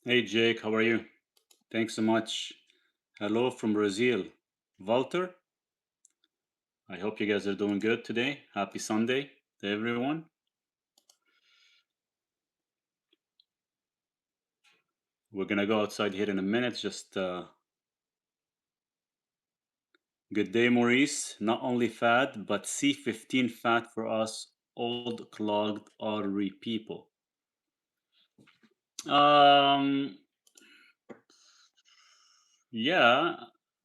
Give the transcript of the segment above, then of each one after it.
Hey Jake, how are you? Thanks so much. Hello from Brazil. Walter, I hope you guys are doing good today. Happy Sunday to everyone. We're gonna go outside here in a minute. Just good day, Maurice. Not only fat, but C15 fat for us old clogged artery people. Um, yeah,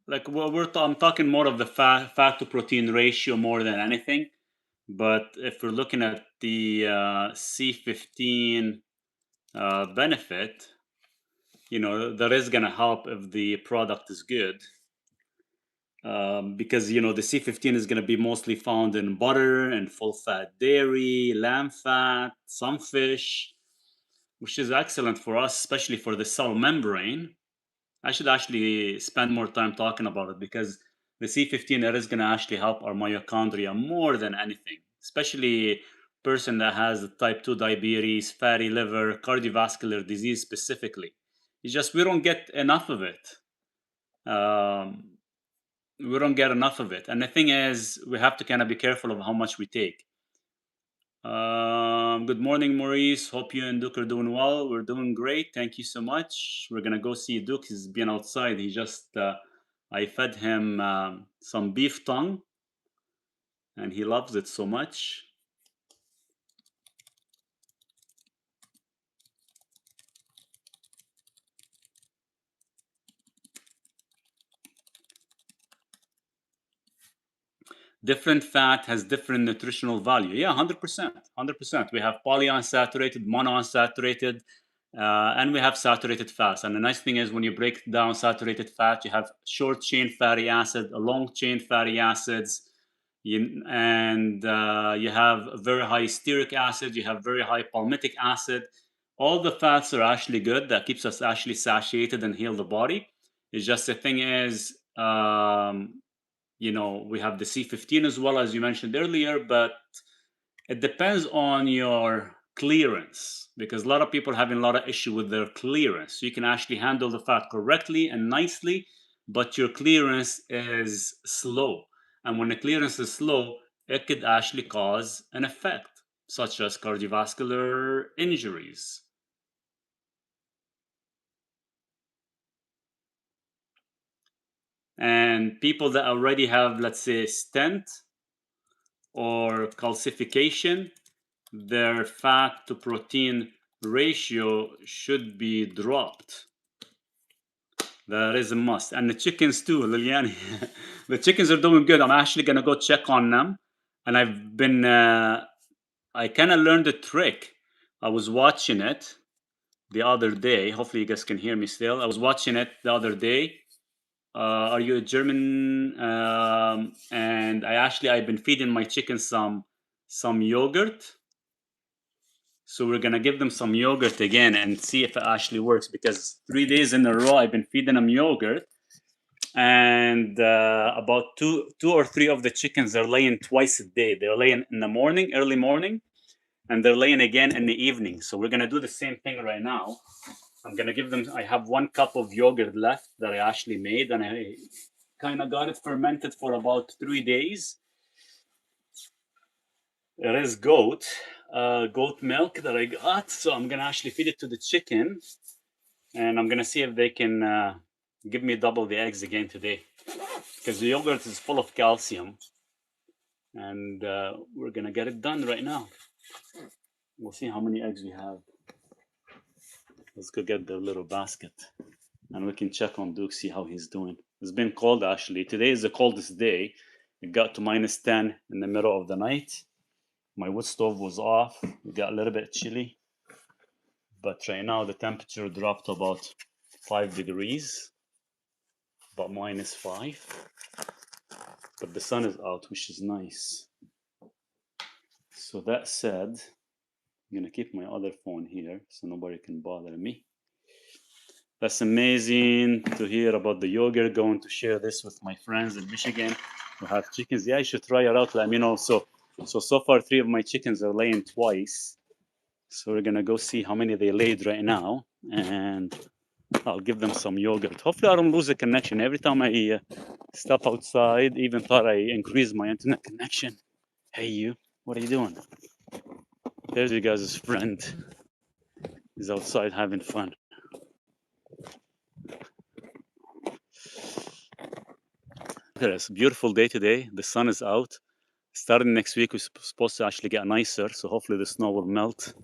like I'm talking more of the fat to protein ratio more than anything. But if we're looking at the C15 benefit, that is going to help if the product is good. Because, the C15 is going to be mostly found in butter and full fat dairy, lamb fat, some fish, which is excellent for us, especially for the cell membrane. I should actually spend more time talking about it because the C15 is going to actually help our mitochondria more than anything, especially person that has type 2 diabetes, fatty liver, cardiovascular disease specifically. It's just we don't get enough of it. Um, we don't get enough of it. And the thing is, we have to kind of be careful of how much we take. Good morning, Maurice. Hope you and Duke are doing well. We're doing great. Thank you so much. We're gonna go see Duke. He's been outside. I fed him some beef tongue, and he loves it so much. Different fat has different nutritional value. Yeah, 100%. 100%. We have polyunsaturated, monounsaturated, and we have saturated fats. And the nice thing is when you break down saturated fat, you have short chain fatty acid, long chain fatty acids, you have very high stearic acid, you have very high palmitic acid. All the fats are actually good. That keeps us actually satiated and heal the body. It's just the thing is, we have the C15 as well as you mentioned earlier, but it depends on your clearance because a lot of people having a lot of issue with their clearance. So you can actually handle the fat correctly and nicely, but your clearance is slow. And when the clearance is slow, it could actually cause an effect, such as cardiovascular injuries. And people that already have, let's say, stent or calcification, their fat to protein ratio should be dropped. That is a must. And the chickens too, Liliani. The chickens are doing good. I'm actually gonna go check on them. And I kind of learned a trick. I was watching it the other day. Hopefully you guys can hear me still. I was watching it the other day. Are you a German? And I've been feeding my chickens some yogurt. So we're gonna give them some yogurt again and see if it actually works because 3 days in a row I've been feeding them yogurt, and about two or three of the chickens are laying twice a day. They're laying in the morning, early morning, and they're laying again in the evening. So we're gonna do the same thing right now. I'm gonna give them. I have 1 cup of yogurt left that I actually made, and I kind of got it fermented for about 3 days. It is goat milk that I got. So I'm gonna actually feed it to the chicken, and I'm gonna see if they can give me double the eggs again today, because the yogurt is full of calcium, and we're gonna get it done right now. We'll see how many eggs we have. Let's go get the little basket, and we can check on Duke, see how he's doing. It's been cold actually. Today is the coldest day. It got to -10 in the middle of the night. My wood stove was off. It got a little bit chilly, but right now the temperature dropped to about 5 degrees, about -5. But the sun is out, which is nice. So that said, I'm gonna keep my other phone here so nobody can bother me. That's amazing to hear about the yogurt. Going to share this with my friends in Michigan who have chickens. Yeah, you should try it out. Let me know. So far 3 of my chickens are laying twice. So we're gonna go see how many they laid right now. and I'll give them some yogurt. Hopefully I don't lose the connection. Every time I step outside, even thought I increased my internet connection. Hey you, what are you doing? There's you guys' friend. He's outside having fun. Look at this, beautiful day today. The sun is out. Starting next week, we're supposed to actually get nicer, so hopefully the snow will melt.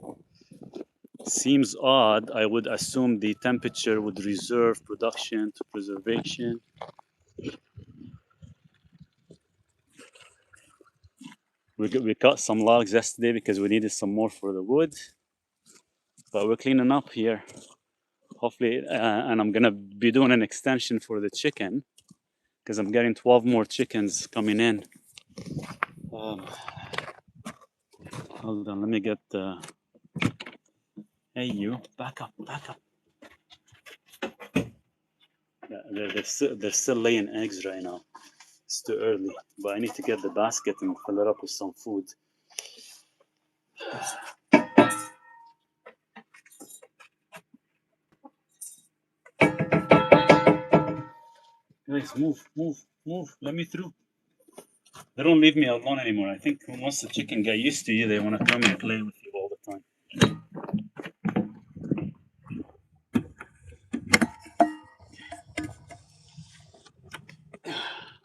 Seems odd. I would assume the temperature would reserve production to preservation. We cut some logs yesterday because we needed some more for the wood, but we're cleaning up here. Hopefully, and I'm gonna be doing an extension for the chicken because I'm getting 12 more chickens coming in. Hold on, let me get the. Hey, you, back up, back up. Yeah, they're still laying eggs right now. It's too early, but I need to get the basket and fill it up with some food. Guys, move. Let me through. They don't leave me alone anymore. I think once the chicken get used to you, they want to come and play with you all the time.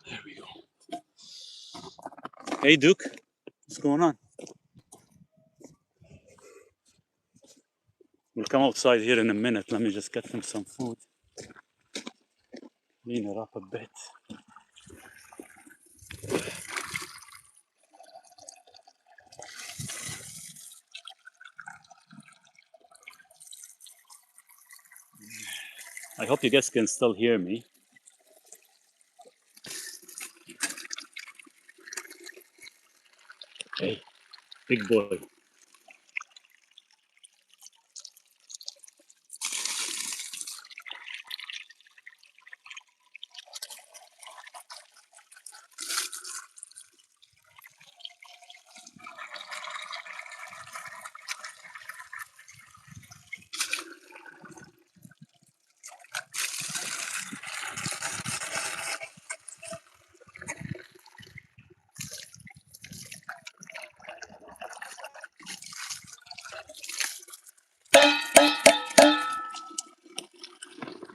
There we go. Hey, Duke. What's going on? We'll come outside here in a minute. Let me just get them some food. Clean it up a bit. I hope you guys can still hear me. Hey, big boy.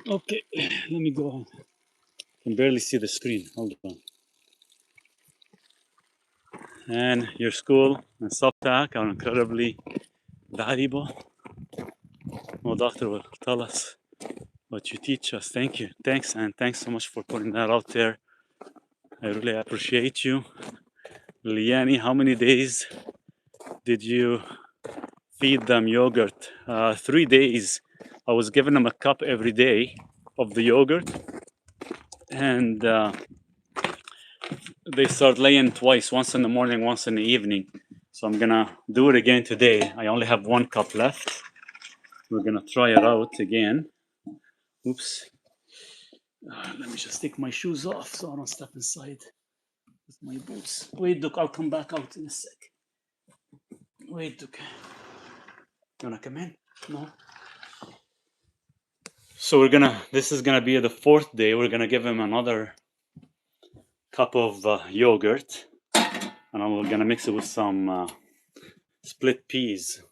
Okay, let me go on. I can barely see the screen. Hold on. And your school and Subtac are incredibly valuable. No doctor will tell us what you teach us. Thank you. Thanks, and thanks so much for putting that out there. I really appreciate you. Liani, how many days did you feed them yogurt? 3 days. I was giving them a cup every day of the yogurt, and they start laying twice, once in the morning, once in the evening. So I'm gonna do it again today. I only have 1 cup left. We're gonna try it out again. Oops. Let me just take my shoes off so I don't step inside with my boots. Wait, Duke, I'll come back out in a sec. Wait, Duke. You wanna come in? No? So this is gonna be the 4th day. We're gonna give him another cup of yogurt, and I'm gonna mix it with some split peas,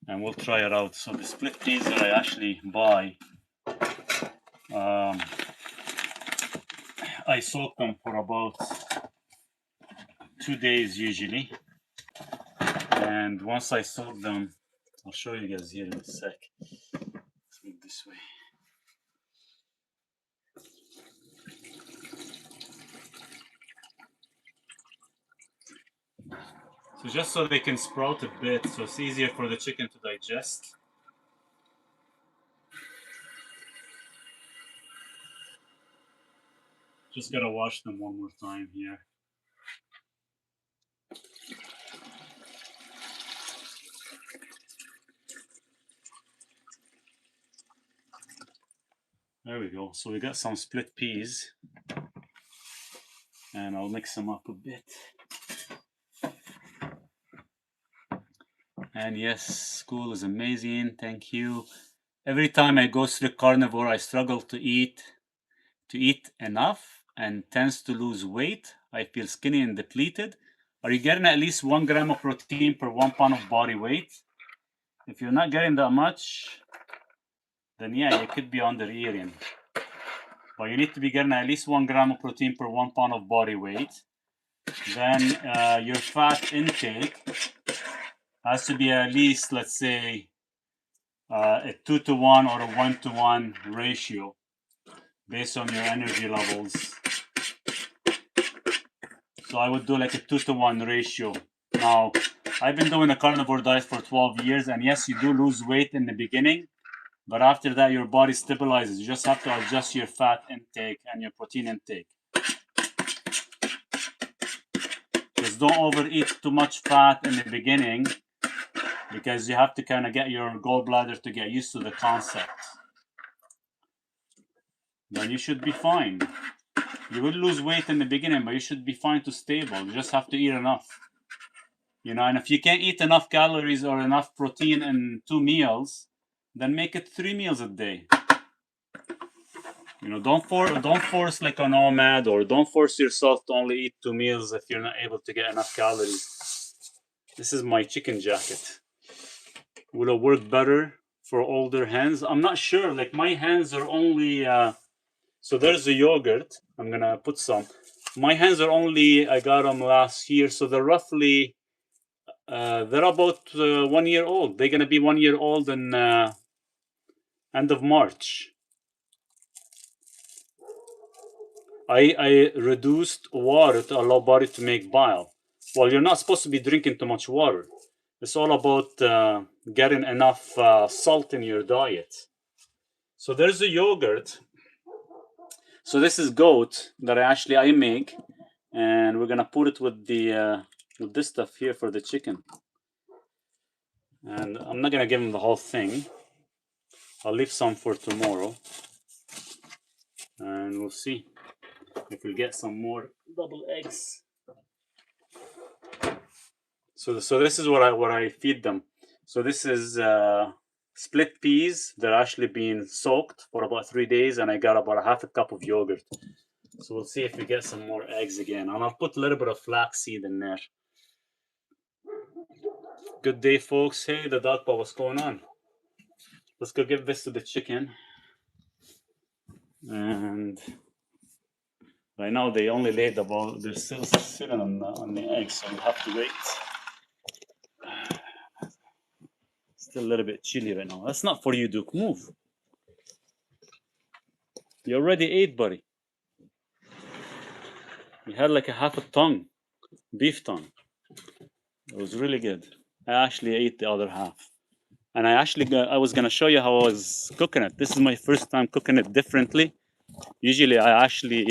and we'll try it out. So the split peas that I actually buy, I soak them for about 2 days usually, and once I soak them, I'll show you guys here in a sec. Let's move this way. So just so they can sprout a bit, so it's easier for the chicken to digest. Just gotta wash them one more time here. There we go. So we got some split peas, and I'll mix them up a bit. And yes, school is amazing. Thank you. Every time I go through carnivore, I struggle to eat enough and tends to lose weight. I feel skinny and depleted. Are you getting at least 1 gram of protein per 1 pound of body weight? If you're not getting that much, then yeah, you could be under-eating. But you need to be getting at least 1 gram of protein per 1 pound of body weight. Then your fat intake has to be at least, let's say, a 2-to-1 or a 1-to-1 ratio based on your energy levels. So I would do like a 2-to-1 ratio. Now, I've been doing a carnivore diet for 12 years, and yes, you do lose weight in the beginning, but after that, your body stabilizes. You just have to adjust your fat intake and your protein intake. Just don't overeat too much fat in the beginning, because you have to kind of get your gallbladder to get used to the concept. Then you should be fine. You will lose weight in the beginning, but you should be fine to stable. You just have to eat enough. And if you can't eat enough calories or enough protein in 2 meals, then make it 3 meals a day. Don't force like a nomad, or don't force yourself to only eat 2 meals if you're not able to get enough calories. This is my chicken jacket. Will it work better for older hens? I'm not sure. Like, my hens are only so there's the yogurt. I'm gonna put some. My hens are only, I got them last year, so they're roughly they're about 1 year old. They're gonna be 1 year old in end of March. I reduced water to allow body to make bile. Well, you're not supposed to be drinking too much water. It's all about getting enough salt in your diet. So there's the yogurt. So this is goat that I make, and we're gonna put it with this stuff here for the chicken. And I'm not gonna give him the whole thing. I'll leave some for tomorrow, and we'll see if we get some more double eggs. So this is what I feed them. So this is split peas. They're actually being soaked for about 3 days, and I got about a half a cup of yogurt. So we'll see if we get some more eggs again. And I'll put a little bit of flaxseed in there. Good day, folks. Hey, the dog paw, what's going on? Let's go give this to the chicken. And right now they only laid about, they're still sitting on the eggs, so we have to wait. Still a little bit chilly right now. That's not for you, Duke. Move. You already ate, buddy. You had like a half a tongue, beef tongue. It was really good. I actually ate the other half. And I was gonna show you how I was cooking it. This is my first time cooking it differently. Usually I actually,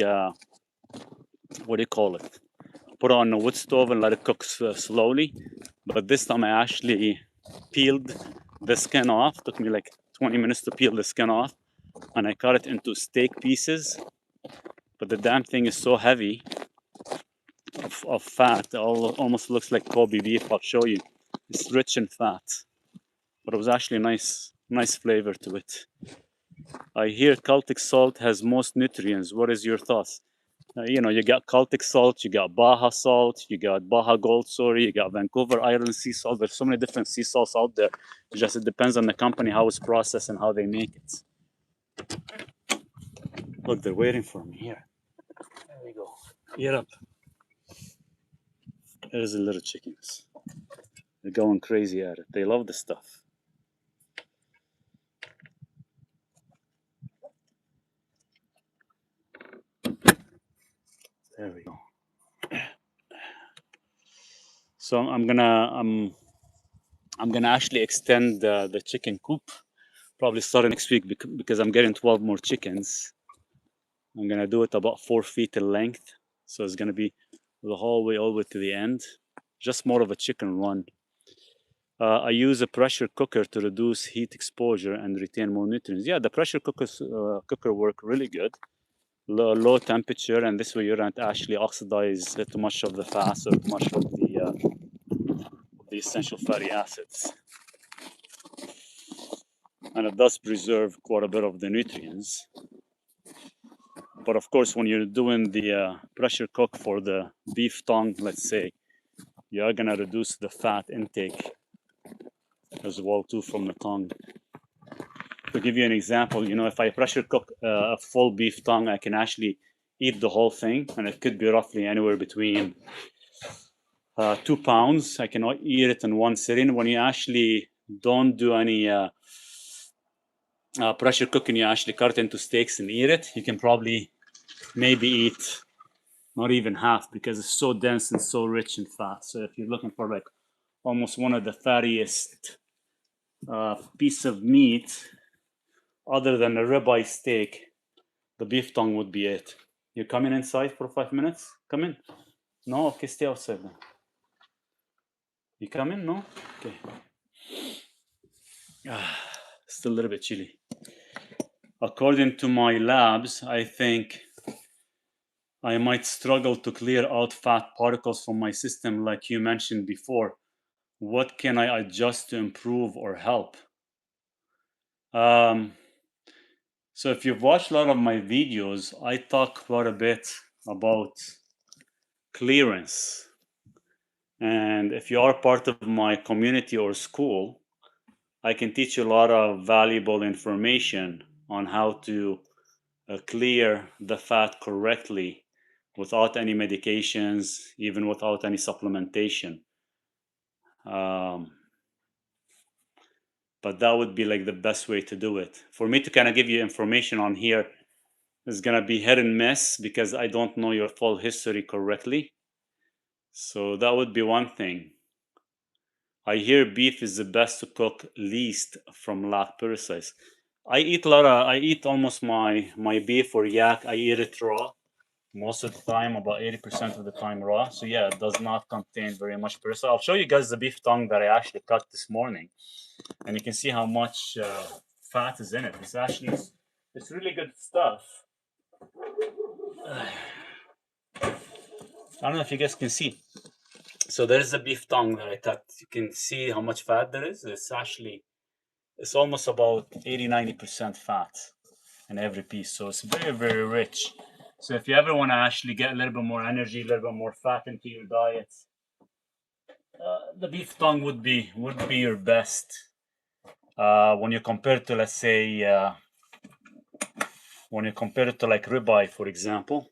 what do you call it? Put it on a wood stove and let it cook slowly. But this time I actually peeled the skin off. Took me like 20 minutes to peel the skin off. And I cut it into steak pieces. But the damn thing is so heavy of fat. It almost looks like Kobe beef. I'll show you. It's rich in fat. But it was actually nice flavor to it. I hear Celtic salt has most nutrients. What is your thoughts? You got Celtic salt, you got Baja salt, you got Baja Gold, you got Vancouver Island sea salt. There's so many different sea salts out there. It depends on the company, how it's processed and how they make it. Look, they're waiting for me here. There we go. Get up. There's the little chickens. They're going crazy at it. They love the stuff. There we go. So I'm gonna actually extend the chicken coop, probably starting next week, because I'm getting 12 more chickens. I'm gonna do it about 4 feet in length, so it's gonna be the whole way all the way to the end. Just more of a chicken run. I use a pressure cooker to reduce heat exposure and retain more nutrients. Yeah, the pressure cooker work really good. Low temperature, and this way you don't actually oxidize too much of the fats or too much of the essential fatty acids. and it does preserve quite a bit of the nutrients. But of course, when you're doing the pressure cook for the beef tongue, let's say, you are gonna reduce the fat intake as well too from the tongue. To give you an example, if I pressure cook a full beef tongue, I can actually eat the whole thing, and it could be roughly anywhere between 2 pounds. I can eat it in one sitting. When you actually don't do any pressure cooking, you actually cut it into steaks and eat it, you can probably maybe eat not even half, because it's so dense and so rich in fat. So if you're looking for like almost one of the fattiest piece of meat other than a ribeye steak, the beef tongue would be it. You coming inside for 5 minutes? Come in. No? Okay, stay outside then. You come in? No? Okay. Still a little bit chilly. According to my labs, I think I might struggle to clear out fat particles from my system, like you mentioned before. What can I adjust to improve or help? So if you've watched a lot of my videos, I talk quite a bit about clearance. And if you are part of my community or school, I can teach you a lot of valuable information on how to clear the fat correctly without any medications, even without any supplementation. But that would be like the best way to do it. For me to kind of give you information on here is going to be hit and miss, because I don't know your full history correctly. So that would be one thing. I hear beef is the best to cook least from lag parasites. I eat almost my beef or yak, I eat it raw most of the time, about 80% of the time raw. So yeah, it does not contain very much parasite. I'll show you guys the beef tongue that I actually cut this morning, and you can see how much fat is in it. It's really good stuff. I don't know if you guys can see. So there is a beef tongue that I cut. You can see how much fat there is. It's almost about 80-90% fat in every piece. So it's very, very rich. So if you ever want to actually get a little bit more energy, a little bit more fat into your diet, the beef tongue would be your best. When you compare it to, let's say, when you compare it to like ribeye, for example,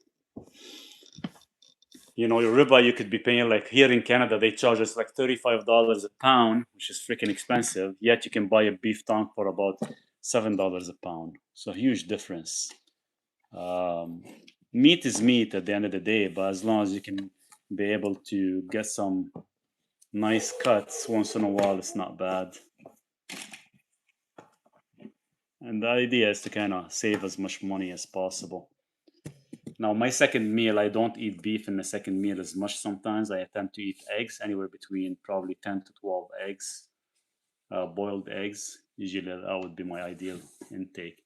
your ribeye, you could be paying, like here in Canada, they charge us like $35 a pound, which is freaking expensive. Yet you can buy a beef tongue for about $7 a pound. So huge difference. Meat is meat at the end of the day, but as long as you can be able to get some nice cuts once in a while, it's not bad. And the idea is to kind of save as much money as possible. Now, my second meal, I don't eat beef in the second meal as much sometimes. I attempt to eat eggs, anywhere between probably 10 to 12 eggs, boiled eggs. Usually that would be my ideal intake.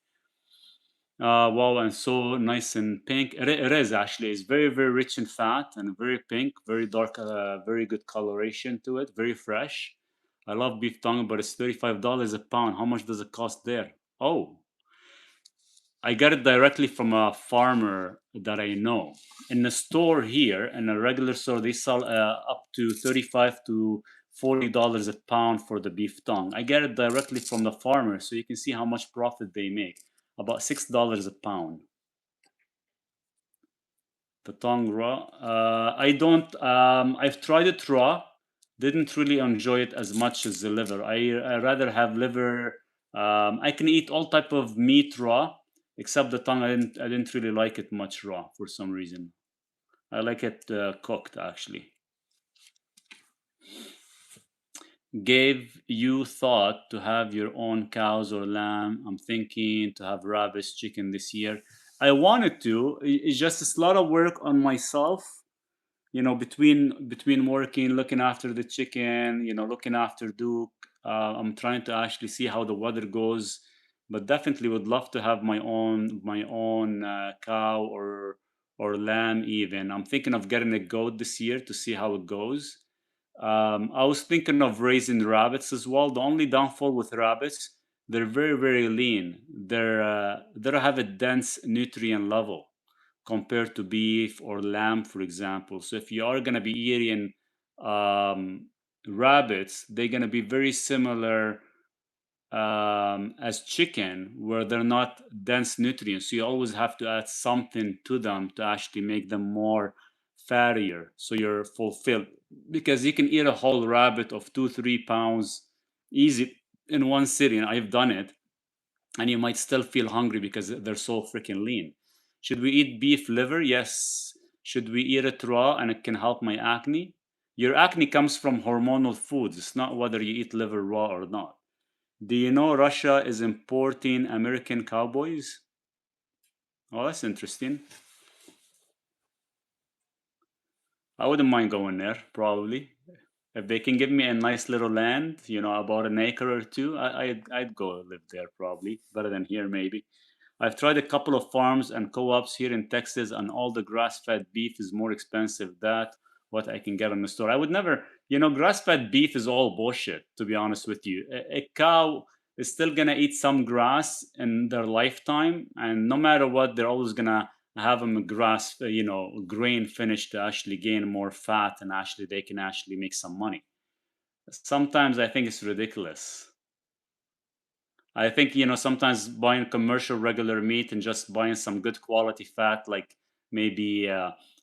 Wow, and so nice and pink. It is actually. It's very, very rich in fat and very pink, very dark, very good coloration to it, very fresh. I love beef tongue, but it's $35 a pound. How much does it cost there? Oh, I got it directly from a farmer that I know. In the store here, in a regular store, they sell up to $35 to $40 a pound for the beef tongue. I get it directly from the farmer, so you can see how much profit they make. About $6 a pound. The tongue raw. I don't. I've tried it raw. Didn't really enjoy it as much as the liver. I rather have liver. I can eat all type of meat raw, except the tongue. I didn't really like it much raw for some reason. I like it cooked actually. Gave you thought to have your own cows or lamb? I'm thinking to have rabbits, chicken this year. I wanted to. It's just a lot of work on myself. Between working, looking after the chicken, looking after Duke. I'm trying to actually see how the weather goes, but definitely would love to have my own cow or lamb even. I'm thinking of getting a goat this year to see how it goes. I was thinking of raising rabbits as well. The only downfall with rabbits, They're very, very lean. They don't have a dense nutrient level compared to beef or lamb, for example. So if you are going to be eating rabbits, they're going to be very similar as chicken, where they're not dense nutrients. So you always have to add something to them to actually make them more fattier, so you're fulfilled. Because you can eat a whole rabbit of 2-3 pounds easy in one sitting. I've done it, and you might still feel hungry because they're so freaking lean. Should we eat beef liver? Yes. Should we eat it raw and it can help my acne? Your acne comes from hormonal foods. It's not whether you eat liver raw or not. Do you know Russia is importing American cowboys? Oh, that's interesting. I wouldn't mind going there, probably. If they can give me a nice little land, about an acre or two, I'd go live there probably. Better than here, maybe. I've tried a couple of farms and co-ops here in Texas, and all the grass-fed beef is more expensive than what I can get in the store. I would never, grass-fed beef is all bullshit, to be honest with you. A cow is still gonna eat some grass in their lifetime, and no matter what, they're always gonna have them grass, grain finished to actually gain more fat, and actually they can actually make some money. Sometimes I think it's ridiculous. I think, sometimes buying commercial regular meat and just buying some good quality fat, like maybe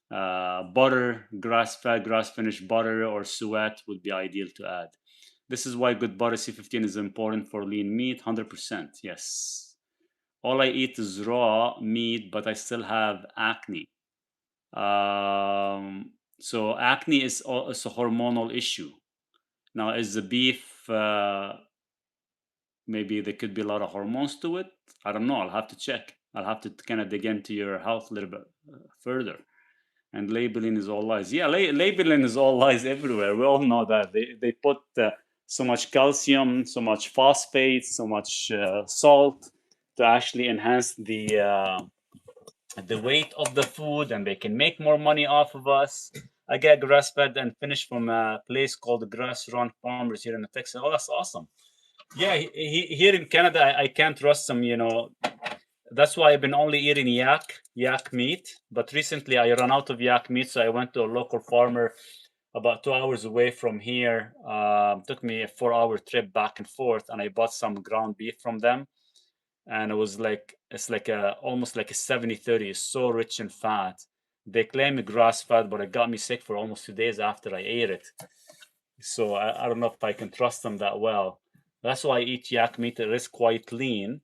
butter, grass fed, grass finished butter, or suet would be ideal to add. This is why good butter C15 is important for lean meat. 100%. Yes. All I eat is raw meat, but I still have acne. So acne is a hormonal issue. Now, is the beef maybe there could be a lot of hormones to it? I don't know. I'll have to check. I'll have to kind of dig into your health a little bit further. And labeling is all lies. Yeah, labeling is all lies everywhere. We all know that. They put so much calcium, so much phosphate, so much salt to actually enhance the weight of the food, and they can make more money off of us. I get grass fed and finished from a place called Grass Run Farmers here in Texas. Oh, that's awesome. Yeah, here in Canada, I can't trust them. That's why I've been only eating yak meat. But recently, I ran out of yak meat, so I went to a local farmer about 2 hours away from here. Took me a 4-hour trip back and forth, and I bought some ground beef from them. And it's like almost like a 70/30. It's so rich in fat. They claim it grass fed, but it got me sick for almost 2 days after I ate it. So I don't know if I can trust them that well. That's why I eat yak meat. It is quite lean,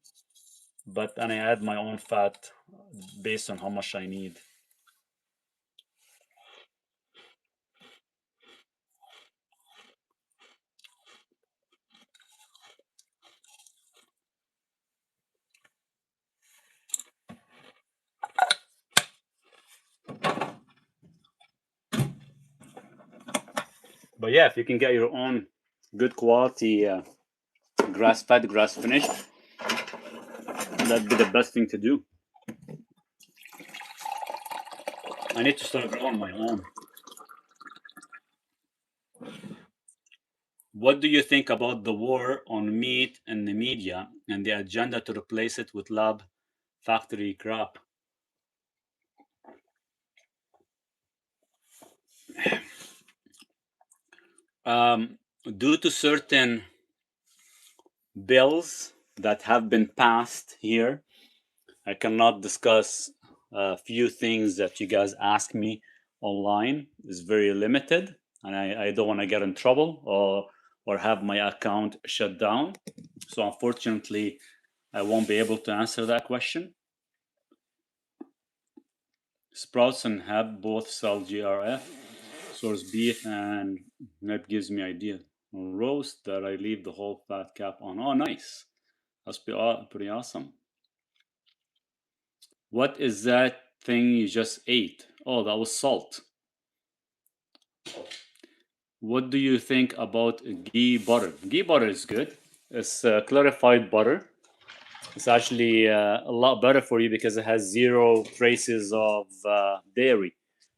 but then I add my own fat based on how much I need. But yeah, if you can get your own good quality grass fed, grass finished, that'd be the best thing to do. I need to start growing my own. What do you think about the war on meat and the media and the agenda to replace it with lab factory crap? Due to certain bills that have been passed here, I cannot discuss a few things that you guys ask me online. It's very limited, and I don't want to get in trouble or have my account shut down. So unfortunately, I won't be able to answer that question. Sprouts and Heb both sell GRF, source beef, and that gives me idea. Roast that I leave the whole fat cap on. Oh, nice. That's pretty awesome. What is that thing you just ate? Oh, that was salt. What do you think about ghee butter? Ghee butter is good. It's clarified butter. It's actually a lot better for you because it has zero traces of dairy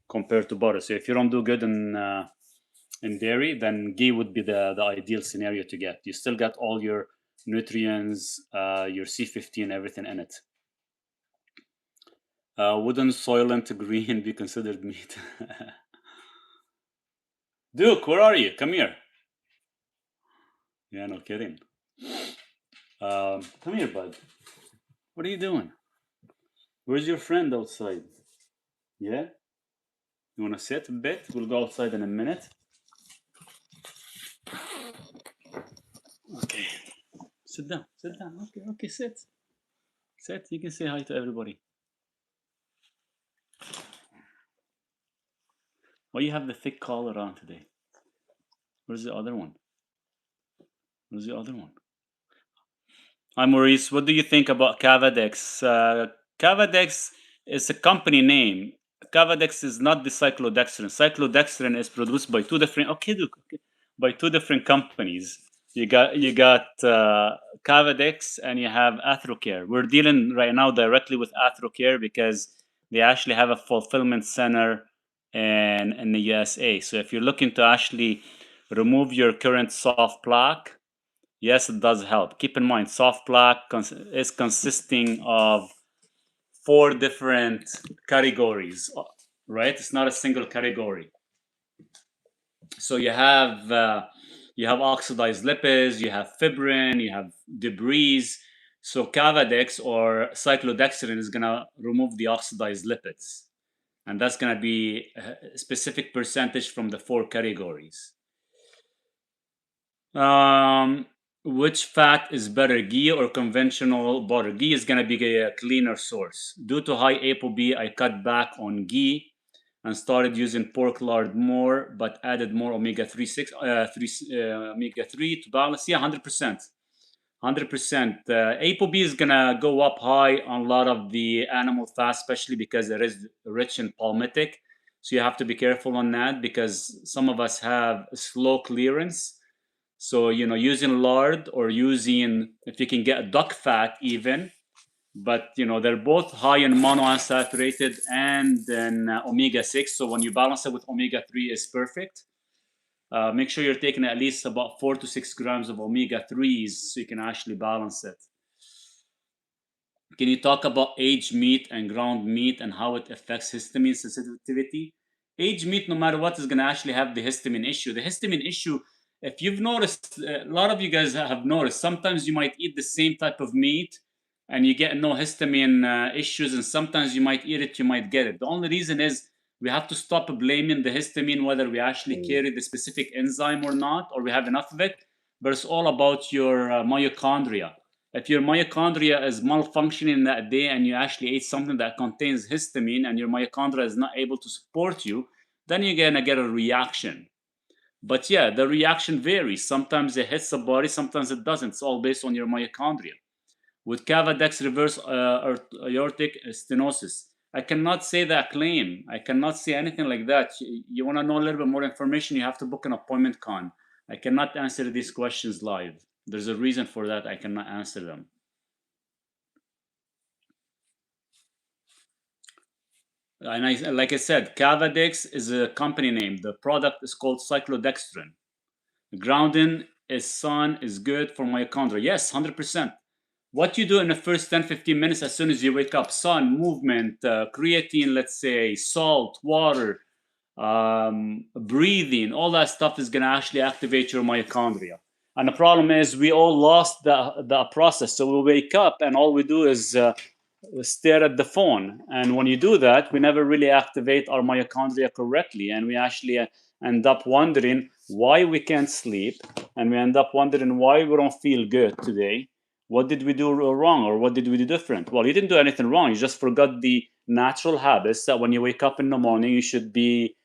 compared to butter. So if you don't do good in dairy, then ghee would be the ideal scenario to get. You still got all your nutrients, your C15, everything in it. Wouldn't Soylent Green be considered meat? Duke, where are you? Come here. Yeah, no kidding. Come here, bud. What are you doing? Where's your friend outside? Yeah? You want to sit a bit? We'll go outside in a minute. Okay. Sit down. Sit down. Okay, okay, sit. Sit. You can say hi to everybody. Why you have the thick collar on today? Where's the other one? Where's the other one? Hi, Maurice. What do you think about Cavadex? Cavadex is a company name. Cavadex is not the cyclodextrin. Cyclodextrin is produced by two different. Okay, Duke. Okay, by two different companies. You got Cavadex and you have Athrocare. We're dealing right now directly with Athrocare because they actually have a fulfillment center in the USA. So if you're looking to actually remove your current soft plaque, yes, it does help. Keep in mind, soft plaque is consisting of 4 different categories, right? It's not a single category. So you have oxidized lipids, you have fibrin, you have debris. So Cavadex or cyclodextrin is gonna remove the oxidized lipids, and that's gonna be a specific percentage from the 4 categories. Which fat is better, ghee or conventional butter? Ghee is going to be a cleaner source. Due to high ApoB, I cut back on ghee and started using pork lard more, but added more omega-3 omega-3 to balance. Yeah, 100%. 100%. ApoB is going to go up high on a lot of the animal fats, especially because it is rich in palmitic. So you have to be careful on that because some of us have slow clearance. So, using lard or using, if you can get duck fat even, but, they're both high in monounsaturated and then omega-6. So when you balance it with omega-3 is perfect. Make sure you're taking at least about 4 to 6 grams of omega-3s so you can actually balance it. Can you talk about aged meat and ground meat and how it affects histamine sensitivity? Aged meat, no matter what, is going to actually have the histamine issue. The histamine issue, if you've noticed, a lot of you guys have noticed, sometimes you might eat the same type of meat and you get no histamine issues, and sometimes you might eat it, you might get it. The only reason is we have to stop blaming the histamine, whether we actually carry the specific enzyme or not, or we have enough of it, but it's all about your mitochondria. If your mitochondria is malfunctioning that day and you actually ate something that contains histamine and your mitochondria is not able to support you, then you're going to get a reaction. But yeah, the reaction varies. Sometimes it hits the body, sometimes it doesn't. It's all based on your mitochondria. With Cavadex reverse aortic stenosis, I cannot say that claim. I cannot say anything like that. You want to know a little bit more information, you have to book an appointment, Con. I cannot answer these questions live. There's a reason for that. I cannot answer them. And like I said, Cavadex is a company name. The product is called cyclodextrin. Grounding is sun is good for mitochondria. Yes, 100%. What you do in the first 10-15 minutes as soon as you wake up, sun, movement, creatine, let's say, salt, water, breathing, all that stuff is going to actually activate your mitochondria. And the problem is we all lost the process. So we wake up and all we do is stare at the phone. And when you do that, we never really activate our mitochondria correctly. And we actually end up wondering why we can't sleep. And we end up wondering why we don't feel good today. What did we do wrong, or what did we do different? Well, you didn't do anything wrong. You just forgot the natural habits that when you wake up in the morning, you should be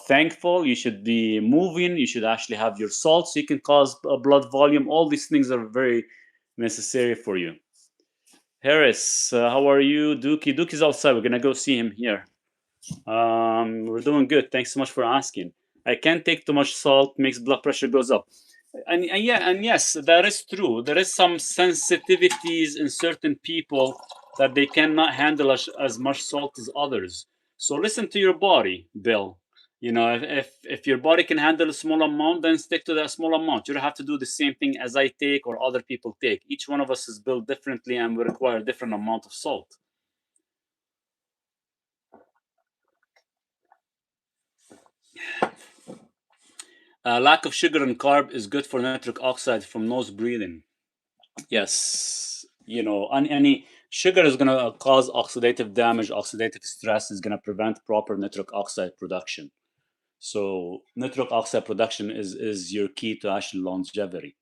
thankful, you should be moving, you should actually have your salt so you can cause blood volume. All these things are very necessary for you. Harris, how are you? Dookie is outside. We're gonna go see him here. We're doing good. Thanks so much for asking. I can't take too much salt, makes blood pressure goes up. And yes, that is true. There is some sensitivities in certain people that they cannot handle as much salt as others. So listen to your body, Bill. You know, if your body can handle a small amount, then stick to that small amount. You don't have to do the same thing as I take or other people take. Each one of us is built differently and we require a different amount of salt. Lack of sugar and carb is good for nitric oxide from nose breathing. Yes, you know, any sugar is going to cause oxidative damage. Oxidative stress is going to prevent proper nitric oxide production. So nitric oxide production is your key to actually longevity.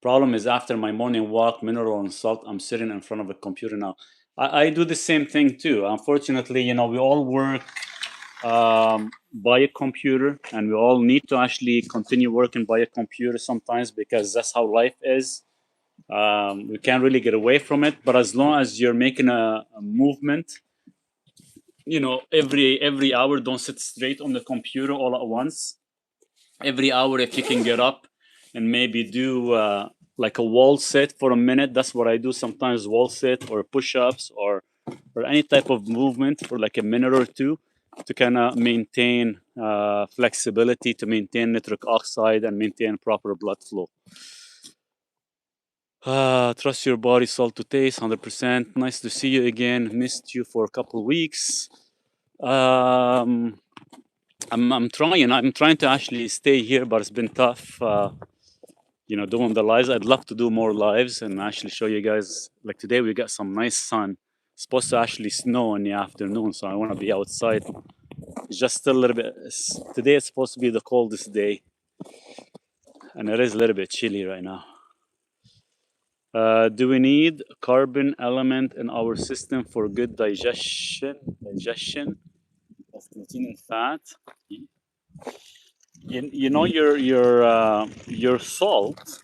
Problem is after my morning walk, mineral and salt, I'm sitting in front of a computer now. I do the same thing too. Unfortunately, you know, we all work by a computer, and we all need to actually continue working by a computer sometimes because that's how life is. We can't really get away from it, but as long as you're making a movement, you know, every hour, don't sit straight on the computer all at once. Every hour, if you can get up and maybe do like a wall sit for a minute, that's what I do sometimes, wall sit or push-ups or any type of movement for like a minute or two to kind of maintain flexibility, to maintain nitric oxide and maintain proper blood flow. Trust your body, salt to taste, 100%. Nice to see you again. Missed you for a couple of weeks. Um, I'm trying. I'm trying to actually stay here, but it's been tough. You know, doing the lives. I'd love to do more lives and actually show you guys. Like today, we got some nice sun. It's supposed to actually snow in the afternoon, so I want to be outside. It's just a little bit. Today it's supposed to be the coldest day, and it is a little bit chilly right now. Do we need carbon element in our system for good digestion? Digestion of protein and fat. You know your salt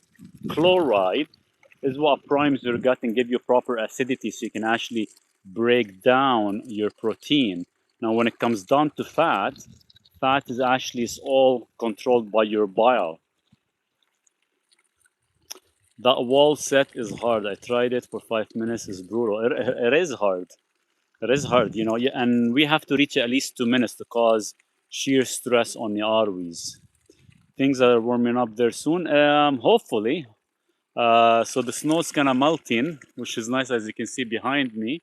chloride is what primes your gut and give you proper acidity, so you can actually break down your protein. Now, when it comes down to fat, fat is actually is all controlled by your bile. That wall set is hard. I tried it for 5 minutes. It's brutal. It is hard. It is hard, you know, and we have to reach at least 2 minutes to cause sheer stress on the arteries. Things are warming up there soon, hopefully. So the snow's kind of melting, which is nice, as you can see behind me.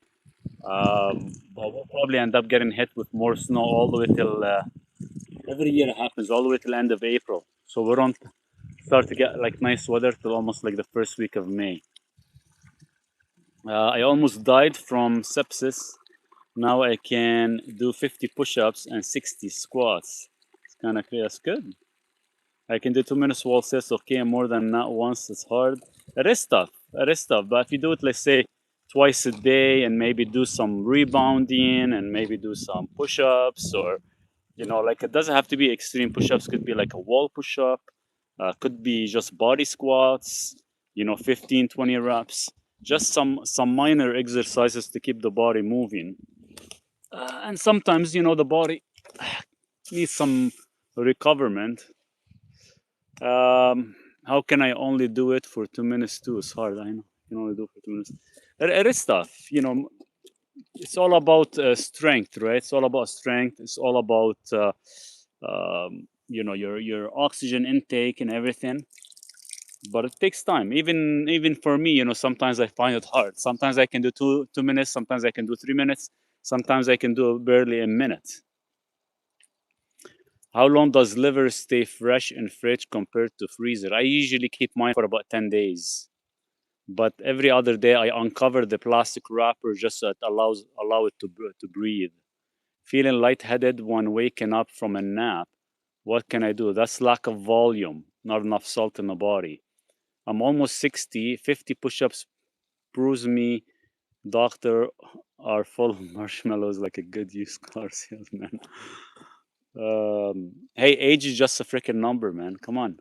But we'll probably end up getting hit with more snow all the way till every year it happens, all the way till end of April. So we don't start to get like nice weather till almost like the first week of May. I almost died from sepsis. Now I can do 50 push-ups and 60 squats. It's kind of that's good. I can do 2 minutes wall sits, okay, more than that once. It's hard. It is tough. It is tough. But if you do it, let's say, twice a day and maybe do some rebounding and maybe do some push-ups, or, you know, like it doesn't have to be extreme push-ups. Could be like a wall push-up. Could be just body squats, you know, 15, 20 reps. Just some minor exercises to keep the body moving. And sometimes, you know, the body needs some recoverment. How can I only do it for 2 minutes too? It's hard. I know. You can only do it for 2 minutes. It is tough. You know, it's all about strength, right? It's all about strength. It's all about you know, your oxygen intake and everything. But it takes time. Even for me, you know, sometimes I find it hard. Sometimes I can do 2 minutes. Sometimes I can do 3 minutes. Sometimes I can do barely a minute. How long does liver stay fresh in fridge compared to freezer? I usually keep mine for about 10 days. But every other day I uncover the plastic wrapper just so it allow it to breathe. Feeling lightheaded when waking up from a nap. What can I do? That's lack of volume, not enough salt in the body. I'm almost 60, 50 push-ups bruise me. Doctor are full of marshmallows like a good used car salesman. Hey, age is just a freaking number, man. Come on.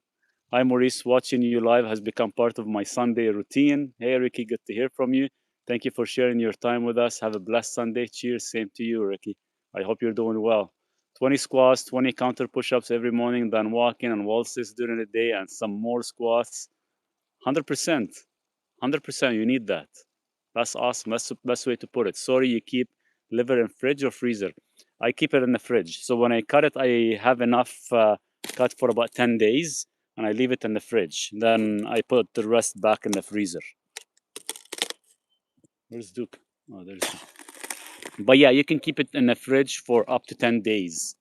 Hi, Maurice. Watching you live has become part of my Sunday routine. Hey, Ricky. Good to hear from you. Thank you for sharing your time with us. Have a blessed Sunday. Cheers. Same to you, Ricky. I hope you're doing well. 20 squats, 20 counter push ups every morning, then walking and wall sits during the day, and some more squats. 100%. 100%. You need that. That's awesome. That's the best way to put it. Sorry, you keep liver in fridge or freezer. I keep it in the fridge. So when I cut it, I have enough cut for about 10 days, and I leave it in the fridge. Then I put the rest back in the freezer. Where's Duke? Oh, there's Duke. But yeah, you can keep it in the fridge for up to 10 days.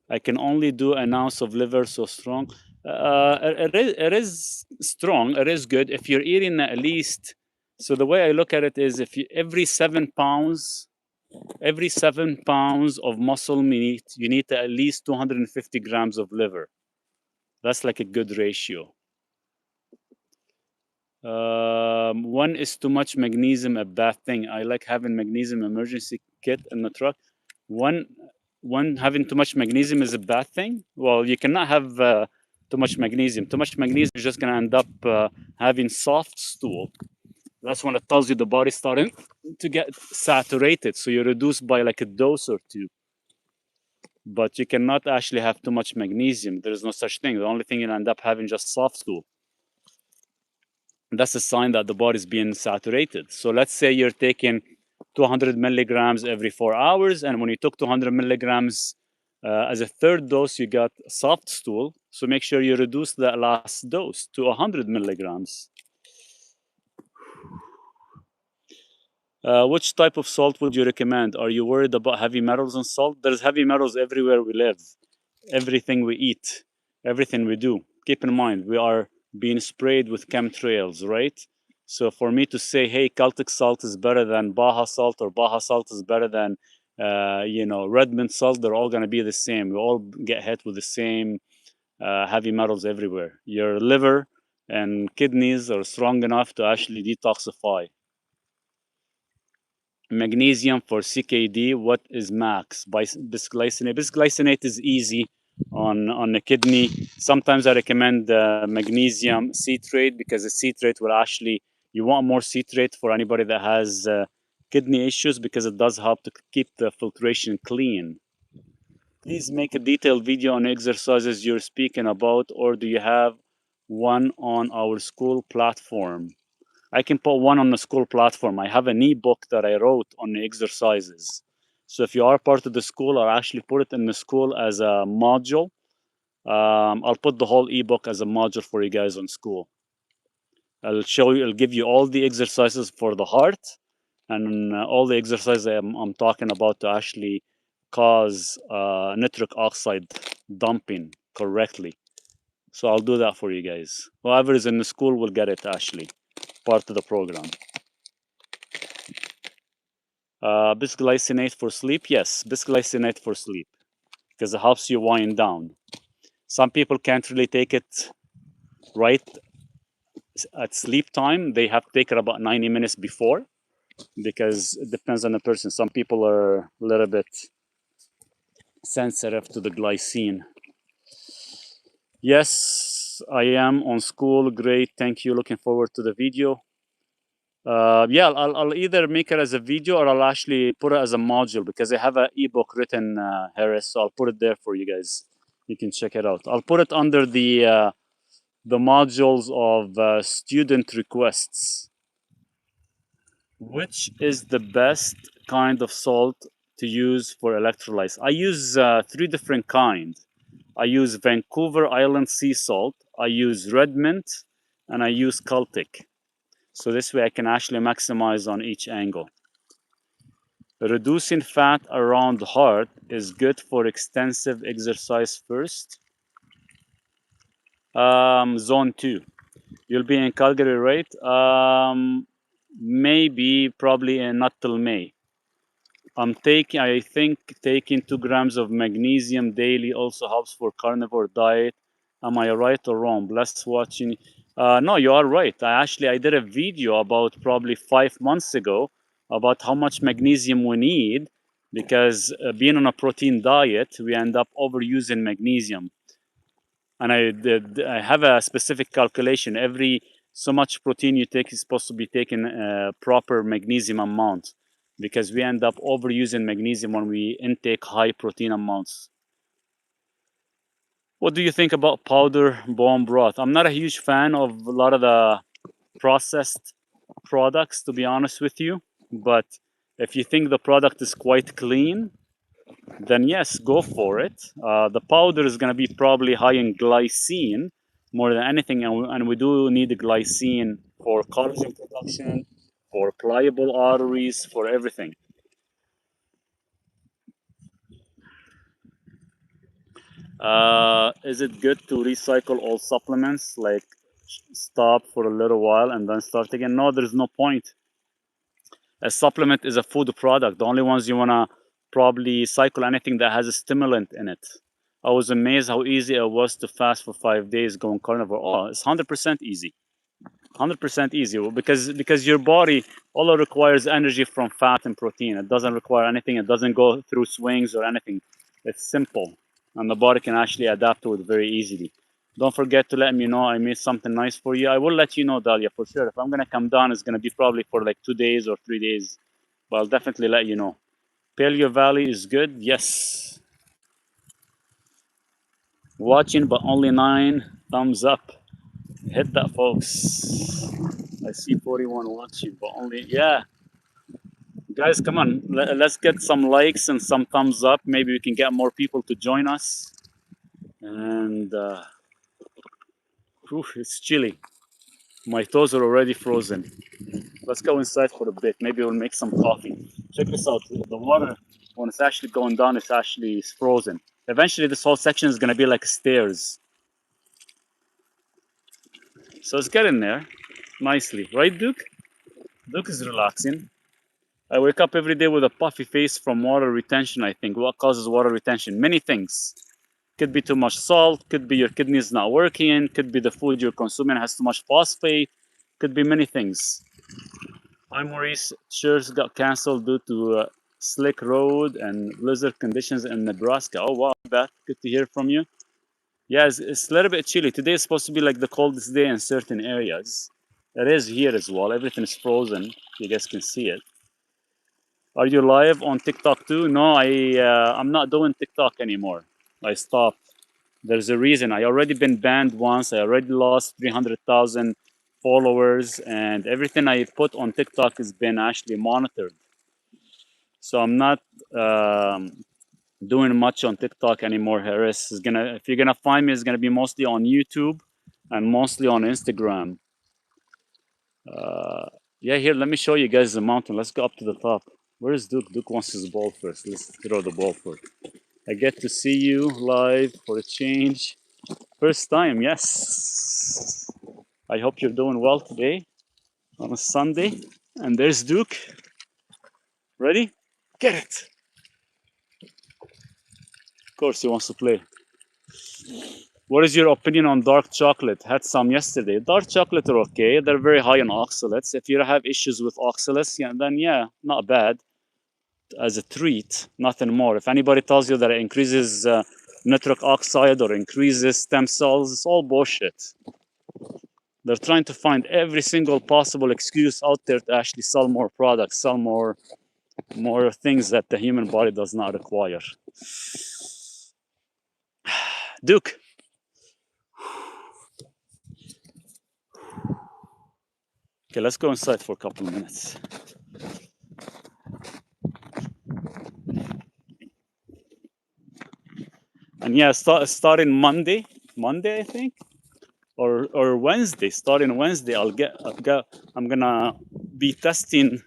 I can only do an ounce of liver, so strong. It is strong. It is good. If you're eating at least, so the way I look at it is if you, every 7 pounds of muscle meat, you need at least 250 grams of liver. That's like a good ratio. One is too much magnesium a bad thing? I like having magnesium emergency kit in the truck. One having too much magnesium is a bad thing? Well, you cannot have too much magnesium. Too much magnesium is just going to end up having soft stool. That's when it tells you the body's starting to get saturated. So you reduce by like a dose or two. But you cannot actually have too much magnesium. There is no such thing. The only thing you'll end up having just soft stool. That's a sign that the body is being saturated. So let's say you're taking 200 milligrams every 4 hours, and when you took 200 milligrams as a third dose, you got soft stool. So make sure you reduce that last dose to 100 milligrams. Which type of salt would you recommend? Are you worried about heavy metals in salt? There's heavy metals everywhere we live. Everything we eat, everything we do. Keep in mind, we are being sprayed with chemtrails, right? So for me to say, hey, Celtic salt is better than Baja salt, or Baja salt is better than, Redmond salt, they're all going to be the same. We all get hit with the same heavy metals everywhere. Your liver and kidneys are strong enough to actually detoxify. Magnesium for CKD, what is max? Bisglycinate. Bisglycinate is easy on the kidney. Sometimes I recommend magnesium citrate, because the citrate will actually, you want more citrate for anybody that has kidney issues, because it does help to keep the filtration clean. Please make a detailed video on exercises you're speaking about, or do you have one on our school platform? I can put one on the school platform. I have an ebook that I wrote on the exercises. So if you are part of the school, I'll actually put it in the school as a module. I'll put the whole ebook as a module for you guys on school. I'll show you, I'll give you all the exercises for the heart, and all the exercises I'm talking about to actually cause nitric oxide dumping correctly. So I'll do that for you guys. Whoever is in the school will get it actually, part of the program. Bisglycinate for sleep? Yes, bisglycinate for sleep, because it helps you wind down. Some people can't really take it right at sleep time. They have to take it about 90 minutes before, because it depends on the person. Some people are a little bit sensitive to the glycine. Yes, I am on school. Great, thank you. Looking forward to the video. Yeah, I'll either make it as a video, or I'll actually put it as a module, because I have an ebook written, Harris. So I'll put it there for you guys. You can check it out. I'll put it under the modules of student requests. Which is the best kind of salt to use for electrolytes? I use 3 different kinds. I use Vancouver Island sea salt, I use red mint, and I use Celtic. So this way I can actually maximize on each angle. Reducing fat around the heart is good for extensive exercise first. Zone 2. You'll be in Calgary, right? Maybe, probably not till May. I think taking 2 grams of magnesium daily also helps for carnivore diet. Am I right or wrong? Blessed watching. No, you are right. I did a video about probably 5 months ago about how much magnesium we need, because being on a protein diet, we end up overusing magnesium. And I have a specific calculation. Every so much protein you take is supposed to be taken a proper magnesium amount, because we end up overusing magnesium when we intake high protein amounts. What do you think about powder bone broth? I'm not a huge fan of a lot of the processed products, to be honest with you, but If you think the product is quite clean, then yes, go for it. The powder is going to be probably high in glycine more than anything, and we do need glycine for collagen production, for pliable arteries, for everything. Is it good to recycle all supplements? Like stop for a little while and then start again? No, there's no point. A supplement is a food product. The only ones you want to probably cycle anything that has a stimulant in it. I was amazed how easy it was to fast for 5 days going carnivore. Oh, it's 100% easy. 100% easy because your body all it requires energy from fat and protein. It doesn't require anything. It doesn't go through swings or anything. It's simple, and the body can actually adapt to it very easily. Don't forget to let me know I made something nice for you. I will let you know, Dalia, for sure. If I'm gonna come down, it's gonna be probably for like 2 days or 3 days, but I'll definitely let you know. Paleo Valley is good, yes. Watching, but only 9 thumbs up. Hit that, folks. I see 41 watching, but only, yeah. Guys, come on. Let's get some likes and some thumbs up. Maybe we can get more people to join us. And it's chilly. My toes are already frozen. Let's go inside for a bit. Maybe we'll make some coffee. Check this out. The water, when it's actually going down, it's actually frozen. Eventually, this whole section is going to be like stairs. So let's get in there nicely. Right, Duke? Duke is relaxing. I wake up every day with a puffy face from water retention, I think. What causes water retention? Many things. Could be too much salt, could be your kidneys not working, could be the food you're consuming has too much phosphate, could be many things. Hi Maurice, church got cancelled due to slick road and blizzard conditions in Nebraska. Oh wow, Beth, good to hear from you. Yeah, it's a little bit chilly. Today is supposed to be like the coldest day in certain areas. It is here as well. Everything is frozen. You guys can see it. Are you live on TikTok too? No, I'm not doing TikTok anymore. I stopped. There's a reason. I already been banned once. I already lost 300,000 followers, and everything I put on TikTok has been actually monitored. So I'm not doing much on TikTok anymore. Harris is gonna. If you're gonna find me, it's gonna be mostly on YouTube and mostly on Instagram. Yeah, here. Let me show you guys the mountain. Let's go up to the top. Where is Duke? Duke wants his ball first. Let's throw the ball first. I get to see you live for a change. First time, yes. I hope you're doing well today on a Sunday. And there's Duke. Ready? Get it. Of course, he wants to play. What is your opinion on dark chocolate? Had some yesterday. Dark chocolate are okay. They're very high in oxalates. If you have issues with oxalates, then yeah, not bad. As a treat, nothing more. If anybody tells you that it increases nitric oxide or increases stem cells, it's all bullshit. They're trying to find every single possible excuse out there to actually sell more products, sell more things that the human body does not require. Duke. Okay, let's go inside for a couple of minutes. And yeah, starting Monday, I think, or Wednesday. Starting Wednesday, I'm gonna be testing.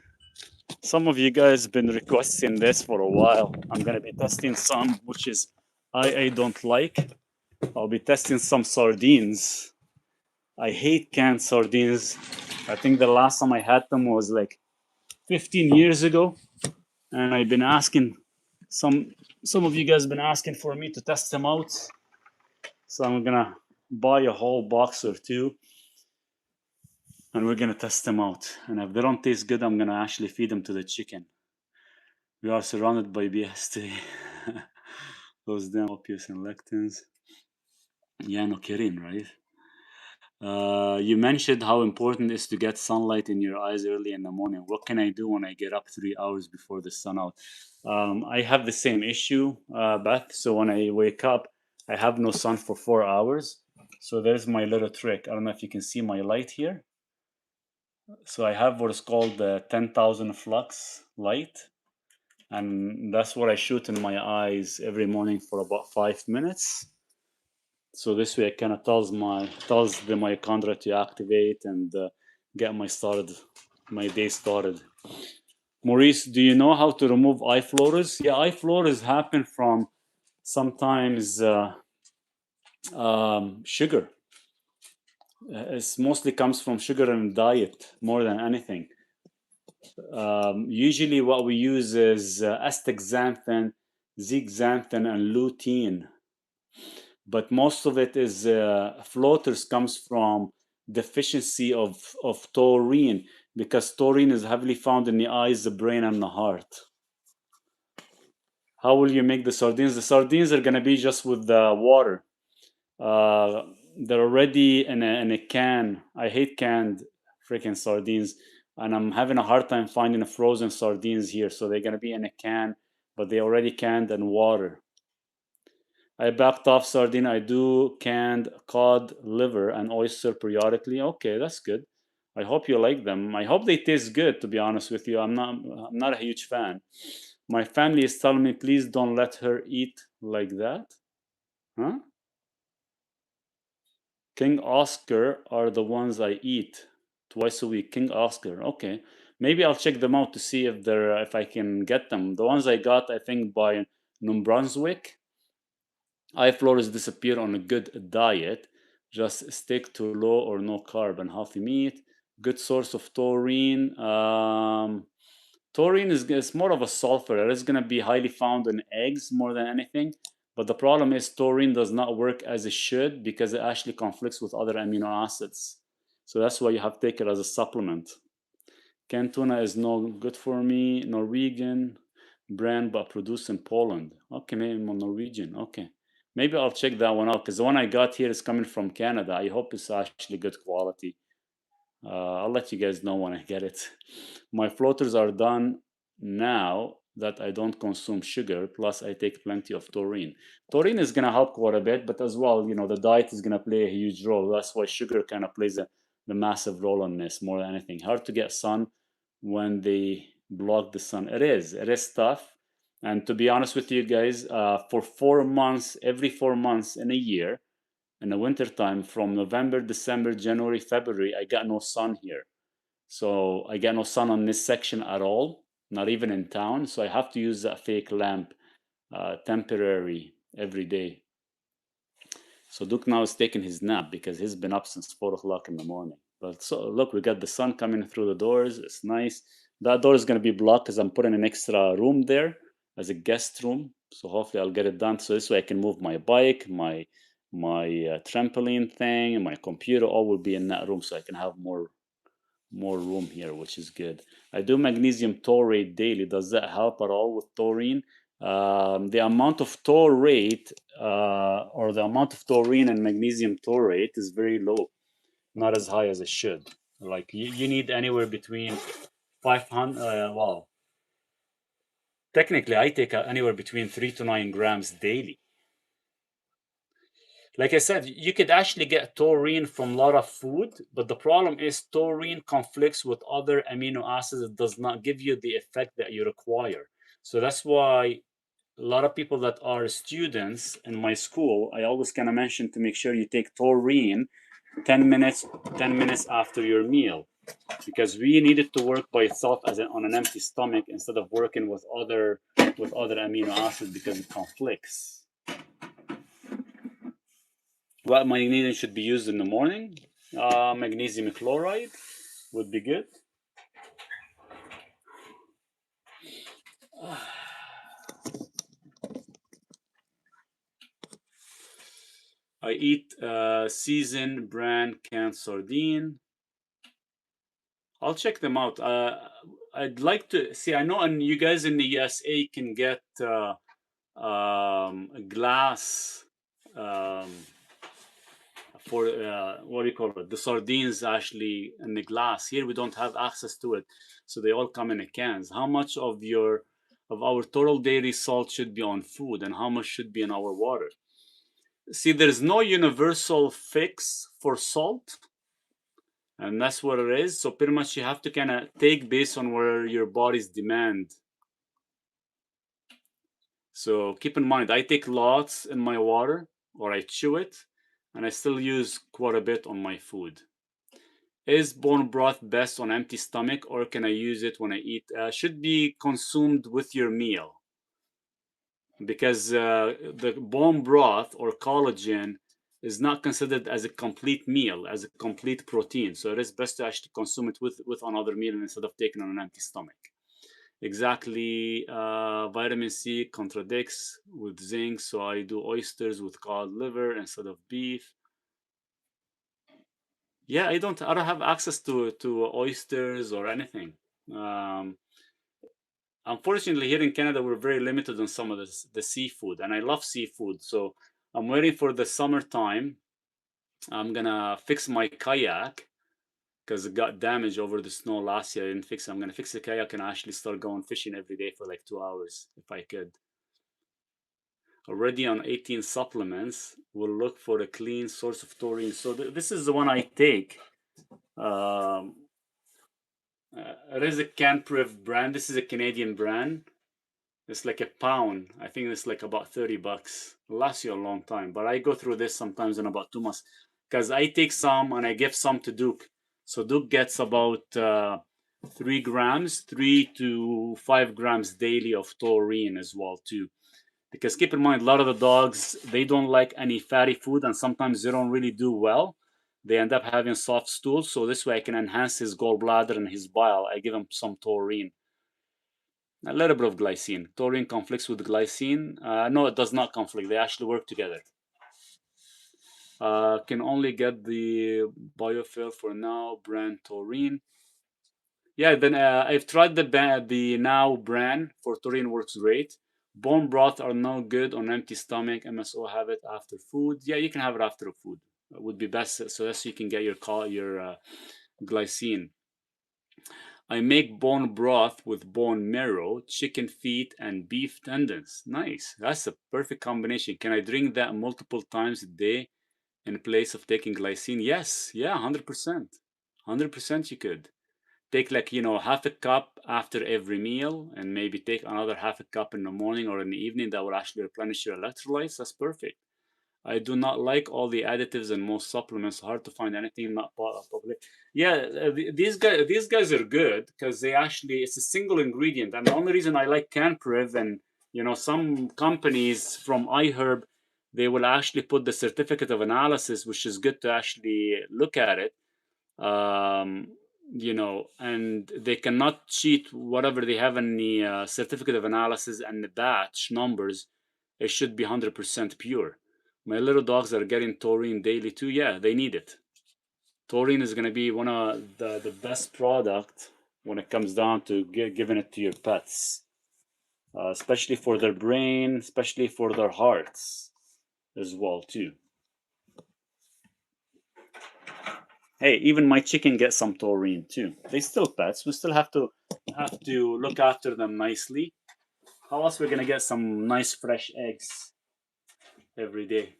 Some of you guys have been requesting this for a while. I'm gonna be testing some, which is I don't like. I'll be testing some sardines. I hate canned sardines. I think the last time I had them was like 15 years ago, and I've been asking some of you guys have been asking for me to test them out. So I'm gonna buy a whole box or two, and we're gonna test them out. And if they don't taste good, I'm gonna actually feed them to the chicken. We are surrounded by BS today. Those damn opiates and lectins. Yeah, no kidding, right? You mentioned how important it is to get sunlight in your eyes early in the morning. What can I do when I get up 3 hours before the sun out? I have the same issue, Beth. So when I wake up, I have no sun for 4 hours. So there's my little trick. I don't know if you can see my light here. So I have what's called the 10,000 flux light, and that's what I shoot in my eyes every morning for about 5 minutes. So this way it kind of tells the mitochondria to activate and get my day started. Maurice, do you know how to remove eye floaters? Yeah, eye floaters happen from sometimes sugar. It mostly comes from sugar and diet more than anything. Usually what we use is astaxanthin, zeaxanthin, and lutein. But most of it is floaters comes from deficiency of taurine, because taurine is heavily found in the eyes, the brain, and the heart. How will you make the sardines? The sardines are going to be just with the water. They're already in a can. I hate canned freaking sardines, and I'm having a hard time finding frozen sardines here. So they're gonna be in a can, but they already canned and water. I backed off sardine. I do canned cod liver and oyster periodically. Okay, that's good. I hope you like them. I hope they taste good. To be honest with you, I'm not a huge fan. My family is telling me, please don't let her eat like that. Huh? King Oscar are the ones I eat twice a week. King Oscar. Okay. Maybe I'll check them out to see if I can get them. The ones I got, I think, by New Brunswick. Eye floaters disappear on a good diet. Just stick to low or no carb and healthy meat. Good source of taurine. Taurine is more of a sulfur. It is going to be highly found in eggs more than anything. But the problem is taurine does not work as it should because it actually conflicts with other amino acids. So that's why you have to take it as a supplement. Canned tuna is no good for me. Norwegian brand, but produced in Poland. Okay, maybe Norwegian. Okay. Maybe I'll check that one out because the one I got here is coming from Canada. I hope it's actually good quality. I'll let you guys know when I get it. My floaters are done now that I don't consume sugar, plus I take plenty of taurine. Taurine is going to help quite a bit, but as well, the diet is going to play a huge role. That's why sugar kind of plays the massive role on this more than anything. Hard to get sun when they block the sun. It is tough. And to be honest with you guys, for 4 months, every 4 months in a year, in the winter time, from November, December, January, February, I got no sun here. So I get no sun on this section at all, not even in town. So I have to use that fake lamp, temporary, every day. So Duke now is taking his nap because he's been up since 4 o'clock in the morning. But so look, we got the sun coming through the doors. It's nice. That door is going to be blocked because I'm putting an extra room there as a guest room. So hopefully I'll get it done. So this way I can move my bike, my trampoline thing, and my computer. All will be in that room, so I can have more room here, which is good. I do magnesium taurate daily. Does that help at all with taurine? The amount of taurate or the amount of taurine and magnesium taurate is very low, not as high as it should. Like you need anywhere between 500. Well, technically, I take anywhere between 3 to 9 grams daily. Like I said, you could actually get taurine from a lot of food, but the problem is taurine conflicts with other amino acids. It does not give you the effect that you require. So that's why a lot of people that are students in my school, I always kind of mention to make sure you take taurine 10 minutes 10 minutes after your meal, because we need it to work by itself on an empty stomach instead of working with other amino acids because it conflicts. What magnesium should be used in the morning? Magnesium chloride would be good. I eat seasoned brand canned sardine. I'll check them out. I'd like to see. I know, and you guys in the USA can get glass um, for what do you call it? The sardines actually in the glass. Here we don't have access to it, so they all come in cans. How much of our total daily salt should be on food, and how much should be in our water? See, there's no universal fix for salt. And that's what it is. So pretty much you have to kind of take based on where your body's demand. So keep in mind, I take lots in my water, or I chew it, and I still use quite a bit on my food. Is bone broth best on empty stomach, or can I use it when I eat? Should be consumed with your meal, because the bone broth or collagen is not considered as a complete meal, as a complete protein. So it is best to actually consume it with another meal instead of taking on an empty stomach. Exactly. Vitamin C contradicts with zinc, so I do oysters with cod liver instead of beef. Yeah, I don't have access to oysters or anything. Um, Unfortunately, here in Canada, we're very limited on some of the seafood, and I love seafood. So I'm waiting for the summertime. I'm gonna fix my kayak because it got damaged over the snow last year. I didn't fix it. I'm gonna fix the kayak and actually start going fishing every day for like 2 hours if I could. Already on 18 supplements. We'll look for a clean source of taurine. So this is the one I take. Um, it is a Canpref brand. This is a Canadian brand. It's like a pound. I think it's like about $30. It lasts you a long time. But I go through this sometimes in about 2 months because I take some and I give some to Duke. So Duke gets about 3 grams, 3 to 5 grams daily of taurine as well too. Because keep in mind, a lot of the dogs, they don't like any fatty food, and sometimes they don't really do well. They end up having soft stools. So this way I can enhance his gallbladder and his bile. I give him some taurine. A little bit of glycine. Taurine conflicts with glycine. No, it does not conflict. They actually work together. Can only get the biofill for now, brand taurine. Yeah, then I've tried the now brand for taurine, works great. Bone broth are no good on empty stomach. MSO have it after food. Yeah, you can have it after food. It would be best so that you can get your glycine. I make bone broth with bone marrow, chicken feet, and beef tendons. Nice. That's a perfect combination. Can I drink that multiple times a day in place of taking glycine? Yes. Yeah, 100%. 100% you could. Take like, half a cup after every meal and maybe take another half a cup in the morning or in the evening. That will actually replenish your electrolytes. That's perfect. I do not like all the additives in most supplements. Hard to find anything not popular. Yeah, these guys are good because they actually it's a single ingredient. And the only reason I like Canprev and some companies from iHerb, they will actually put the certificate of analysis, which is good to actually look at it. Um, and they cannot cheat whatever they have in the certificate of analysis and the batch numbers. It should be 100% pure. My little dogs are getting taurine daily too. Yeah, they need it. Taurine is going to be one of the best product when it comes down to giving it to your pets, especially for their brain, especially for their hearts as well too. Hey, even my chicken gets some taurine too. They still pets. We still have to look after them nicely. How else we're gonna get some nice fresh eggs every day?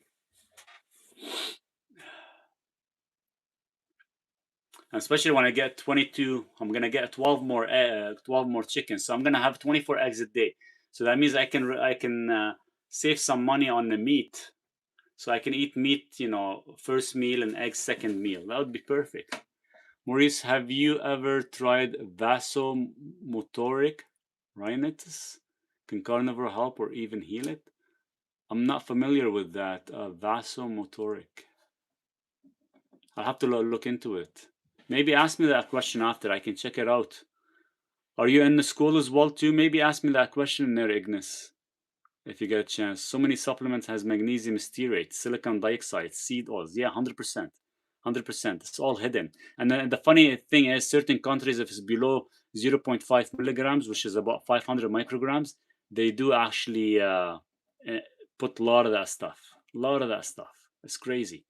And especially when I get 22, I'm gonna get 12 more chickens. So I'm gonna have 24 eggs a day. So that means I can save some money on the meat. So I can eat meat, first meal and eggs second meal. That would be perfect. Maurice, have you ever tried vasomotoric rhinitis? Can carnivore help or even heal it? I'm not familiar with that. Vasomotoric. I'll have to look into it. Maybe ask me that question after. I can check it out. Are you in the school as well too? Maybe ask me that question there, Ignis, if you get a chance. So many supplements has magnesium stearate, silicon dioxide, seed oils. Yeah, 100%. 100%. It's all hidden. And then the funny thing is, certain countries, if it's below 0.5 milligrams, which is about 500 micrograms, they do actually put a lot of that stuff. A lot of that stuff. It's crazy.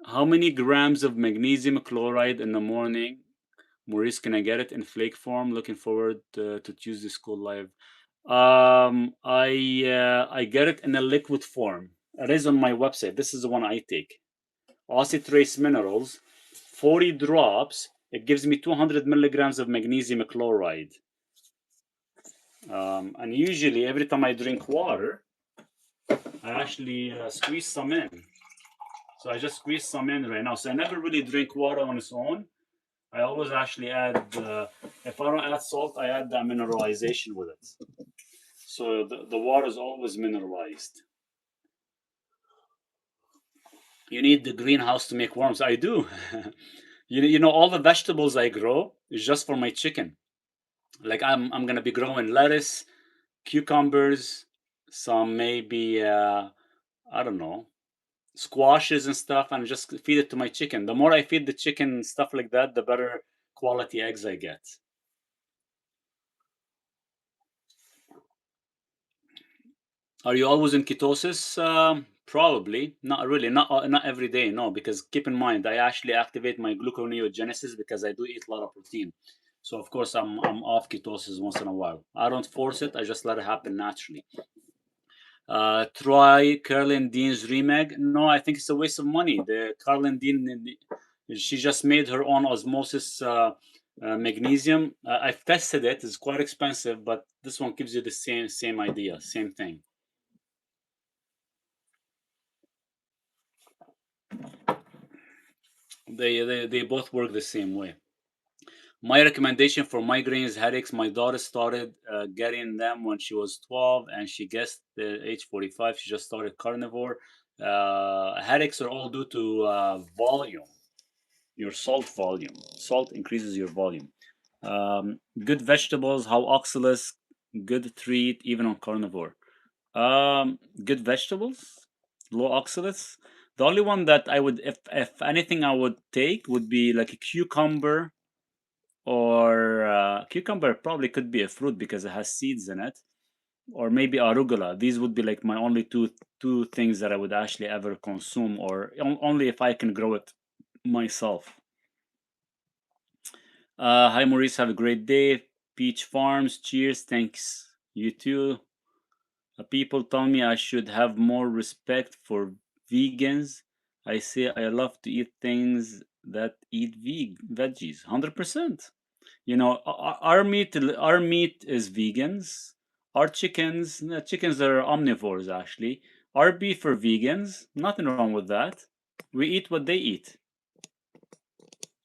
How many grams of magnesium chloride in the morning? Maurice, can I get it in flake form? Looking forward to Tuesday School Live. I get it in a liquid form. It is on my website. This is the one I take. acid trace minerals, 40 drops. It gives me 200 milligrams of magnesium chloride. And usually every time I drink water, I actually squeeze some in. So I just squeeze some in right now. So I never really drink water on its own. I always actually add, if I don't add salt, I add that mineralization with it. So the water is always mineralized. You need the greenhouse to make worms. I do. You know, all the vegetables I grow is just for my chicken. Like I'm gonna be growing lettuce, cucumbers, some maybe I don't know, squashes and stuff, and just feed it to my chicken. The more I feed the chicken stuff like that, the better quality eggs I get. Are you always in ketosis? Probably not really, not every day, no. Because keep in mind, I actually activate my gluconeogenesis because I do eat a lot of protein. So of course I'm off ketosis once in a while. I don't force it; I just let it happen naturally. Try Caroline Dean's remag. No, I think it's a waste of money. The Caroline Dean, she just made her own osmosis magnesium. I've tested it; it's quite expensive, but this one gives you the same idea, same thing. They both work the same way. My recommendation for migraines, headaches, my daughter started getting them when she was 12, and she guessed the age 45. She just started carnivore. Headaches are all due to volume, your salt volume. Salt increases your volume. Good vegetables, how oxalates, good treat, even on carnivore. Good vegetables, low oxalates. The only one that I would, if anything, I would take would be like a cucumber, or cucumber probably could be a fruit because it has seeds in it, or maybe arugula. These would be like my only two things that I would actually ever consume, or only if I can grow it myself. Hi Maurice, have a great day. Peach Farms, cheers, thanks. You too. People tell me I should have more respect for vegans. I say I love to eat things that eat veggies. 100%. You know, our meat is vegans. Our chickens are omnivores actually. Our beef are vegans. Nothing wrong with that. We eat what they eat.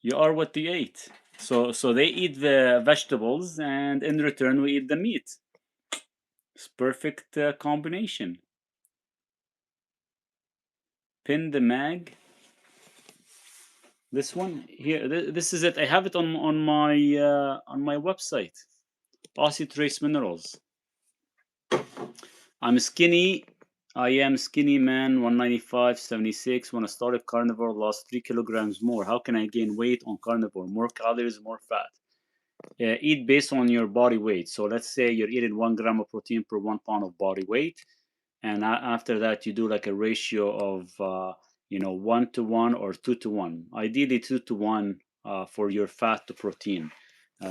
You are what you eat. So they eat the vegetables, and in return we eat the meat. It's perfect combination. Pin the mag. This one here. This is it. I have it on my website. Acid trace minerals. I'm skinny. I am skinny man, 195, 76. When I started carnivore, lost 3 kilograms more. How can I gain weight on carnivore? More calories, more fat. Eat based on your body weight. So let's say you're eating 1 gram of protein per 1 pound of body weight, and after that you do like a ratio of 1 to 1 or 2 to 1. Ideally 2 to 1 for your fat to protein.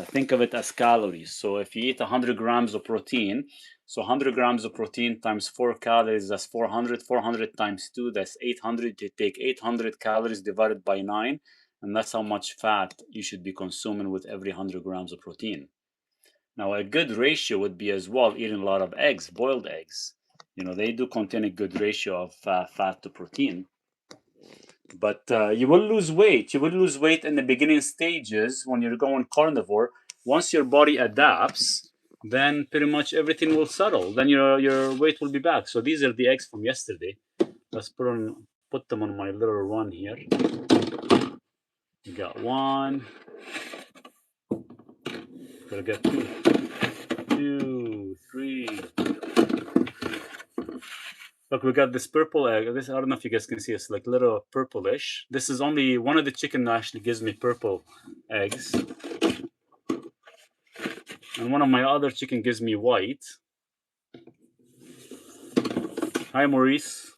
Think of it as calories. So if you eat 100 grams of protein, so 100 grams of protein times 4 calories, that's 400. 400 times 2, that's 800. You take 800 calories divided by 9, and that's how much fat you should be consuming with every 100 grams of protein. Now, a good ratio would be as well eating a lot of eggs, boiled eggs. They do contain a good ratio of fat to protein. But you will lose weight. You will lose weight in the beginning stages when you're going carnivore. Once your body adapts, then pretty much everything will settle. Then your weight will be back. So these are the eggs from yesterday. Let's put them on my little run here. We got one. Gotta get two. 2, 3. Look, we got this purple egg. I don't know if you guys can see. It's like little purplish. This is only one of the chicken that actually gives me purple eggs, and one of my other chicken gives me white. Hi, Maurice.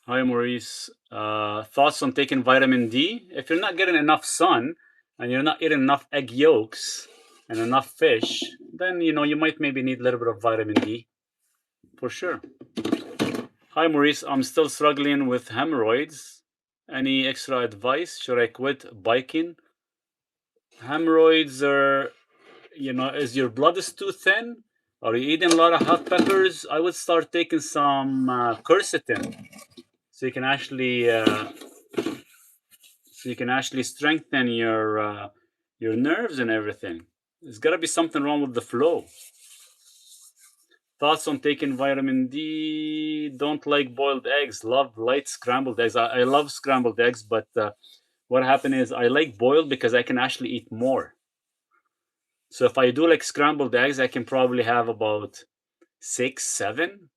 Hi, Maurice. Thoughts on taking vitamin D? If you're not getting enough sun and you're not eating enough egg yolks and enough fish, then you might maybe need a little bit of vitamin D, for sure. Hi Maurice, I'm still struggling with hemorrhoids. Any extra advice? Should I quit biking? Hemorrhoids are, is your blood is too thin? Are you eating a lot of hot peppers? I would start taking some quercetin, so you can actually strengthen your nerves and everything. There's got to be something wrong with the flow. Thoughts on taking vitamin D? Don't like boiled eggs. Love light scrambled eggs. I love scrambled eggs, but what happened is I like boiled because I can actually eat more. So if I do like scrambled eggs, I can probably have about 6, 7.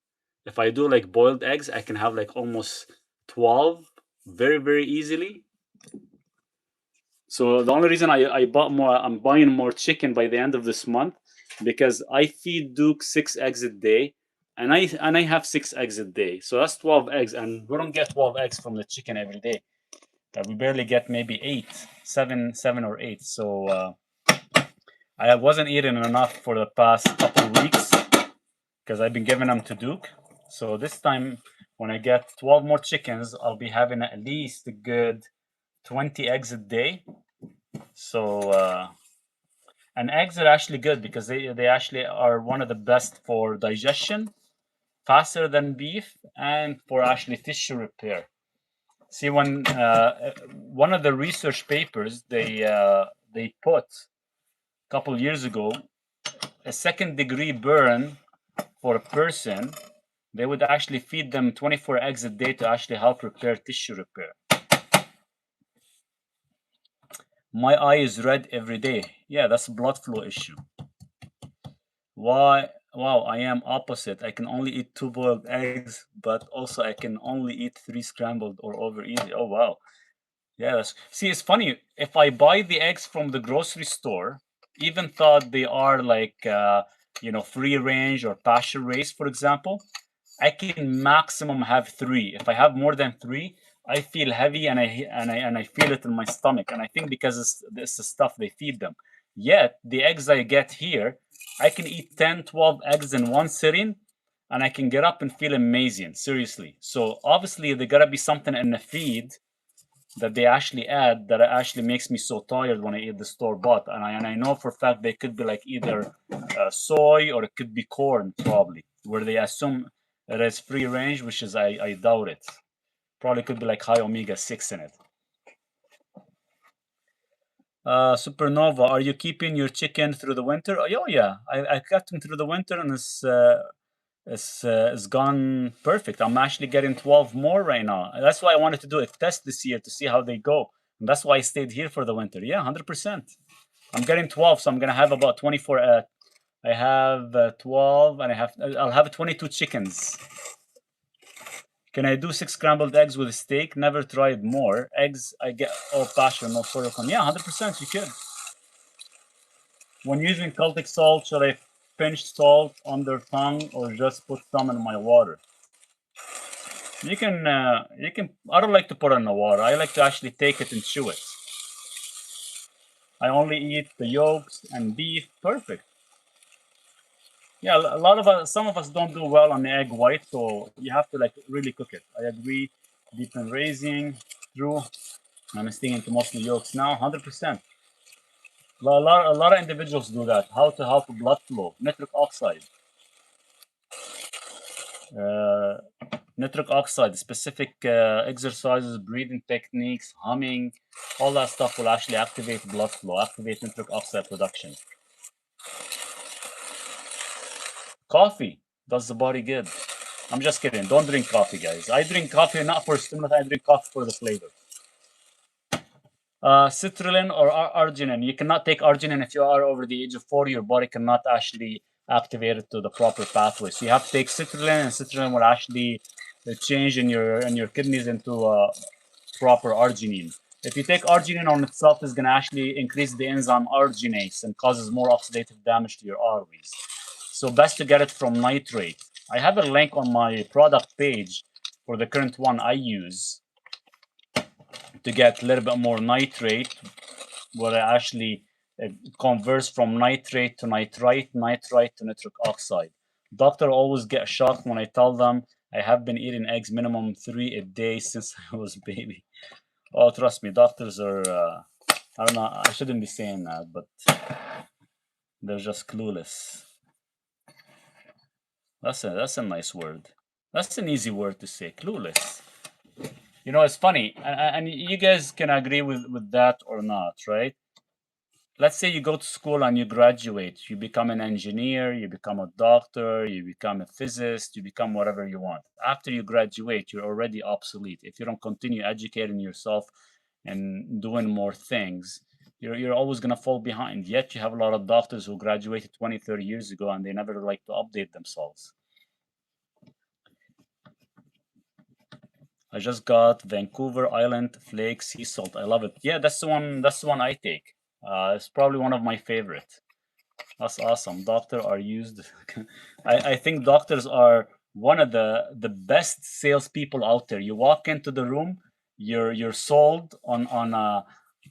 If I do like boiled eggs, I can have like almost 12 very, very easily. So the only reason I'm buying more chicken by the end of this month because I feed Duke 6 eggs a day, and I have 6 eggs a day. So that's 12 eggs, and we don't get 12 eggs from the chicken every day. We barely get maybe 8, 7 or 8. So I wasn't eating enough for the past couple of weeks because I've been giving them to Duke. So this time, when I get 12 more chickens, I'll be having at least a good 20 eggs a day. So, and eggs are actually good because they actually are one of the best for digestion, faster than beef, and for actually tissue repair. See, when one of the research papers they put a couple years ago, a second-degree burn for a person, they would actually feed them 24 eggs a day to actually help repair tissue repair. My eye is red every day. Yeah, that's a blood flow issue. Why? Wow, I am opposite. I can only eat 2 boiled eggs, but also I can only eat 3 scrambled or over easy. Oh, wow. Yeah, see, it's funny. If I buy the eggs from the grocery store, even thought they are like, free range or pasture raised, for example, I can maximum have 3. If I have more than 3, I feel heavy and I feel it in my stomach. And I think because it's the stuff they feed them. Yet the eggs I get here, I can eat 10, 12 eggs in one sitting, and I can get up and feel amazing. Seriously. So obviously there gotta be something in the feed that they actually add that actually makes me so tired when I eat the store bought. And I know for a fact they could be like either soy or it could be corn, probably, where they assume it is free range, which is I doubt it. Probably could be like high omega-6 in it. Supernova, are you keeping your chicken through the winter? Oh yeah, I kept them through the winter, and it's gone perfect. I'm actually getting 12 more right now. That's why I wanted to do a test this year to see how they go. And that's why I stayed here for the winter. Yeah, 100%. I'm getting 12, so I'm gonna have about 24. I have 12, and I'll have 22 chickens. Can I do 6 scrambled eggs with a steak? Never tried more. Eggs, I get old fashioned, no silicone. Yeah, 100% you could. When using Celtic salt, should I pinch salt under tongue or just put some in my water? You can. I don't like to put it in the water. I like to actually take it and chew it. I only eat the yolks and beef. Perfect. Yeah, a lot of us, some of us don't do well on the egg white, so you have to like really cook it. I agree. Deep in raising, true. I'm sticking to mostly yolks now, 100%. A lot of individuals do that. How to help blood flow? Nitric oxide. Uh, Nitric oxide, specific exercises, breathing techniques, humming, all that stuff will actually activate blood flow, activate nitric oxide production. Coffee does the body good. I'm just kidding. Don't drink coffee, guys. I drink coffee not for stimulant. I drink coffee for the flavor. Citrulline or arginine. You cannot take arginine if you are over the age of 40. Your body cannot actually activate it to the proper pathway. So you have to take citrulline, and citrulline will actually change in your kidneys into proper arginine. If you take arginine on itself, it's going to actually increase the enzyme arginase and causes more oxidative damage to your arteries. So best to get it from nitrate. I have a link on my product page for the current one I use to get a little bit more nitrate, where I actually converts from nitrate to nitrite, nitrite to nitric oxide. Doctor always get shocked when I tell them I have been eating eggs minimum 3 a day since I was a baby. Oh, trust me, doctors are, I don't know, I shouldn't be saying that, but they're just clueless. That's a nice word. That's an easy word to say, clueless. You know, it's funny, and you guys can agree with that or not, right? Let's say you go to school and you graduate, you become an engineer, you become a doctor, you become a physicist, you become whatever you want. After you graduate, you're already obsolete. If you don't continue educating yourself and doing more things, you're always going to fall behind. Yet you have a lot of doctors who graduated 20, 30 years ago and they never like to update themselves. I just got Vancouver Island flake sea salt. I love it. Yeah, that's the one. That's the one I take. It's probably one of my favorite. That's awesome. Doctor are used. I think doctors are one of the best salespeople out there. You walk into the room, you're sold on a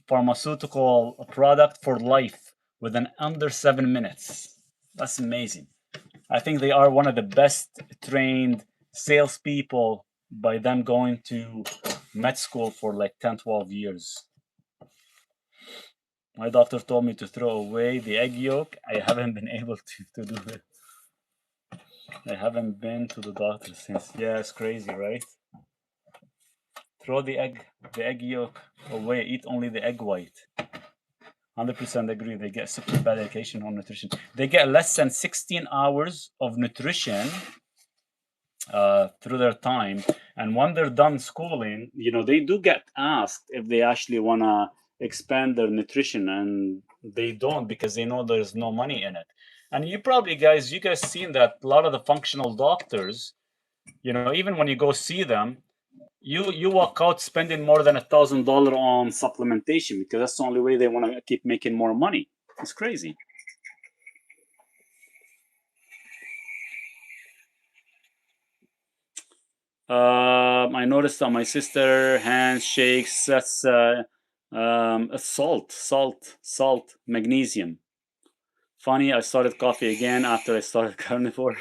pharmaceutical product for life within under 7 minutes. That's amazing. I think they are one of the best trained salespeople by them going to med school for like 10, 12 years. My doctor told me to throw away the egg yolk. I haven't been able to do it. I haven't been to the doctor since. Yeah, it's crazy, right? Throw the egg yolk away. Eat only the egg white. 100% agree. They get super bad education on nutrition. They get less than 16 hours of nutrition through their time, and when they're done schooling, you know, they do get asked if they actually want to expand their nutrition, and they don't because they know there's no money in it. And you guys seen that a lot of the functional doctors, you know, even when you go see them, you walk out spending more than $1,000 on supplementation because that's the only way they want to keep making more money. It's crazy. I noticed that my sister hands shakes. That's salt, magnesium. Funny, I started coffee again after I started carnivore.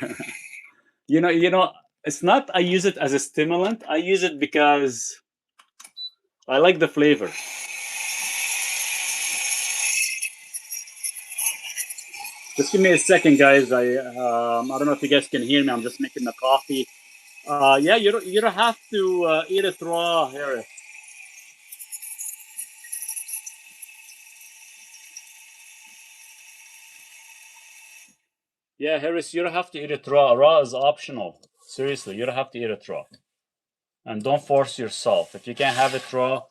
you know, it's not. I use it as a stimulant. I use it because I like the flavor. Just give me a second, guys. I don't know if you guys can hear me. I'm just making the coffee. Yeah, you don't have to eat it raw here. Yeah, Harris, you don't have to eat it raw. Raw is optional. Seriously, you don't have to eat it raw. And don't force yourself. If you can't have it raw,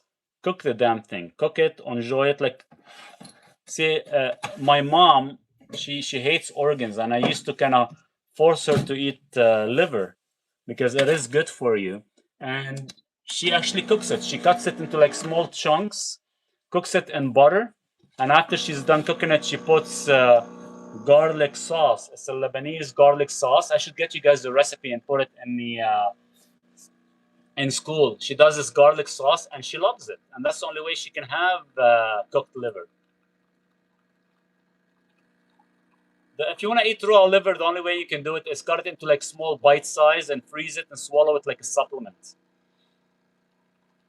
cook the damn thing. Cook it, enjoy it. Like, see, my mom, she hates organs, and I used to kind of force her to eat liver because it is good for you. And she actually cooks it. She cuts it into like small chunks, cooks it in butter, and after she's done cooking it, she puts garlic sauce. It's a Lebanese garlic sauce. I should get you guys the recipe and put it in the in school. She does this garlic sauce and she loves it, and that's the only way she can have cooked liver. If you want to eat raw liver, the only way you can do it is cut it into like small bite size and freeze it and swallow it like a supplement.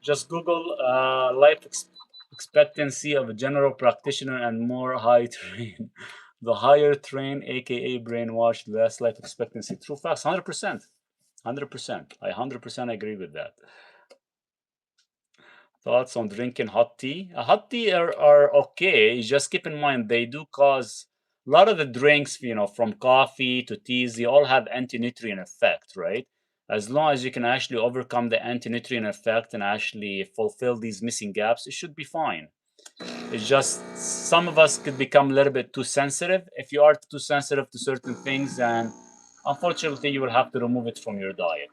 Just Google expectancy of a general practitioner and more high train. The higher train, aka brainwashed, less life expectancy. True facts, 100%. 100%. I 100% agree with that. Thoughts on drinking hot tea? Hot tea are okay. Just keep in mind they do cause a lot of the drinks, you know, from coffee to teas, they all have anti-nutrient effect, right? As long as you can actually overcome the anti-nutrient effect and actually fulfill these missing gaps, it should be fine. It's just some of us could become a little bit too sensitive. If you are too sensitive to certain things, then unfortunately you will have to remove it from your diet.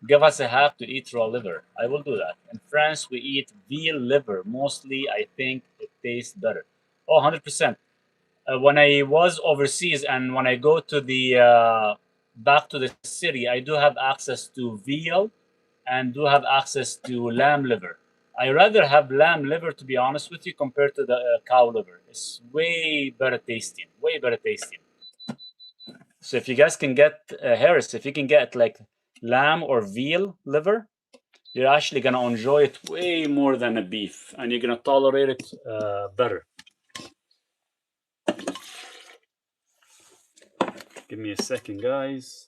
Give us a half to eat raw liver. I will do that. In France, we eat veal liver. Mostly, I think it tastes better. Oh, 100%. When I was overseas and when I go to the back to the city, I do have access to veal and do have access to lamb liver. I rather have lamb liver, to be honest with you, compared to the cow liver. It's way better tasting. Way better tasting. So if you guys can get Harris, if you can get like lamb or veal liver, you're actually gonna enjoy it way more than a beef, and you're gonna tolerate it better. Give me a second, guys.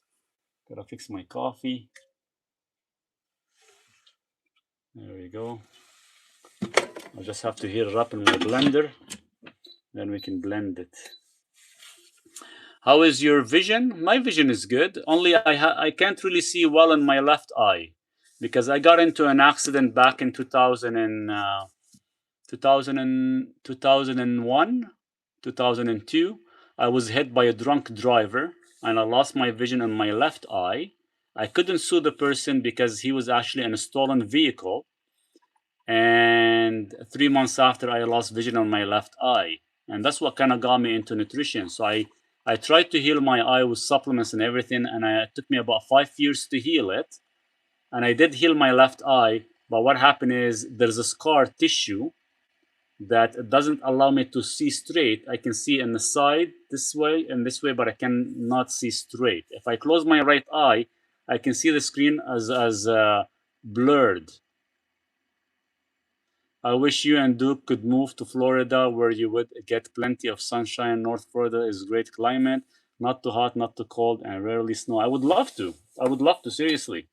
Gotta fix my coffee. There we go. I'll just have to heat it up in my blender, then we can blend it. How is your vision? My vision is good. Only I can't really see well in my left eye because I got into an accident back in 2001, 2002. I was hit by a drunk driver and I lost my vision in my left eye. I couldn't sue the person because he was actually in a stolen vehicle. And 3 months after, I lost vision on my left eye. And that's what kind of got me into nutrition. So I tried to heal my eye with supplements and everything, and it took me about 5 years to heal it. And I did heal my left eye, but what happened is there's a scar tissue that doesn't allow me to see straight. I can see in the side this way and this way, but I cannot see straight. If I close my right eye, I can see the screen as blurred. I wish you and Duke could move to Florida where you would get plenty of sunshine. North Florida is great climate, not too hot, not too cold, and rarely snow. I would love to. I would love to, seriously.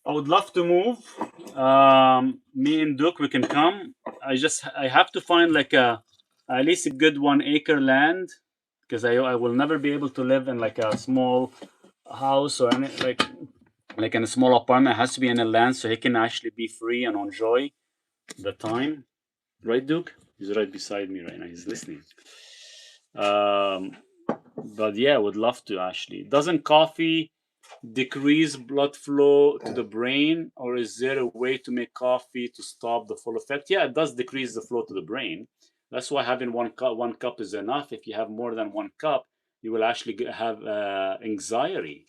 I would love to move. Me and Duke, we can come. I have to find like at least a good 1 acre land because I will never be able to live in like a small house or any like in a small apartment. It has to be in a land so he can actually be free and enjoy the time. Right, Duke? He's right beside me right now. He's listening. But yeah, I would love to actually. Doesn't coffee decrease blood flow to the brain, or is there a way to make coffee to stop the full effect? Yeah, it does decrease the flow to the brain. That's why having one cup is enough. If you have more than 1 cup, you will actually have anxiety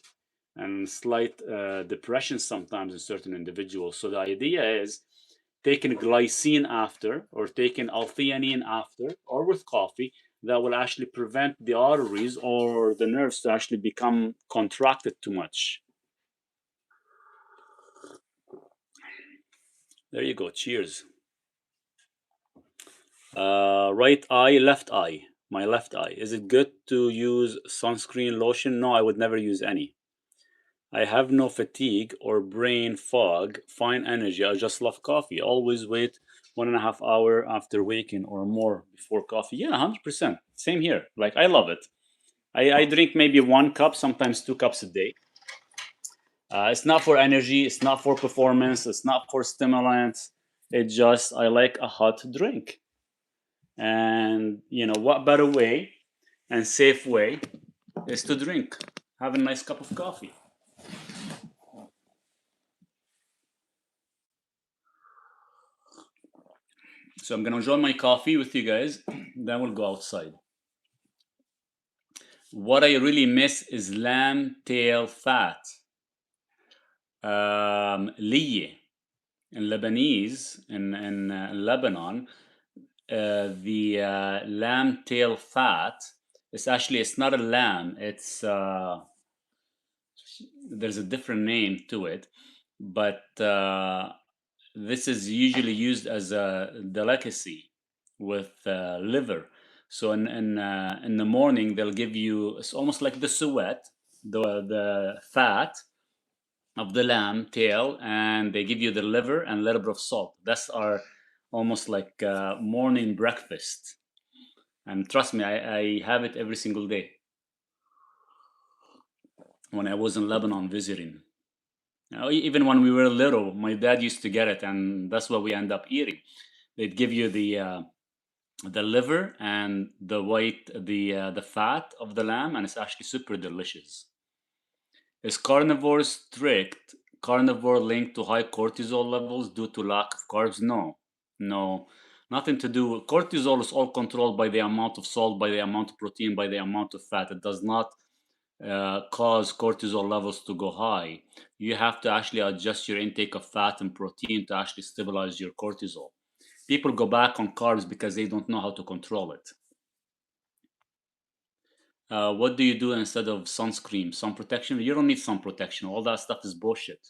and slight depression sometimes in certain individuals. So the idea is taking glycine after, or taking L-theanine after, or with coffee, that will actually prevent the arteries or the nerves to actually become contracted too much. There you go. Cheers. Right eye, left eye. My left eye. Is it good to use sunscreen lotion? No, I would never use any. I have no fatigue or brain fog, fine energy. I just love coffee. Always wait 1.5 hours after waking or more before coffee. Yeah, 100%. Same here. Like, I love it. I drink maybe 1 cup, sometimes 2 cups a day. It's not for energy. It's not for performance. It's not for stimulants. It's just, I like a hot drink. And, you know, what better way and safe way is to drink. Have a nice cup of coffee. So I'm gonna enjoy my coffee with you guys, then we'll go outside. What I really miss is lamb tail fat. Liye. In Lebanese, in Lebanon, the lamb tail fat is actually, it's not a lamb, it's there's a different name to it, but this is usually used as a delicacy with liver. So in the morning they'll give you, it's almost like the suet, the fat of the lamb tail, and they give you the liver and a little bit of salt. That's our almost like morning breakfast. And trust me, I have it every single day. When I was in Lebanon visiting, even when we were little, my dad used to get it, and that's what we end up eating. They'd give you the liver and the fat of the lamb, and it's actually super delicious. Is carnivore strict? Carnivore linked to high cortisol levels due to lack of carbs? No, nothing to do. Cortisol is all controlled by the amount of salt, by the amount of protein, by the amount of fat. It does not cause cortisol levels to go high. You have to actually adjust your intake of fat and protein to actually stabilize your cortisol. People go back on carbs because they don't know how to control it. What do you do instead of sunscreen? Sun protection? You don't need sun protection. All that stuff is bullshit.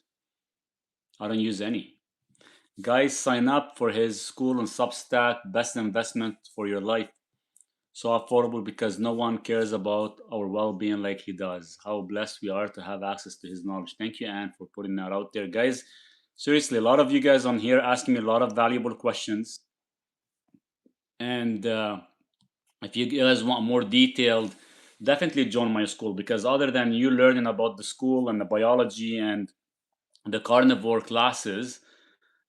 I don't use any. Guys, sign up for his school on Substack. Best investment for your life. So affordable because no one cares about our well-being like he does. How blessed we are to have access to his knowledge. Thank you, Anne, for putting that out there. Guys, seriously, a lot of you guys on here asking me a lot of valuable questions. And if you guys want more detailed, definitely join my school, because other than you learning about the school and the biology and the carnivore classes,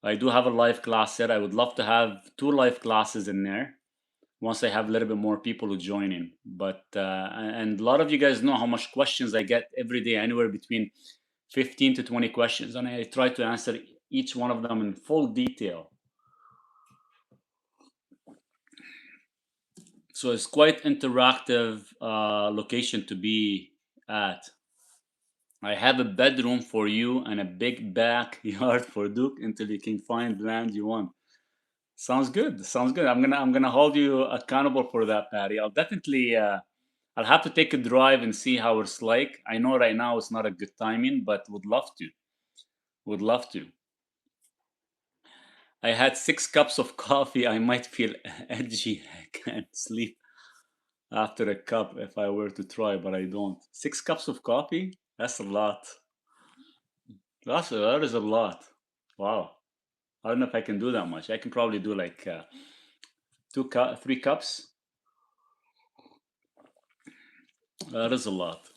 I do have a live class set. I would love to have 2 live classes in there once I have a little bit more people who join in. But and a lot of you guys know how much questions I get every day, anywhere between 15 to 20 questions, and I try to answer each one of them in full detail. So it's quite interactive location to be at. I have a bedroom for you and a big backyard for Duke until you can find land you want. Sounds good. Sounds good. I'm gonna hold you accountable for that, Patty. I'll definitely I'll have to take a drive and see how it's like. I know right now it's not a good timing, but would love to. Would love to. I had 6 cups of coffee. I might feel edgy. I can't sleep after a cup if I were to try, but I don't. 6 cups of coffee? That's a lot. That is a lot. Wow. I don't know if I can do that much. I can probably do like 3 cups. That is a lot.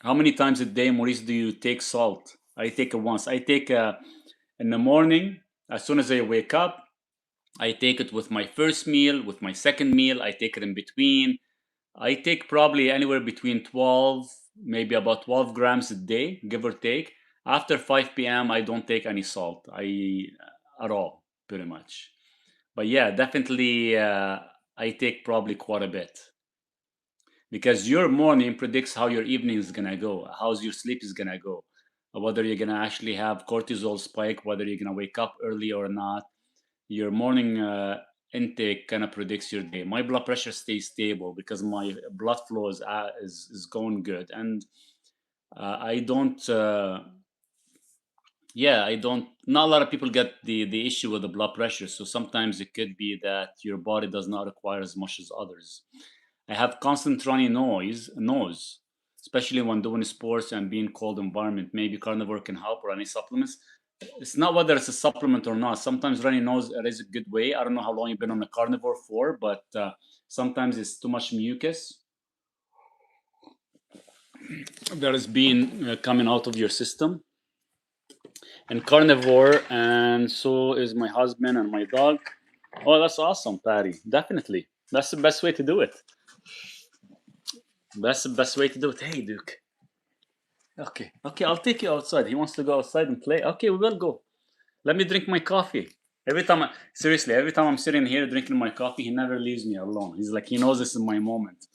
How many times a day, Maurice, do you take salt? I take it once. I take in the morning, as soon as I wake up. I take it with my first meal, with my second meal. I take it in between. I take probably anywhere between 12, maybe about 12 grams a day, give or take. After 5 p.m., I don't take any salt. At all, pretty much. But yeah, definitely, I take probably quite a bit, because your morning predicts how your evening is gonna go, how's your sleep is gonna go, whether you're gonna actually have cortisol spike, whether you're gonna wake up early or not. Your morning intake kind of predicts your day. My blood pressure stays stable because my blood flow is going good, and I don't. Yeah, I don't. Not a lot of people get the issue with the blood pressure, so sometimes it could be that your body does not require as much as others. I have constant runny nose, especially when doing sports and being cold environment. Maybe carnivore can help, or any supplements. It's not whether it's a supplement or not. Sometimes runny nose is a good way. I don't know how long you've been on a carnivore for, but sometimes it's too much mucus that is being coming out of your system. And carnivore, and so is my husband and my dog. Oh, that's awesome, Patty. Definitely, that's the best way to do it. That's the best way to do it. Hey, Duke. Okay, okay, I'll take you outside. He wants to go outside and play. Okay, we will go. Let me drink my coffee. Seriously, every time I'm sitting here drinking my coffee, he never leaves me alone. He's like, he knows this is my moment.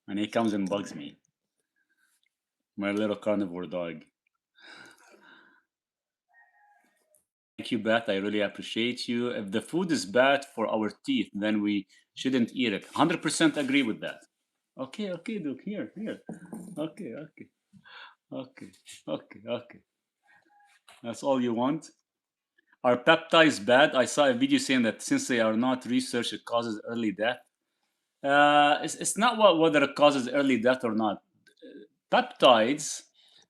And he comes and bugs me. My little carnivore dog. Thank you, Beth. I really appreciate you. If the food is bad for our teeth, then we shouldn't eat it. 100% agree with that. Okay, okay, Duke. Here, here. Okay, okay. Okay, okay, okay. That's all you want? Are peptides bad? I saw a video saying that since they are not researched, it causes early death. It's not whether it causes early death or not. Peptides,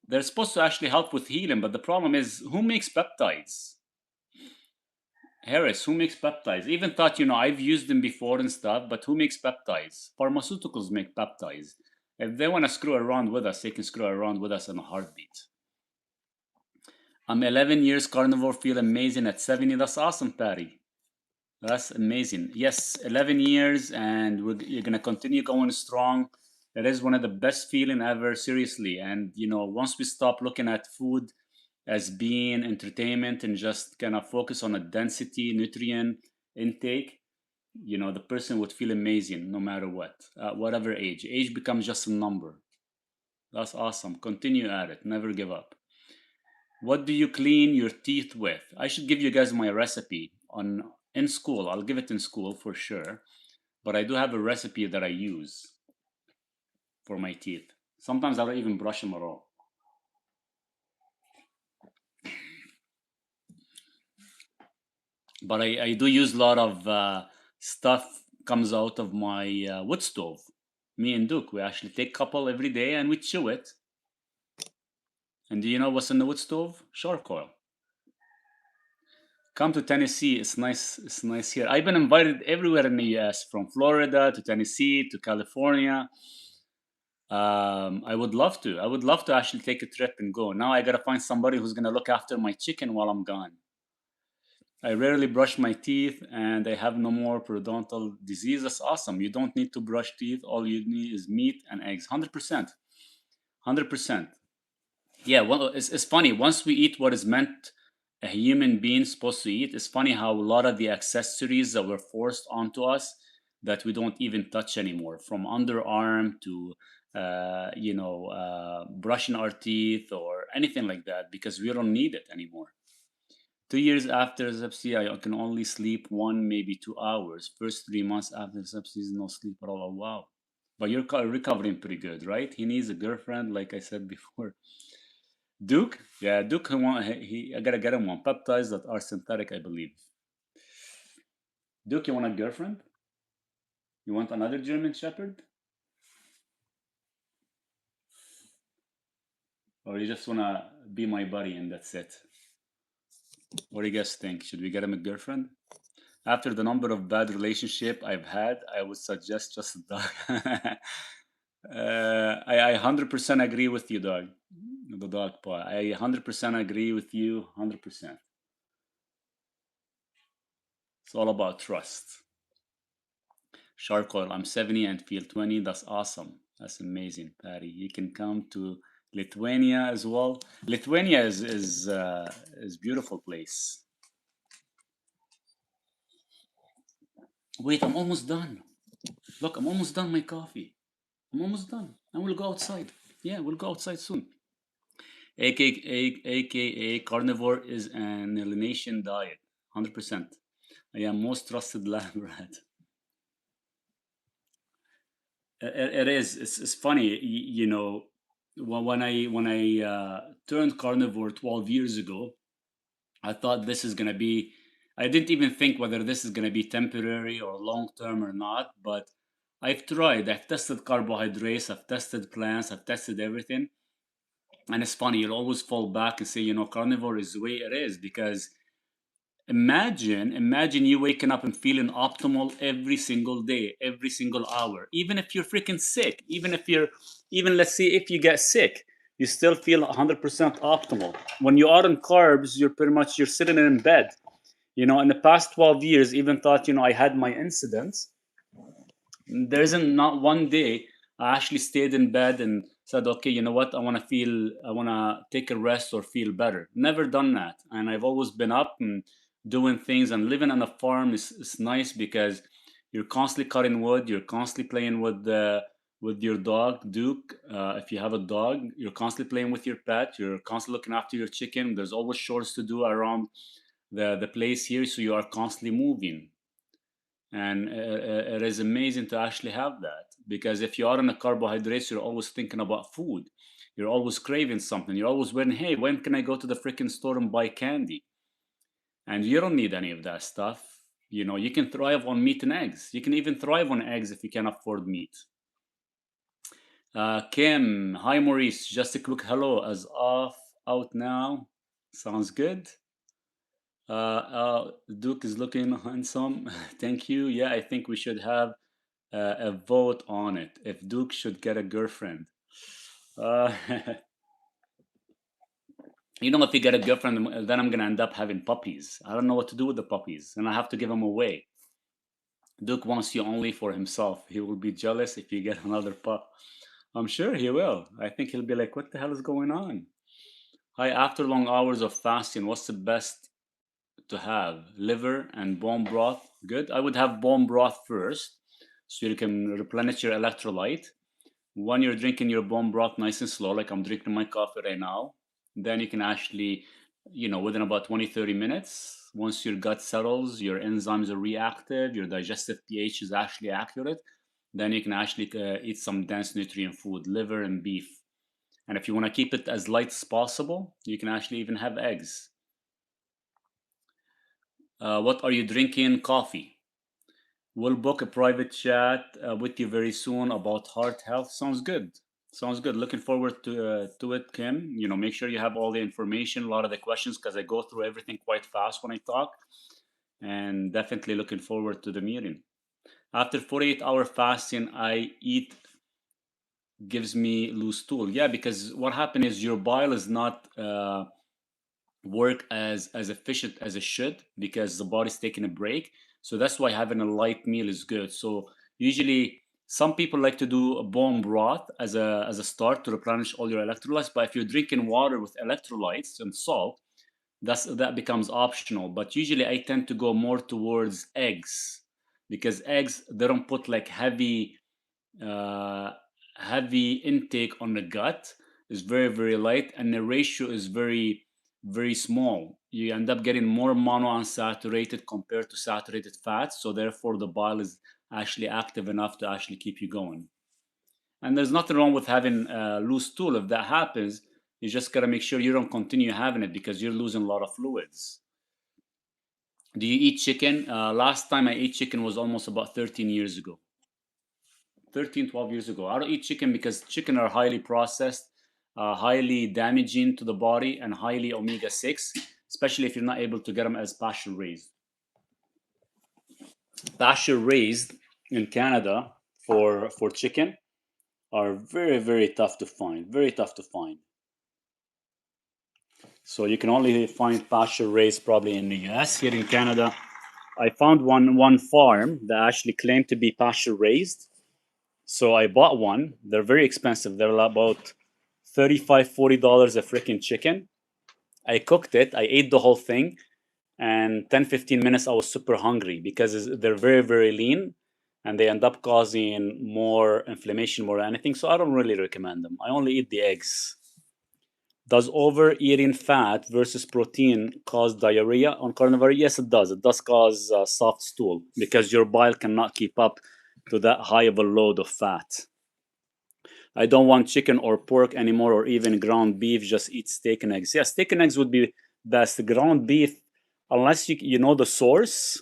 they're supposed to actually help with healing, but the problem is, who makes peptides? Harris, who makes peptides? Even thought, I've used them before and stuff, but who makes peptides? Pharmaceuticals make peptides. If they want to screw around with us, they can screw around with us in a heartbeat. I'm 11 years carnivore, feel amazing at 70. That's awesome, Patty. That's amazing. Yes, 11 years, and you're going to continue going strong. That is one of the best feeling ever, seriously. And, once we stop looking at food as being entertainment and just kind of focus on a density nutrient intake, the person would feel amazing no matter what, whatever age. Age becomes just a number. That's awesome. Continue at it. Never give up. What do you clean your teeth with? I should give you guys my recipe on in school. I'll give it in school for sure. But I do have a recipe that I use for my teeth. Sometimes I don't even brush them at all. But I do use a lot of stuff comes out of my wood stove. Me and Duke, we actually take a couple every day and we chew it. And do you know what's in the wood stove? Charcoal. Come to Tennessee. It's nice. It's nice here. I've been invited everywhere in the U.S., from Florida to Tennessee to California. I would love to. I would love to actually take a trip and go. Now I gotta find somebody who's gonna look after my chicken while I'm gone. I rarely brush my teeth and I have no more periodontal disease. That's awesome. You don't need to brush teeth. All you need is meat and eggs. 100%. 100%. Yeah, well, it's funny. Once we eat what is meant a human being supposed to eat, it's funny how a lot of the accessories that were forced onto us that we don't even touch anymore, from underarm to brushing our teeth or anything like that, because we don't need it anymore. 2 years after sepsis, I can only sleep 1, maybe 2 hours. First 3 months after sepsis, no sleep at all. Oh, wow. But you're recovering pretty good, right? He needs a girlfriend, like I said before. Duke? Yeah, Duke, I gotta get him one. Peptides that are synthetic, I believe. Duke, you want a girlfriend? You want another German Shepherd? Or you just wanna be my buddy and that's it? What do you guys think? Should we get him a girlfriend? After the number of bad relationship I've had, I would suggest just a dog. I 100% agree with you, dog. The dog part. I 100% agree with you, 100%. It's all about trust. Charcoal, I'm 70 and feel 20. That's awesome. That's amazing, Patty. You can come to Lithuania as well. Lithuania is beautiful place. Wait, I'm almost done. Look, I'm almost done my coffee. I'm almost done. And we'll go outside. Yeah, we'll go outside soon. AKA carnivore is an elimination diet. 100%. I am most trusted lab rat. It is. It's funny, when I turned carnivore 12 years ago, I thought this is gonna be. I didn't even think whether this is gonna be temporary or long term or not. But I've tried. I've tested carbohydrates. I've tested plants. I've tested everything. And it's funny. You'll always fall back and say, carnivore is the way it is, because imagine you waking up and feeling optimal every single day, every single hour. Even if you're freaking sick, even let's say if you get sick, you still feel 100% optimal. When you are on carbs, you're sitting in bed. In the past 12 years, even thought, I had my incidents. There isn't not one day I actually stayed in bed and said, okay, you know what? I want to take a rest or feel better. Never done that. And I've always been up and doing things, and living on a farm is nice because you're constantly cutting wood. You're constantly playing with your dog, Duke. If you have a dog, you're constantly playing with your pet. You're constantly looking after your chicken. There's always chores to do around the place here. So you are constantly moving. And it is amazing to actually have that, because if you are on a carbohydrates, you're always thinking about food. You're always craving something. You're always wondering, hey, when can I go to the freaking store and buy candy? And you don't need any of that stuff. You can thrive on meat and eggs. You can even thrive on eggs if you can afford meat. Kim, hi Maurice. Just a quick hello as off out now. Sounds good. Duke is looking handsome. Thank you. Yeah, I think we should have a vote on it. If Duke should get a girlfriend. If you get a girlfriend, then I'm gonna end up having puppies. I don't know what to do with the puppies, and I have to give them away. Duke wants you only for himself. He will be jealous if you get another pup. I'm sure he will. I think he'll be like, what the hell is going on? Hi, after long hours of fasting, what's the best to have? Liver and bone broth? Good. I would have bone broth first, so you can replenish your electrolyte. When you're drinking your bone broth nice and slow, like I'm drinking my coffee right now, then you can actually, within about 20-30 minutes, once your gut settles, your enzymes are reactive, your digestive pH is actually accurate, then you can actually eat some dense nutrient food, liver and beef. And if you want to keep it as light as possible, you can actually even have eggs. What are you drinking? Coffee. We'll book a private chat with you very soon about heart health. Sounds good. Sounds good. Looking forward to it, Kim. Make sure you have all the information, a lot of the questions, because I go through everything quite fast when I talk. And definitely looking forward to the meeting. After 48-hour fasting, I eat gives me loose stool. Yeah, because what happened is your bile is not work as efficient as it should because the body's taking a break. So that's why having a light meal is good. So usually some people like to do a bone broth as a start to replenish all your electrolytes. But if you're drinking water with electrolytes and salt, that becomes optional. But usually I tend to go more towards eggs because eggs they don't put like uh, heavy intake on the gut is very very light and the ratio is very very small. You end up getting more monounsaturated compared to saturated fats, so therefore the bile is actually active enough to actually keep you going. And there's nothing wrong with having loose stool. If that happens, you just got to make sure you don't continue having it because you're losing a lot of fluids. Do you eat chicken? Last time I ate chicken was almost about 13 years ago. 13, 12 years ago. I don't eat chicken because chicken are highly processed, highly damaging to the body, and highly omega-6, especially if you're not able to get them as pasture raised. Pasture raised in Canada for chicken are very, very tough to find. Very tough to find. So you can only find pasture raised probably in the US. Here in Canada, I found one farm that actually claimed to be pasture raised. So I bought one. They're very expensive. They're about $35-$40 a freaking chicken. I cooked it. I ate the whole thing. And 10-15 minutes, I was super hungry because they're very, very lean and they end up causing more inflammation more than anything. So I don't really recommend them. I only eat the eggs. Does overeating fat versus protein cause diarrhea on carnivore? Yes, it does. It does cause soft stool because your bile cannot keep up to that high of a load of fat. I don't want chicken or pork anymore or even ground beef, just eat steak and eggs. Yeah, steak and eggs would be best. Ground beef, unless you know the source,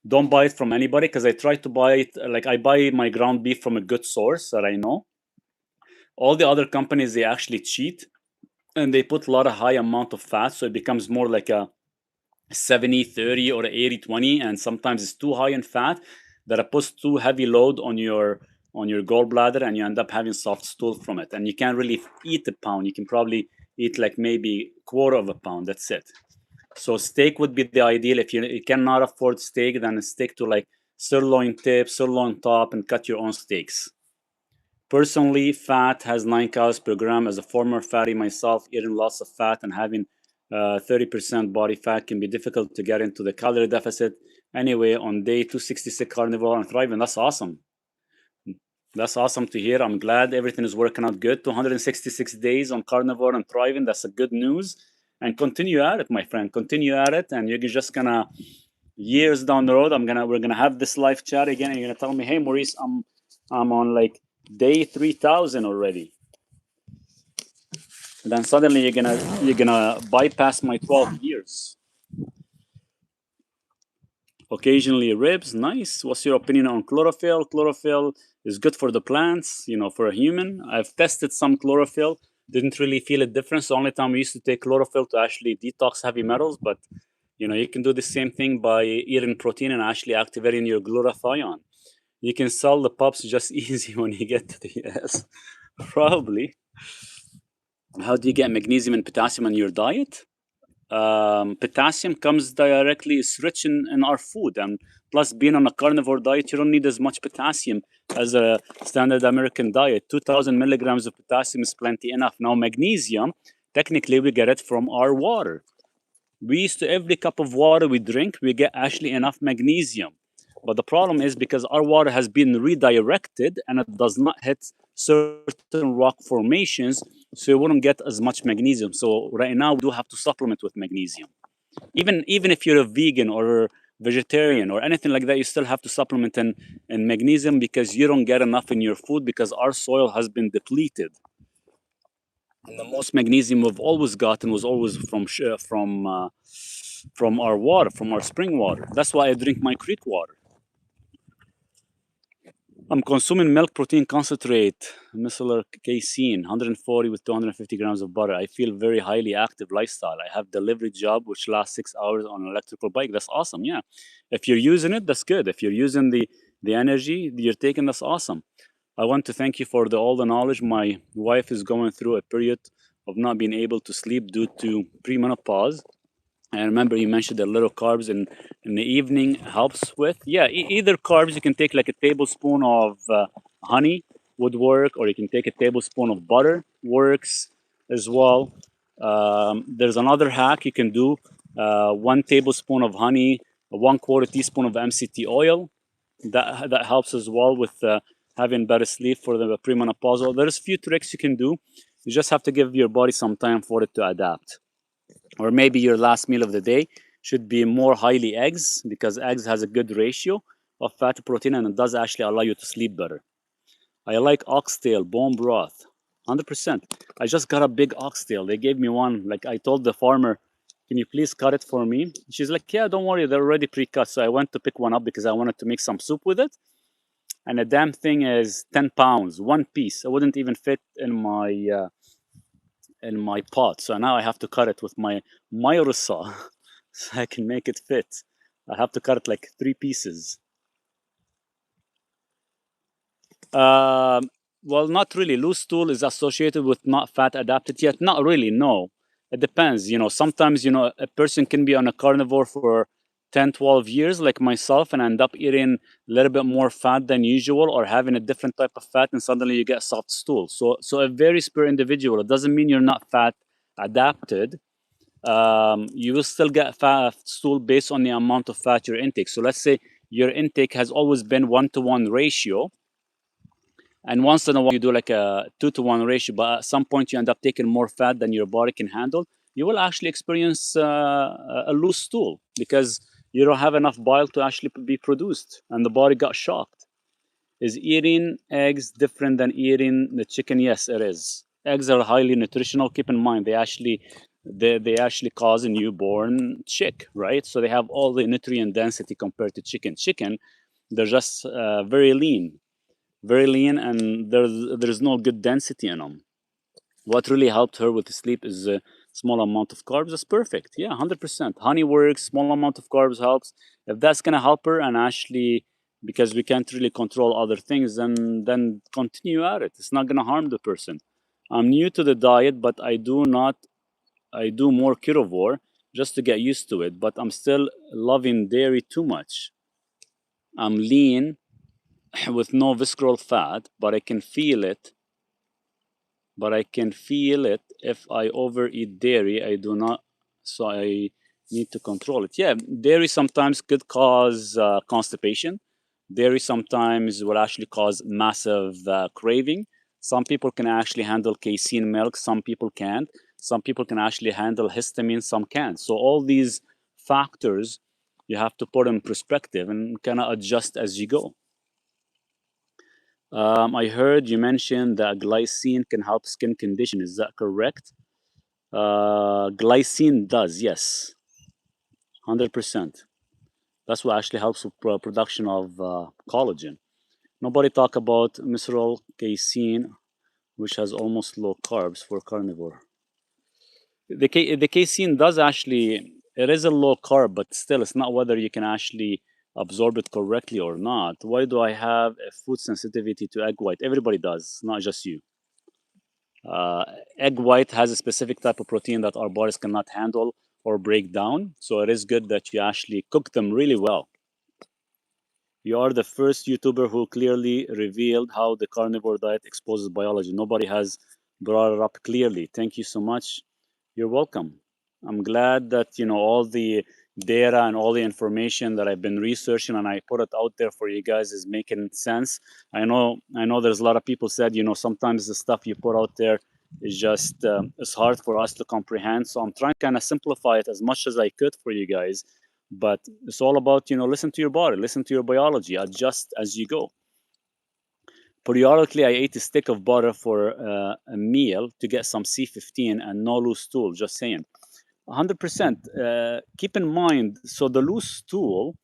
don't buy it from anybody because I try to buy it, like I buy my ground beef from a good source that I know. All the other companies, they actually cheat and they put a lot of high amount of fat, so it becomes more like a 70-30 or 80-20, and sometimes it's too high in fat that it puts too heavy load on your gallbladder and you end up having soft stool from it, and you can't really eat a pound. You can probably eat like maybe quarter of a pound. That's it. So steak would be the ideal. If you cannot afford steak, then stick to like sirloin tip, sirloin top, and cut your own steaks. Personally, fat has 9 calories per gram. As a former fatty myself, eating lots of fat and having 30% body fat can be difficult to get into the calorie deficit. Anyway, on day 266 carnivore and thriving, that's awesome. That's awesome to hear. I'm glad everything is working out good. 266 days on carnivore and thriving. That's a good news. And continue at it, my friend. Continue at it, and you're just gonna years down the road. We're gonna have this live chat again, and you're gonna tell me, "Hey, Maurice, I'm on like day 3000 already." And then suddenly you're gonna bypass my 12 years. Occasionally ribs, nice. What's your opinion on chlorophyll? Chlorophyll is good for the plants, for a human. I've tested some chlorophyll, didn't really feel a difference. The only time we used to take chlorophyll to actually detox heavy metals, but you can do the same thing by eating protein and actually activating your glutathione. You can sell the pups just easy when you get to the US. Probably. How do you get magnesium and potassium in your diet? Potassium comes directly, it's rich in our food, and plus being on a carnivore diet, you don't need as much potassium as a standard American diet. 2000 milligrams of potassium is plenty enough. Now magnesium, technically we get it from our water. We used to, every cup of water we drink, we get actually enough magnesium. But the problem is because our water has been redirected and it does not hit certain rock formations, so you wouldn't get as much magnesium. So right now we do have to supplement with magnesium. Even if you're a vegan or vegetarian or anything like that, you still have to supplement in magnesium because you don't get enough in your food because our soil has been depleted. And the most magnesium we've always gotten was always from our water, from our spring water. That's why I drink my creek water. I'm consuming milk protein concentrate, micellar casein, 140 with 250 grams of butter. I feel very highly active lifestyle. I have delivery job which lasts 6 hours on an electrical bike. That's awesome. Yeah, if you're using it, that's good. If you're using the energy you're taking, that's awesome. I want to thank you for all the knowledge. My wife is going through a period of not being able to sleep due to premenopause. And remember, you mentioned that little carbs in the evening helps with. Yeah, either carbs, you can take like a tablespoon of honey would work, or you can take a tablespoon of butter, works as well. There's another hack you can do: 1 tablespoon of honey, 1/4 teaspoon of MCT oil. That helps as well with having better sleep for the premenopausal. There's a few tricks you can do. You just have to give your body some time for it to adapt. Or maybe your last meal of the day should be more highly eggs, because eggs has a good ratio of fat to protein and it does actually allow you to sleep better. I like oxtail, bone broth, 100%. I just got a big oxtail. They gave me one. Like I told the farmer, can you please cut it for me? She's like, yeah, don't worry, they're already pre-cut. So I went to pick one up because I wanted to make some soup with it. And the damn thing is 10 pounds, one piece. It wouldn't even fit in my pot. So now I have to cut it with my miter saw so I can make it fit. I have to cut it like 3 pieces. Well, not really. Loose stool is associated with not fat adapted yet. Not really, no. It depends. Sometimes, a person can be on a carnivore for 10, 12 years, like myself, and end up eating a little bit more fat than usual or having a different type of fat, and suddenly you get soft stool. So it varies per individual. It doesn't mean you're not fat adapted. You will still get fat stool based on the amount of fat your intake. So let's say your intake has always been 1-to-1 ratio, and once in a while you do like a 2-to-1 ratio, but at some point you end up taking more fat than your body can handle, you will actually experience a loose stool because you don't have enough bile to actually be produced, and the body got shocked. Is eating eggs different than eating the chicken? Yes, it is. Eggs are highly nutritional. Keep in mind, they actually cause a newborn chick, right? So they have all the nutrient density compared to chicken. Chicken, they're just very lean, and there's no good density in them. What really helped her with the sleep is a small amount of carbs. That's perfect. Yeah, 100%. Honey works. Small amount of carbs helps. If that's gonna help her, and actually, because we can't really control other things, then continue at it. It's not gonna harm the person. I'm new to the diet, but I do more carnivore just to get used to it. But I'm still loving dairy too much. I'm lean with no visceral fat, but I can feel it. If I overeat dairy. I do not, so I need to control it. Yeah, dairy sometimes could cause constipation. Dairy sometimes will actually cause massive craving. Some people can actually handle casein milk, some people can't. Some people can actually handle histamine, some can't. So all these factors you have to put in perspective and kind of adjust as you go. I heard you mention that glycine can help skin condition. Is that correct? Glycine does, yes, 100%. That's what actually helps with production of collagen. Nobody talk about mineral casein, which has almost low carbs for carnivore. The casein does actually, it is a low carb, but still, it's not whether you can actually absorb it correctly or not. Why do I have a food sensitivity to egg white? Everybody does, not just you. Egg white has a specific type of protein that our bodies cannot handle or break down. So it is good that you actually cook them really well. You are the first YouTuber who clearly revealed how the carnivore diet exposes biology. Nobody has brought it up clearly. Thank you so much. You're welcome. I'm glad that all the data and all the information that I've been researching and I put it out there for you guys is making sense. I know there's a lot of people said, sometimes the stuff you put out there is just it's hard for us to comprehend. So I'm trying to kind of simplify it as much as I could for you guys. But it's all about, listen to your body, listen to your biology, adjust as you go. Periodically, I ate a stick of butter for a meal to get some C15 and no loose stool, just saying. 100%. Keep in mind, so the loose stool,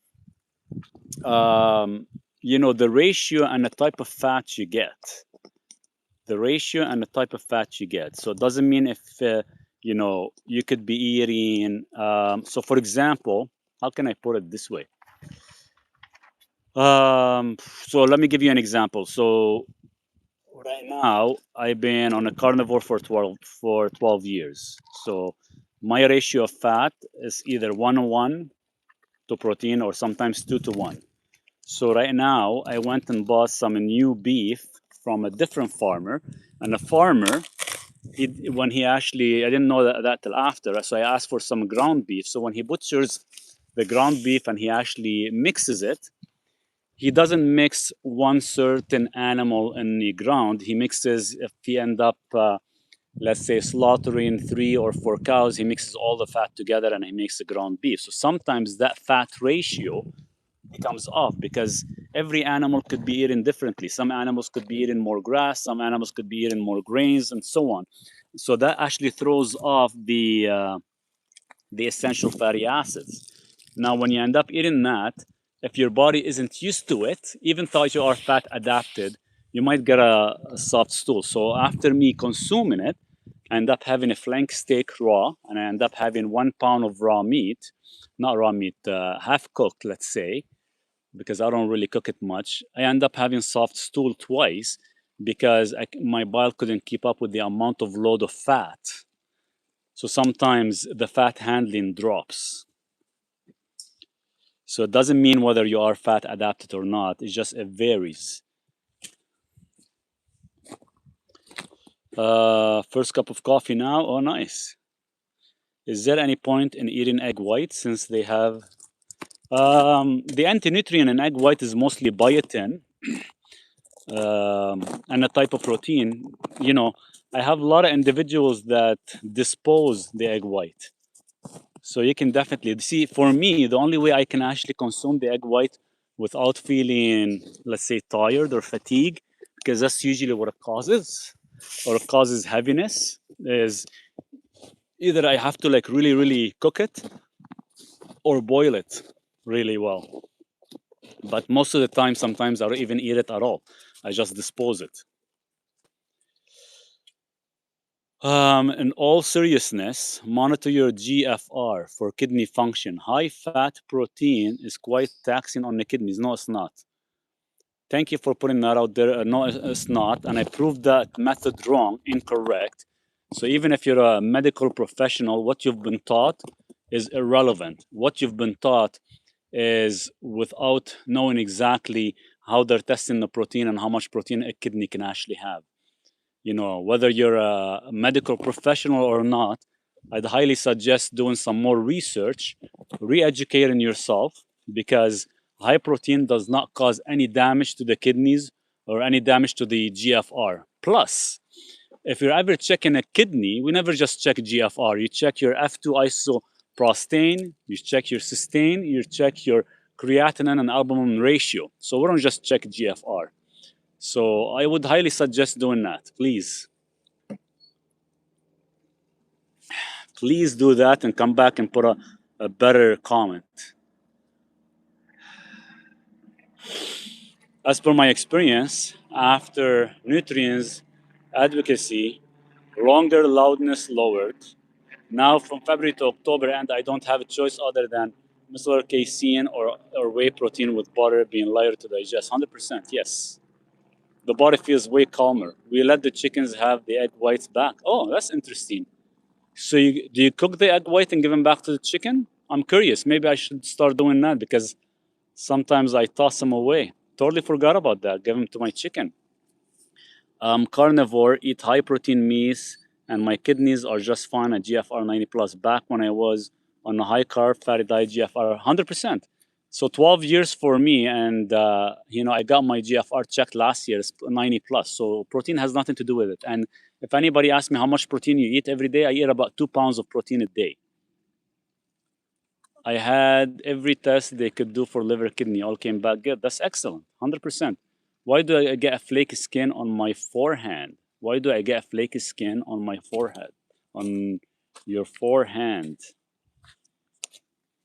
the ratio and the type of fat you get. The ratio and the type of fat you get. So it doesn't mean if, you could be eating, so for example, how can I put it this way? So let me give you an example. So right now, I've been on a carnivore for 12 years. So my ratio of fat is either 1:1 to protein or sometimes 2:1. So right now, I went and bought some new beef from a different farmer. And the farmer, I didn't know that till after. So I asked for some ground beef. So when he butchers the ground beef and he actually mixes it, he doesn't mix one certain animal in the ground. He mixes, if he end up, let's say, slaughtering 3 or 4 cows, he mixes all the fat together and he makes the ground beef. So sometimes that fat ratio becomes off because every animal could be eaten differently. Some animals could be eating more grass, some animals could be eating more grains, and so on. So that actually throws off the essential fatty acids. Now, when you end up eating that, if your body isn't used to it, even though you are fat adapted, you might get a soft stool. So after me consuming it, I end up having a flank steak raw, and I end up having 1 pound of raw meat, not raw meat, half cooked, let's say, because I don't really cook it much. I end up having soft stool twice because my bile couldn't keep up with the amount of load of fat. So sometimes the fat handling drops. So it doesn't mean whether you are fat adapted or not. It varies. First cup of coffee now. Oh, nice. Is there any point in eating egg white since they have the anti-nutrient in egg white is mostly biotin and a type of protein. I have a lot of individuals that dispose the egg white. So you can definitely see, for me, the only way I can actually consume the egg white without feeling, let's say, tired or fatigue, because that's usually what it causes, or it causes heaviness, is either I have to like really, really cook it or boil it really well. But most of the time, sometimes I don't even eat it at all. I just dispose it. In all seriousness, monitor your GFR for kidney function. High fat protein is quite taxing on the kidneys. No, it's not. Thank you for putting that out there. No, it's not. And I proved that method wrong, incorrect. So even if you're a medical professional, what you've been taught is irrelevant. What you've been taught is without knowing exactly how they're testing the protein and how much protein a kidney can actually have. Whether you're a medical professional or not, I'd highly suggest doing some more research, re-educating yourself, because high protein does not cause any damage to the kidneys or any damage to the GFR. Plus, if you're ever checking a kidney, we never just check GFR. You check your F2 isoprostane, you check your cysteine, you check your creatinine and albumin ratio. So we don't just check GFR. So I would highly suggest doing that, please. Please do that and come back and put a better comment. As per my experience, after nutrients advocacy, longer loudness lowered. Now from February to October, and I don't have a choice other than micellar casein or whey protein with butter being lighter to digest. 100%, yes. The body feels way calmer. We let the chickens have the egg whites back. Oh, that's interesting. So do you cook the egg white and give them back to the chicken? I'm curious. Maybe I should start doing that because sometimes I toss them away. Totally forgot about that. Give them to my chicken. Carnivore, eat high protein meats, and my kidneys are just fine at GFR 90 plus. Back when I was on a high carb, fatty diet, GFR, 100%. So 12 years for me, and I got my GFR checked last year, it's 90 plus. So protein has nothing to do with it. And if anybody asks me how much protein you eat every day, I eat about 2 pounds of protein a day. I had every test they could do for liver, kidney, all came back good. That's excellent, 100%. Why do I get a flaky skin on my forehead? Why do I get a flaky skin on my forehead? On your forehand?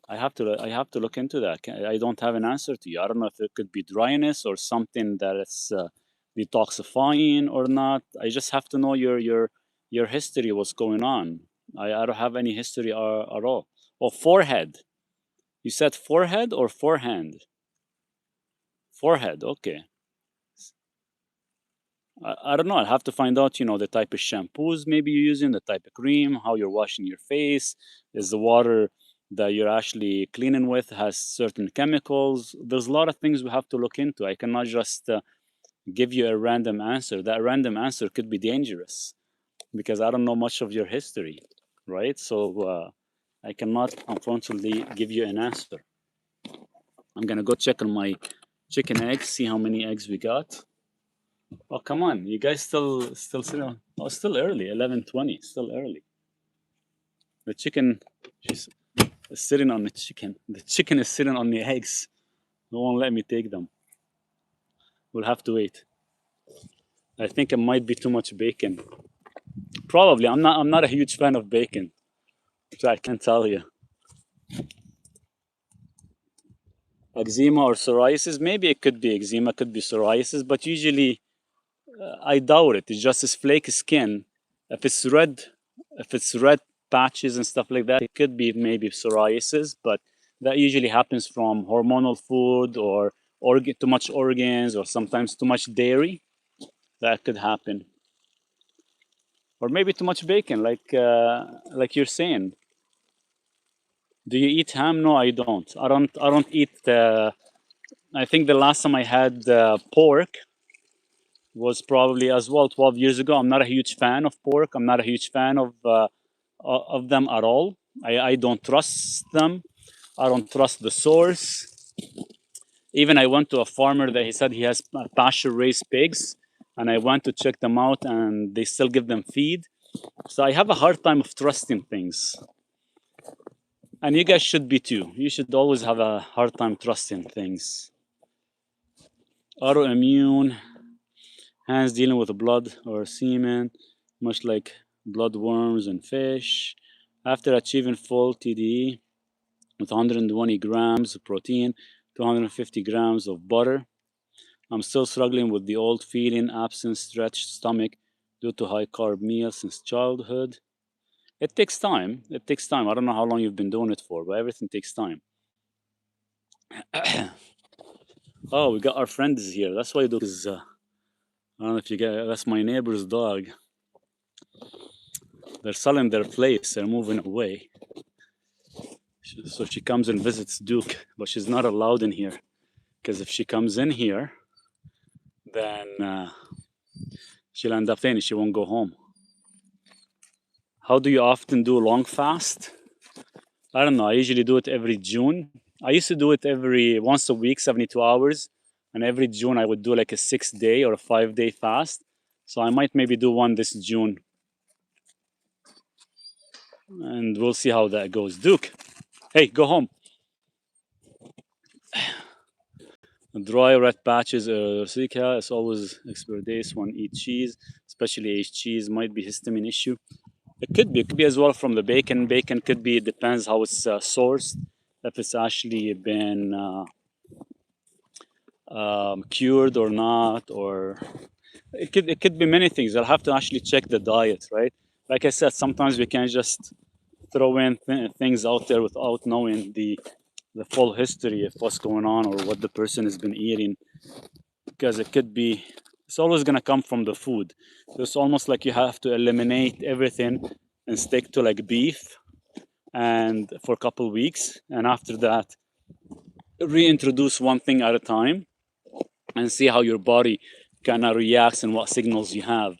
I have to look into that. I don't have an answer to you. I don't know if it could be dryness or something that it's detoxifying or not. I just have to know your history, what's going on. I don't have any history at all. Oh, forehead. You said forehead or forehand? Forehead, okay. I don't know. I'll have to find out, the type of shampoos maybe you're using, the type of cream, how you're washing your face. Is the water that you're actually cleaning with has certain chemicals? There's a lot of things we have to look into. I cannot just give you a random answer. That random answer could be dangerous because I don't know much of your history, right? So I cannot, unfortunately, give you an answer. I'm gonna go check on my chicken eggs, see how many eggs we got. Oh, come on, you guys still sitting on? Oh, still early, 11:20, still early. The chicken is sitting on the chicken. The chicken is sitting on the eggs. They won't let me take them. We'll have to wait. I think it might be too much bacon. Probably. I'm not a huge fan of bacon, so I can't tell you. Eczema or psoriasis? Maybe it could be eczema, could be psoriasis, but usually I doubt it. It's just this flaky skin. If it's red patches and stuff like that, it could be maybe psoriasis, but that usually happens from hormonal food or too much organs or sometimes too much dairy. That could happen. Or maybe too much bacon, like you're saying. Do you eat ham? No, I don't. I don't eat. I think the last time I had pork was probably as well 12 years ago. I'm not a huge fan of pork. I'm not a huge fan of them at all. I don't trust them. I don't trust the source. Even I went to a farmer that he said he has pasture raised pigs, and I went to check them out, and they still give them feed. So I have a hard time of trusting things. And you guys should be too. You should always have a hard time trusting things. Autoimmune, hands dealing with blood or semen, much like bloodworms and fish. After achieving full TDE with 120 grams of protein, 250 grams of butter, I'm still struggling with the old feeling, absent, stretched stomach due to high carb meals since childhood. It takes time. It takes time. I don't know how long you've been doing it for, but everything takes time. Oh, we got our friends here. That's why I do this. I don't know if you get. That's my neighbor's dog. They're selling their place. They're moving away. So she comes and visits Duke, but she's not allowed in here because if she comes in here, then she'll end up saying she won't go home. How do you often do long fast? I don't know. I usually do it every June. I used to do it every once a week, 72 hours. And every June I would do like a 6-day or a 5-day fast. So I might maybe do one this June. And we'll see how that goes. Duke, hey, go home. Dry red patches or Zika is always expiry days when eat cheese, especially aged cheese, might be histamine issue. It could be as well from the bacon. Bacon could be, it depends how it's sourced. If it's actually been cured or not, or it could be many things. I'll have to actually check the diet, right? Like I said, sometimes we can't just throw in things out there without knowing the full history of what's going on or what the person has been eating, because it's always going to come from the food. So it's almost like you have to eliminate everything and stick to like beef and for a couple of weeks, and after that reintroduce one thing at a time and see how your body kind of reacts and what signals you have.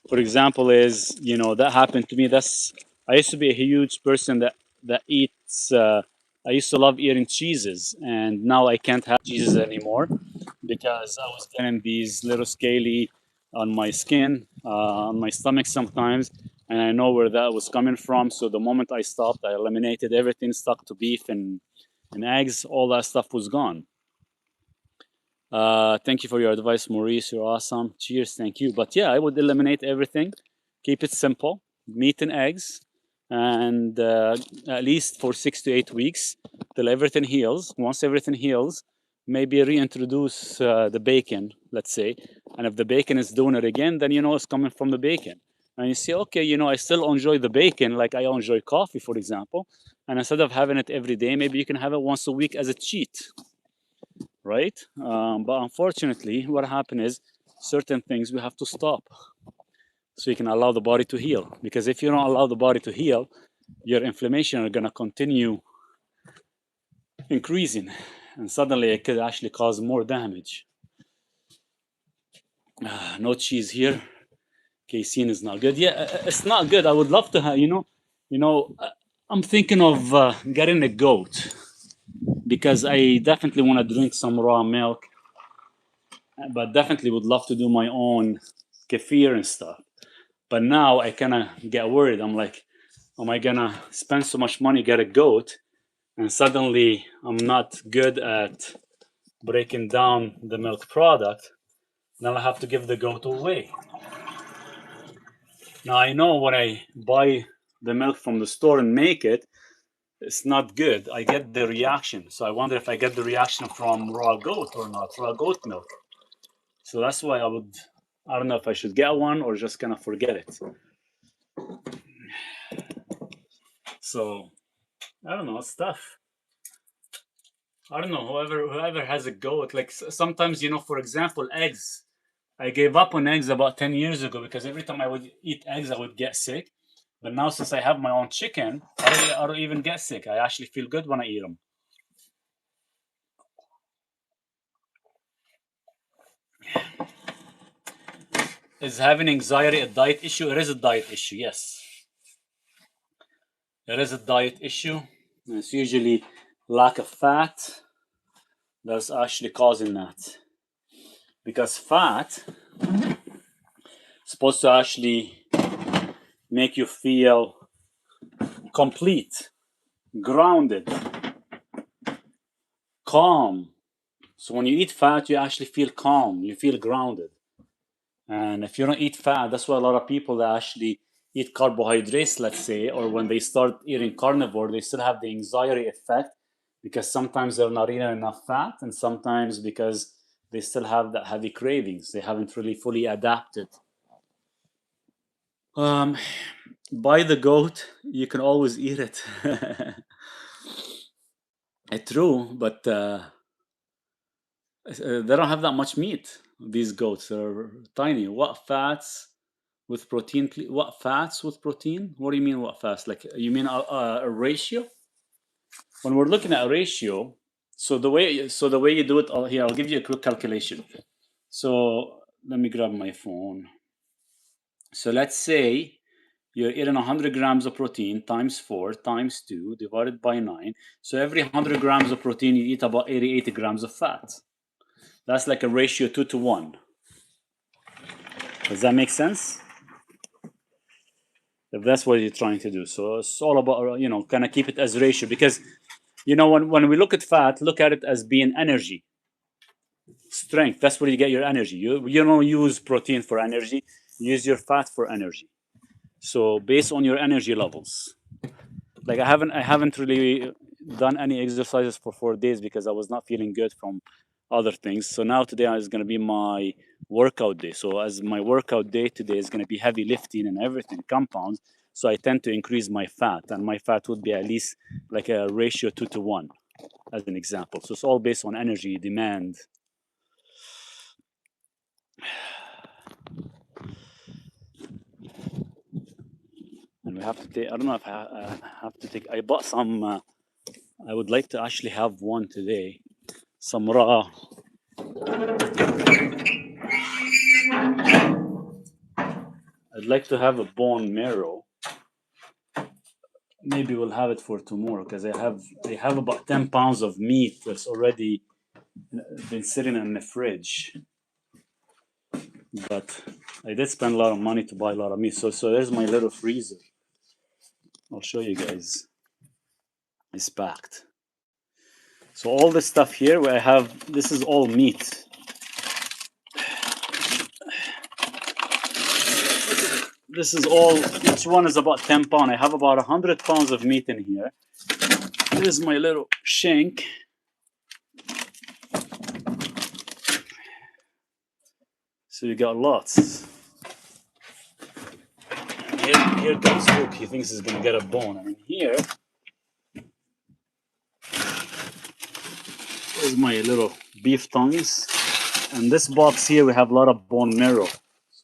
For example, that happened to me. I used to be a huge person that that eats. I used to love eating cheeses, and now I can't have cheeses anymore because I was getting these little scaly on my skin, on my stomach sometimes, and I know where that was coming from. So the moment I stopped, I eliminated everything stuck to beef and eggs. All that stuff was gone. Thank you for your advice, Maurice. You're awesome. Cheers. Thank you. But yeah, I would eliminate everything, keep it simple, meat and eggs, and at least for 6 to 8 weeks till everything heals. Once everything heals, maybe reintroduce the bacon, let's say. And if the bacon is doing it again, then you know it's coming from the bacon. And you see, okay, you know, I still enjoy the bacon like I enjoy coffee, for example. And instead of having it every day, maybe you can have it once a week as a cheat, right? But unfortunately, what happened is certain things we have to stop so you can allow the body to heal. Because if you don't allow the body to heal, your inflammation are gonna continue increasing, and suddenly it could actually cause more damage. No cheese here. Casein is not good. Yeah, it's not good. I would love to have, I'm thinking of getting a goat because I definitely want to drink some raw milk, but definitely would love to do my own kefir and stuff. But now I kind of get worried. I'm like, am I gonna spend so much money get a goat, and suddenly I'm not good at breaking down the milk product? Then I have to give the goat away. Now I know when I buy the milk from the store and make it, it's not good. I get the reaction. So I wonder if I get the reaction from raw goat or not, raw goat milk. So that's why I don't know if I should get one or just kind of forget it. So I don't know, it's tough. I don't know, whoever has a goat, like sometimes, for example, eggs. I gave up on eggs about 10 years ago because every time I would eat eggs, I would get sick. But now, since I have my own chicken, I don't even get sick. I actually feel good when I eat them. Is having anxiety a diet issue? It is a diet issue, yes. It is a diet issue. It's usually lack of fat that's actually causing that. Because fat is supposed to actually make you feel complete, grounded, calm. So when you eat fat, you actually feel calm, you feel grounded. And if you don't eat fat, that's why a lot of people that actually eat carbohydrates, let's say, or when they start eating carnivore, they still have the anxiety effect because sometimes they're not eating enough fat, and sometimes because they still have that heavy cravings. They haven't really fully adapted. Buy the goat, you can always eat it. It's true, but they don't have that much meat. These goats are tiny. What fats with protein? What fats with protein? What do you mean? What fats? Like you mean a ratio? When we're looking at a ratio, so the way you do it, here I'll give you a quick calculation. So let me grab my phone. So let's say you're eating 100 grams of protein times 4 times 2 divided by 9. So every 100 grams of protein, you eat about 80 grams of fat. That's like a ratio 2 to 1. Does that make sense? If that's what you're trying to do. So it's all about, kind of keep it as ratio because, when we look at fat, look at it as being energy, strength. That's where you get your energy. You don't use protein for energy, you use your fat for energy. So based on your energy levels. Like I haven't really done any exercises for 4 days because I was not feeling good from other things. So now today is going to be my workout day. So as my workout day today is going to be heavy lifting and everything, compounds. So I tend to increase my fat, and my fat would be at least like a ratio 2 to 1, as an example. So it's all based on energy demand. And we have to take, I don't know if I have to take, I bought some, I would like to actually have one today. Some raw. I'd like to have a bone marrow, maybe we'll have it for tomorrow because I have about 10 pounds of meat that's already been sitting in the fridge. But I did spend a lot of money to buy a lot of meat. So there's my little freezer. I'll show you guys. It's packed. So all this stuff here where I have, this is all meat. This is all, each one is about 10 pounds. I have about 100 pounds of meat in here. Here's my little shank. So you got lots. Here comes Luke. He thinks he's gonna get a bone. And here is my little beef tongues. And this box here we have a lot of bone marrow.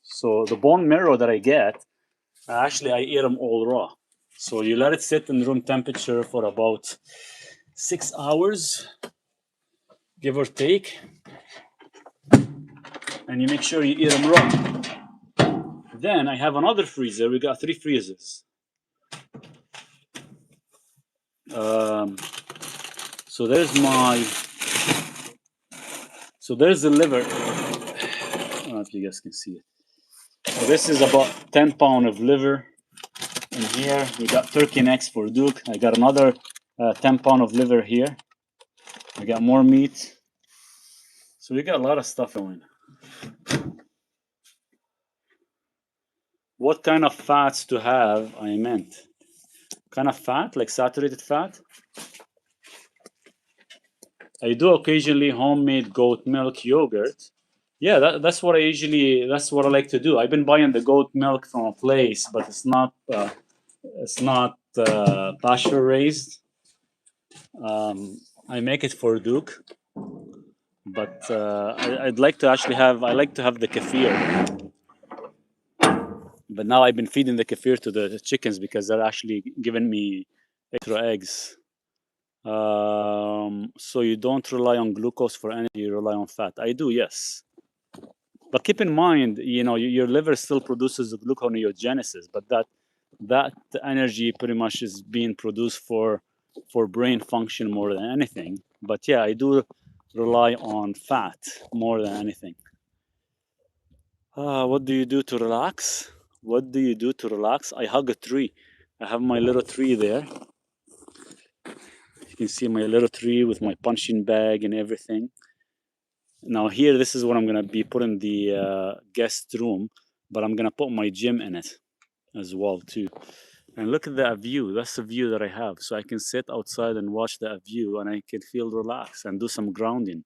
So the bone marrow that I get, actually I eat them all raw. So you let it sit in room temperature for about 6 hours, give or take. And you make sure you eat them raw. Then I have another freezer. We got 3 freezers. So there's the liver. I don't know if you guys can see it. So this is about 10 pounds of liver. And here we got turkey necks for Duke. I got another 10 pounds of liver here. I got more meat. So we got a lot of stuff going. What kind of fats to have, I meant. Kind of fat, like saturated fat. I do occasionally homemade goat milk yogurt. Yeah, that's what I like to do. I've been buying the goat milk from a place, but it's not pasture raised. I make it for Duke, but I'd like to actually have. I like to have the kefir. But now I've been feeding the kefir to the chickens because they're actually giving me extra eggs. So you don't rely on glucose for energy, you rely on fat. I do, yes. But keep in mind, your liver still produces gluconeogenesis, but that energy pretty much is being produced for brain function more than anything. But yeah, I do rely on fat more than anything. What do you do to relax? What do you do to relax? I hug a tree. I have my little tree there. You can see my little tree with my punching bag and everything. Now here, this is what I'm gonna be putting the guest room, but I'm gonna put my gym in it as well too. And look at that view. That's the view that I have. So I can sit outside and watch that view, and I can feel relaxed and do some grounding.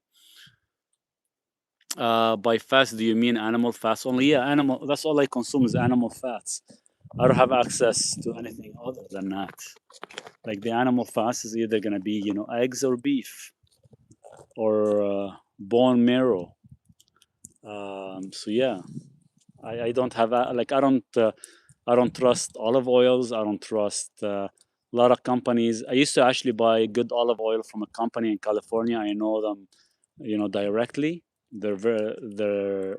By fats, do you mean animal fats only? Yeah, animal. That's all I consume is animal fats. I don't have access to anything other than that. Like the animal fats is either gonna be, eggs or beef, or bone marrow. So yeah, I don't have I don't trust olive oils. I don't trust a lot of companies. I used to actually buy good olive oil from a company in California. I know them, directly. You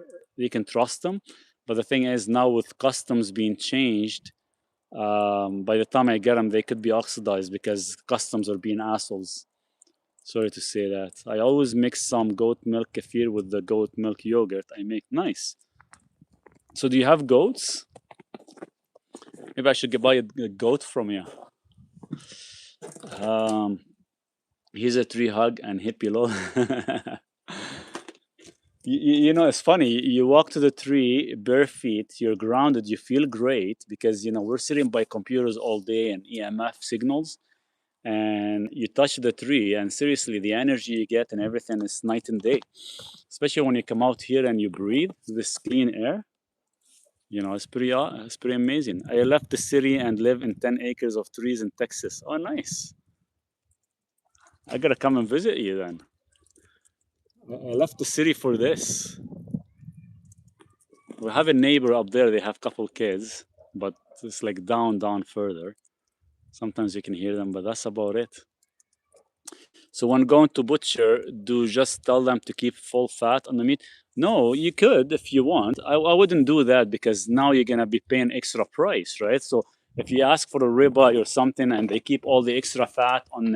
can trust them. But the thing is, now with customs being changed, by the time I get them, they could be oxidized because customs are being assholes. Sorry to say that. I always mix some goat milk kefir with the goat milk yogurt I make. Nice. So do you have goats? Maybe I should buy a goat from you. Here's a tree hug and hippie low. It's funny. You walk to the tree bare feet, you're grounded, you feel great because, we're sitting by computers all day and EMF signals. And you touch the tree, and seriously, the energy you get and everything is night and day. Especially when you come out here and you breathe this clean air. It's pretty amazing. I left the city and live in 10 acres of trees in Texas. Oh, nice. I gotta come and visit you then. I left the city for this. We have a neighbor up there. They have a couple kids, but it's like down further. Sometimes you can hear them, but that's about it. So when going to butcher, do just tell them to keep full fat on the meat? No, you could if you want. I wouldn't do that because now you're gonna be paying extra price, right? So If you ask for a ribeye or something and they keep all the extra fat on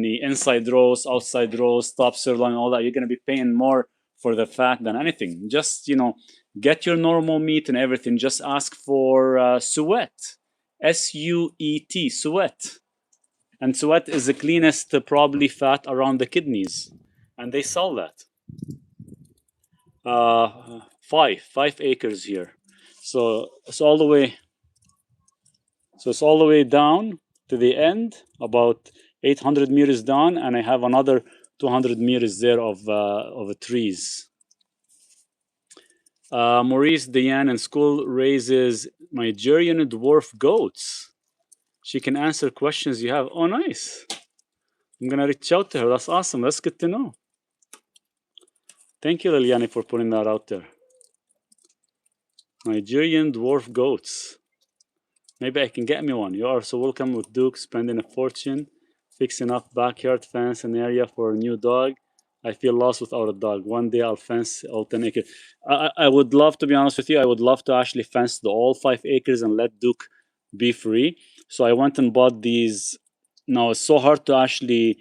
the inside roast, outside roast, top sirloin, all that, you're going to be paying more for the fat than anything. Just, get your normal meat and everything. Just ask for suet, S-U-E-T, suet. And suet is the cleanest probably fat around the kidneys. And they sell that. 5 acres here. So it's all the way. So it's all the way down to the end, about 800 meters down, and I have another 200 meters there of trees. Maurice Diane in school raises Nigerian dwarf goats. She can answer questions you have. Oh, nice. I'm going to reach out to her. That's awesome. That's good to know. Thank you, Liliani, for putting that out there. Nigerian dwarf goats. Maybe I can get me one. You are so welcome with Duke, spending a fortune, fixing up backyard fence and area for a new dog. I feel lost without a dog. One day I'll fence all 10 acres. I would love, to be honest with you, I would love to actually fence the all 5 acres and let Duke be free. So I went and bought these. Now it's so hard to actually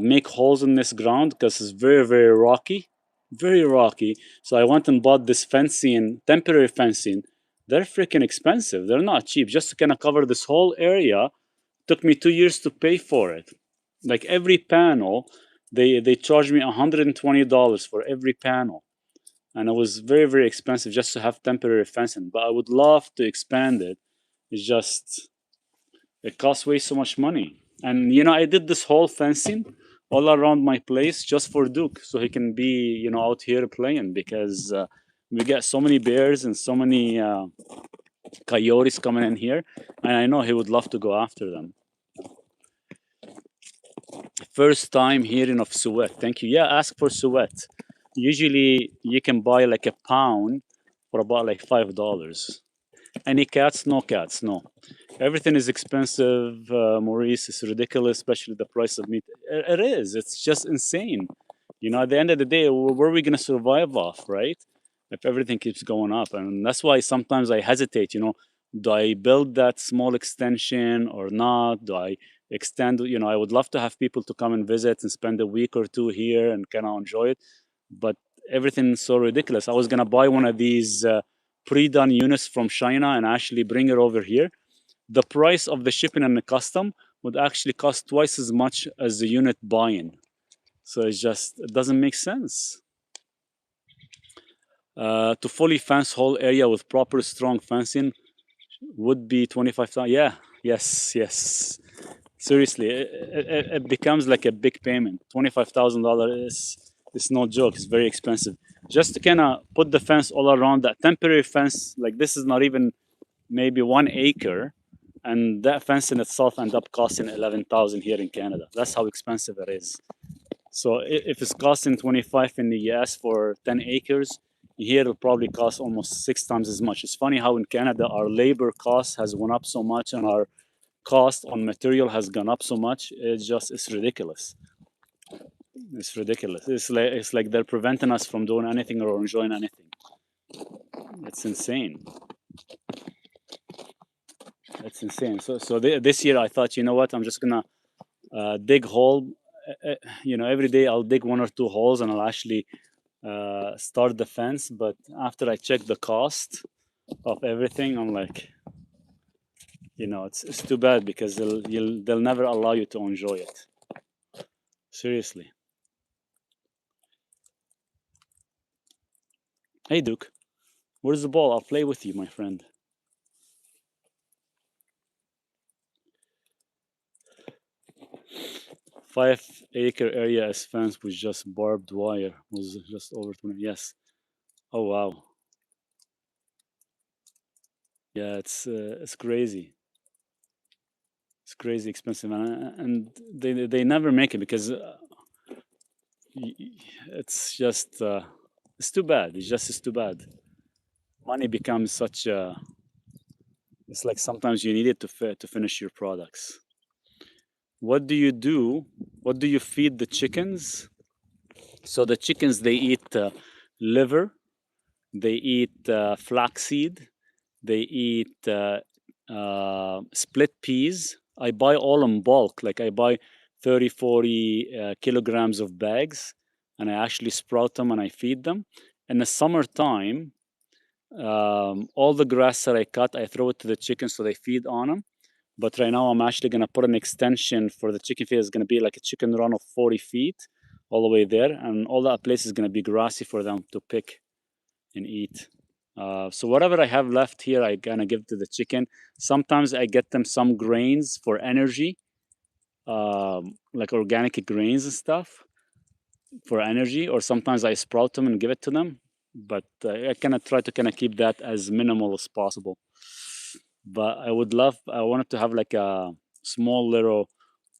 make holes in this ground because it's very, very rocky. Very rocky. So I went and bought this fencing, temporary fencing. They're freaking expensive. They're not cheap. Just to kind of cover this whole area, took me 2 years to pay for it. Like every panel, they charged me $120 for every panel. And it was very, very expensive just to have temporary fencing. But I would love to expand it. It's just, it costs way so much money. And, I did this whole fencing all around my place just for Duke. So he can be, out here playing because we get so many bears and so many coyotes coming in here, and I know he would love to go after them. First time hearing of suet. Thank you. Yeah, ask for suet. Usually you can buy like a pound for about like $5. Any cats? No cats. No. Everything is expensive, Maurice. It's ridiculous, especially the price of meat. It is. It's just insane. At the end of the day, where are we going to survive off, right? If everything keeps going up. And that's why sometimes I hesitate, do I build that small extension or not? Do I extend, I would love to have people to come and visit and spend a week or two here and kind of enjoy it. But everything's so ridiculous. I was going to buy one of these pre-done units from China and actually bring it over here. The price of the shipping and the custom would actually cost twice as much as the unit buying. So it doesn't make sense. To fully fence whole area with proper strong fencing would be $25,000. Yeah, yes. Seriously, it becomes like a big payment. $25,000 is no joke. It's very expensive. Just to kind of put the fence all around, that temporary fence, like this is not even maybe 1 acre, and that fence in itself end up costing $11,000 here in Canada. That's how expensive it is. So if it's costing 25 in the US for 10 acres, here it'll probably cost almost 6 times as much. It's funny how in Canada our labor cost has gone up so much and our cost on material has gone up so much. It's ridiculous. It's ridiculous. It's like they're preventing us from doing anything or enjoying anything. It's insane. It's insane. So this year I thought, you know what, I'm just gonna dig hole. Every day I'll dig 1 or 2 holes and I'll actually start the fence. But after I check the cost of everything, I'm like, it's too bad because they'll never allow you to enjoy it. Seriously. Hey Duke, where's the ball? I'll play with you, my friend. Five-acre area is fenced with just barbed wire. Was just over 20. Yes. Oh wow. Yeah, it's crazy. It's crazy expensive, and they never make it because it's just it's too bad. It's too bad. Money becomes such a. It's like sometimes you need it to finish your products. What do you do? What do you feed the chickens? So the chickens, they eat liver, they eat flaxseed, they eat split peas. I buy all in bulk. Like I buy 30, 40 kilograms of bags, and I actually sprout them and I feed them. In the summertime, all the grass that I cut, I throw it to the chickens so they feed on them. But right now, I'm actually going to put an extension for the chicken feed. It's going to be like a chicken run of 40 feet all the way there. And all that place is going to be grassy for them to pick and eat. So whatever I have left here, I gonna give to the chicken. Sometimes I get them some grains for energy, like organic grains and stuff for energy, or sometimes I sprout them and give it to them. But I kind of try to kind of keep that as minimal as possible. But I wanted to have like a small little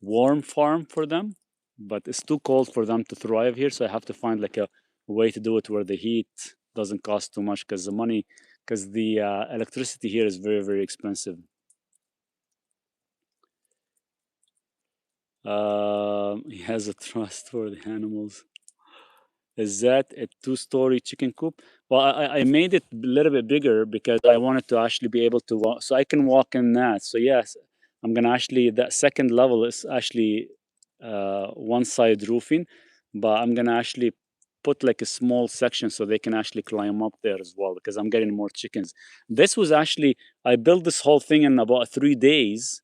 warm farm for them, but it's too cold for them to thrive here. So I have to find like a way to do it where the heat doesn't cost too much because the electricity here is very, very expensive. He has a trust for the animals. Is that a two-story chicken coop? Well, I made it a little bit bigger because I wanted to actually be able to walk, so I can walk in that. So yes, I'm gonna actually, that second level is actually one side roofing, but I'm gonna actually put like a small section so they can actually climb up there as well because I'm getting more chickens. This was actually, I built this whole thing in about 3 days.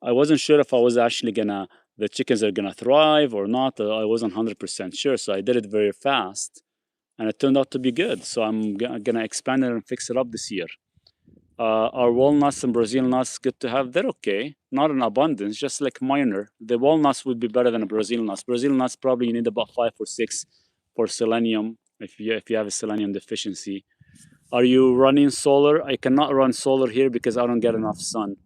I wasn't sure if I was actually gonna, the chickens are gonna thrive or not. I wasn't 100% sure, so I did it very fast, and it turned out to be good. So I'm gonna expand it and fix it up this year. Our walnuts and Brazil nuts, good to have. They're okay, not in abundance, just like minor. The walnuts would be better than a Brazil nuts. Brazil nuts probably you need about 5 or 6 for selenium if you have a selenium deficiency. Are you running solar? I cannot run solar here because I don't get enough sun.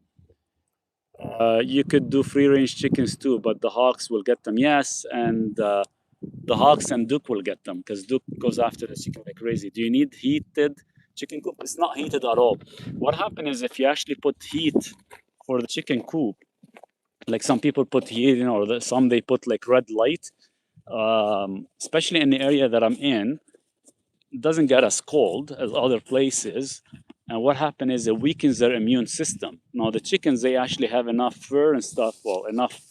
You could do free range chickens too, but the hawks will get them. Yes, and the hawks and Duke will get them because Duke goes after the chicken like crazy. Do you need heated chicken coop? It's not heated at all. What happens is if you actually put heat for the chicken coop, like some people put heat, or some they put like red light, especially in the area that I'm in, it doesn't get as cold as other places. And what happens is it weakens their immune system. Now the chickens, they actually have enough fur and stuff, well, enough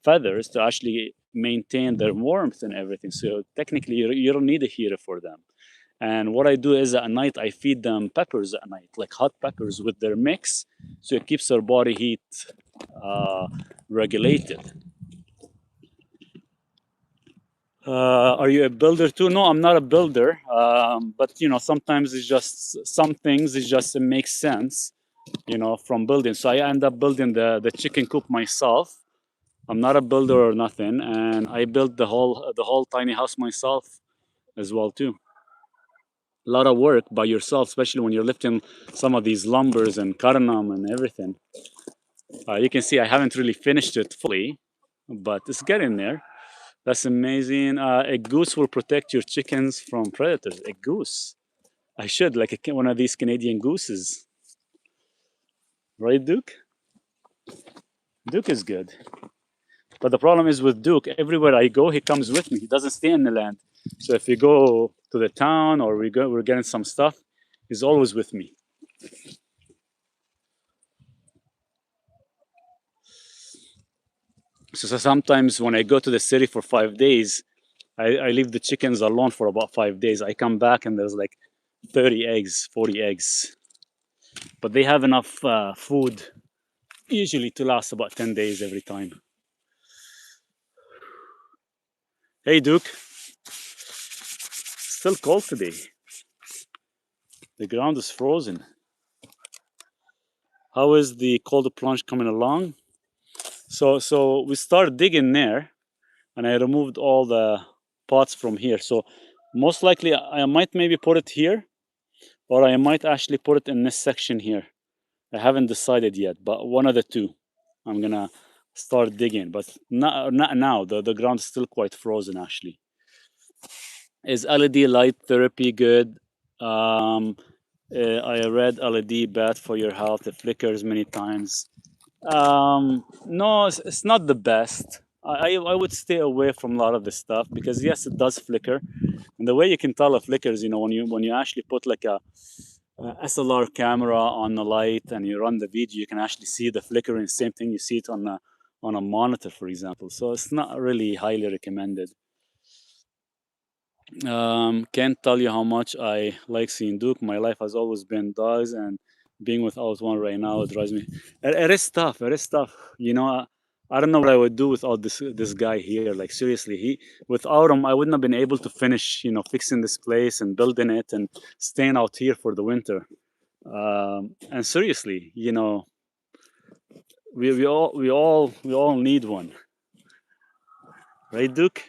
feathers to actually maintain their warmth and everything. So technically, you don't need a heater for them. And what I do is at night, I feed them peppers at night, like hot peppers with their mix. So it keeps their body heat regulated. Are you a builder too? No, I'm not a builder. But sometimes it's just some things. It just makes sense, from building. So I end up building the chicken coop myself. I'm not a builder or nothing, and I built the whole tiny house myself as well too. A lot of work by yourself, especially when you're lifting some of these lumbers and cutting them and everything. You can see I haven't really finished it fully, but it's getting there. That's amazing. A goose will protect your chickens from predators. A goose. I should, like one of these Canadian gooses. Right, Duke? Duke is good. But the problem is with Duke, everywhere I go, he comes with me. He doesn't stay in the land. So if we go to the town or we're getting some stuff, he's always with me. So sometimes when I go to the city for 5 days, I leave the chickens alone for about 5 days. I come back and there's like 30 eggs, 40 eggs. But they have enough food usually to last about 10 days every time. Hey, Duke. Still cold today. The ground is frozen. How is the cold plunge coming along? So we started digging there, and I removed all the pots from here. So most likely I might maybe put it here, or I might actually put it in this section here. I haven't decided yet, but one of the two. I'm gonna start digging, but not now. The ground is still quite frozen actually. Is LED light therapy good? I read LED bad for your health. It flickers many times. No, it's not the best. I would stay away from a lot of this stuff because yes, it does flicker. And the way you can tell it flickers, when you actually put like SLR camera on the light and you run the video, you can actually see the flickering. Same thing you see it on a monitor, for example. So it's not really highly recommended. Can't tell you how much I like seeing Duke. My life has always been dogs, and being without one right now, it drives me. It is tough. It is tough. You know, I don't know what I would do without this guy here. Like seriously, without him, I wouldn't have been able to finish. You know, fixing this place and building it and staying out here for the winter. And seriously, you know, we all need one, right, Duke?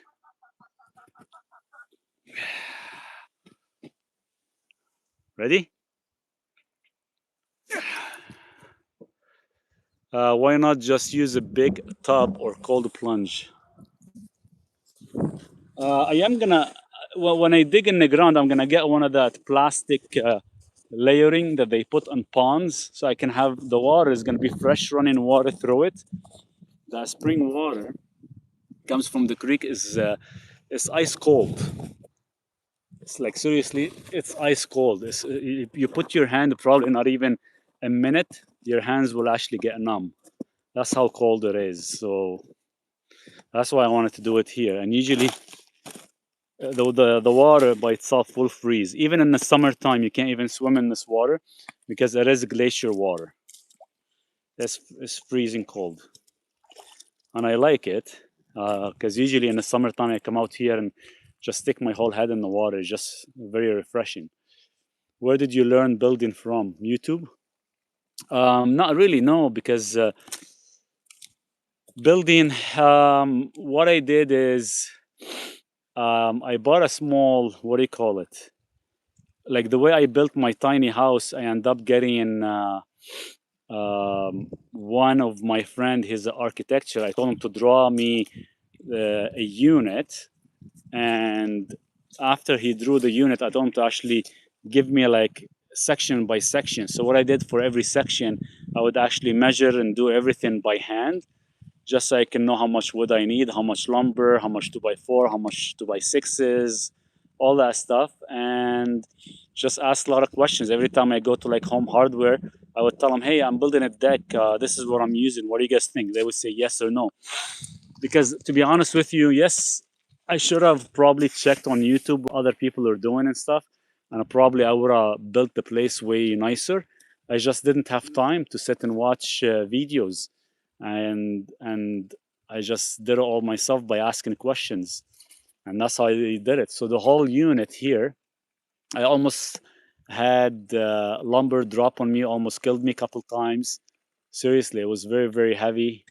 Ready? Why not just use a big tub or cold plunge? I am gonna, well, when I dig in the ground, I'm gonna get one of that plastic layering that they put on ponds, so I can have the water is gonna be fresh running water through it. The spring water comes from the creek is ice cold. It's like seriously, it's ice cold. You put your hand, probably not even a minute, your hands will actually get numb. That's how cold it is. So that's why I wanted to do it here. And usually the water by itself will freeze. Even in the summertime, you can't even swim in this water because it is glacier water. It's freezing cold. And I like it because usually in the summertime, I come out here and just stick my whole head in the water. It's just very refreshing. Where did you learn building from? YouTube? Not really, no, because building, what I did is I bought a small, what do you call it? Like the way I built my tiny house, I end up getting one of my friend, his architecture. I told him to draw me a unit, and after he drew the unit, I told him to actually give me like section by section. So what I did for every section, I would actually measure and do everything by hand, just so I can know how much wood I need, how much lumber, how much 2x4, how much 2x6 is, all that stuff, and just ask a lot of questions. Every time I go to like Home Hardware, I would tell them, hey, I'm building a deck. This is what I'm using. What do you guys think? They would say yes or no. Because to be honest with you, yes, I should have probably checked on YouTube what other people are doing and stuff. And probably I would have built the place way nicer. I just didn't have time to sit and watch videos. And I just did it all myself by asking questions. And that's how I did it. So the whole unit here, I almost had lumber drop on me, almost killed me a couple times. Seriously, it was very, very heavy.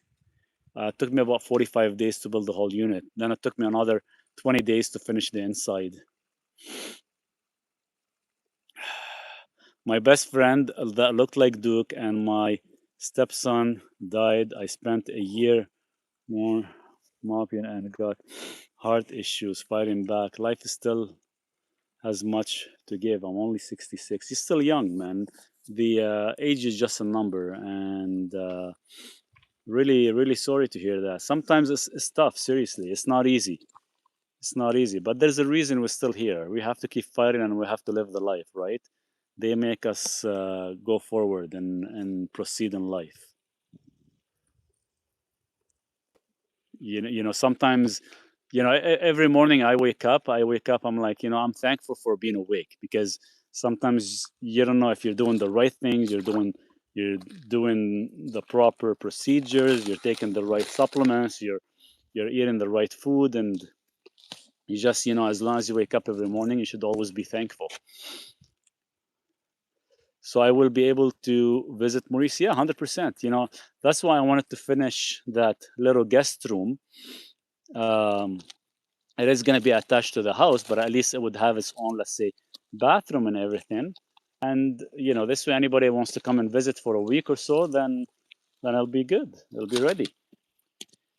It took me about 45 days to build the whole unit. Then it took me another 20 days to finish the inside. My best friend that looked like Duke and my stepson died. I spent a year more mopping and got heart issues fighting back. Life is still has much to give. I'm only 66. You're still young, man. The age is just a number, and really, really sorry to hear that. Sometimes it's tough. Seriously, it's not easy. It's not easy, but there's a reason we're still here. We have to keep fighting, and we have to live the life, right? They make us go forward and proceed in life. You know, sometimes, every morning I wake up, I'm like, I'm thankful for being awake, because sometimes you don't know if you're doing the right things, you're doing the proper procedures, you're taking the right supplements, you're eating the right food, and you just, as long as you wake up every morning, you should always be thankful. So I will be able to visit Maurice. Yeah, 100%. That's why I wanted to finish that little guest room. It is going to be attached to the house, but at least it would have its own, let's say, bathroom and everything. And this way, anybody wants to come and visit for a week or so, then it'll be good. It'll be ready.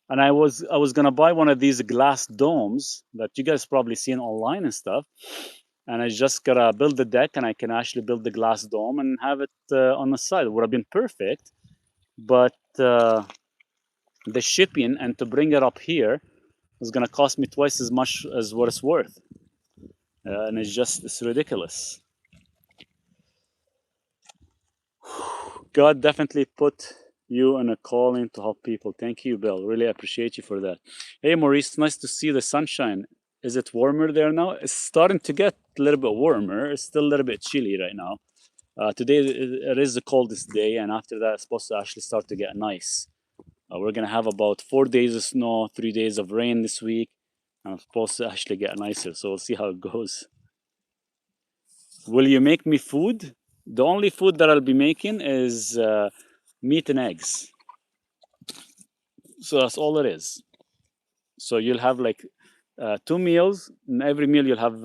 And I was gonna buy one of these glass domes that you guys probably seen online and stuff. And I just gotta build the deck, and I can actually build the glass dome and have it on the side. It would have been perfect, but the shipping and to bring it up here is gonna cost me twice as much as what it's worth, and it's ridiculous. God definitely put you on a calling to help people. Thank you, Bill. Really appreciate you for that. Hey, Maurice, nice to see the sunshine. Is it warmer there now? It's starting to get a little bit warmer. It's still a little bit chilly right now. Today it is the coldest day, and after that, it's supposed to actually start to get nice. We're gonna have about 4 days of snow, 3 days of rain this week, and it's supposed to actually get nicer. So we'll see how it goes. Will you make me food? The only food that I'll be making is meat and eggs. So that's all it is. So you'll have like 2 meals. In every meal you'll have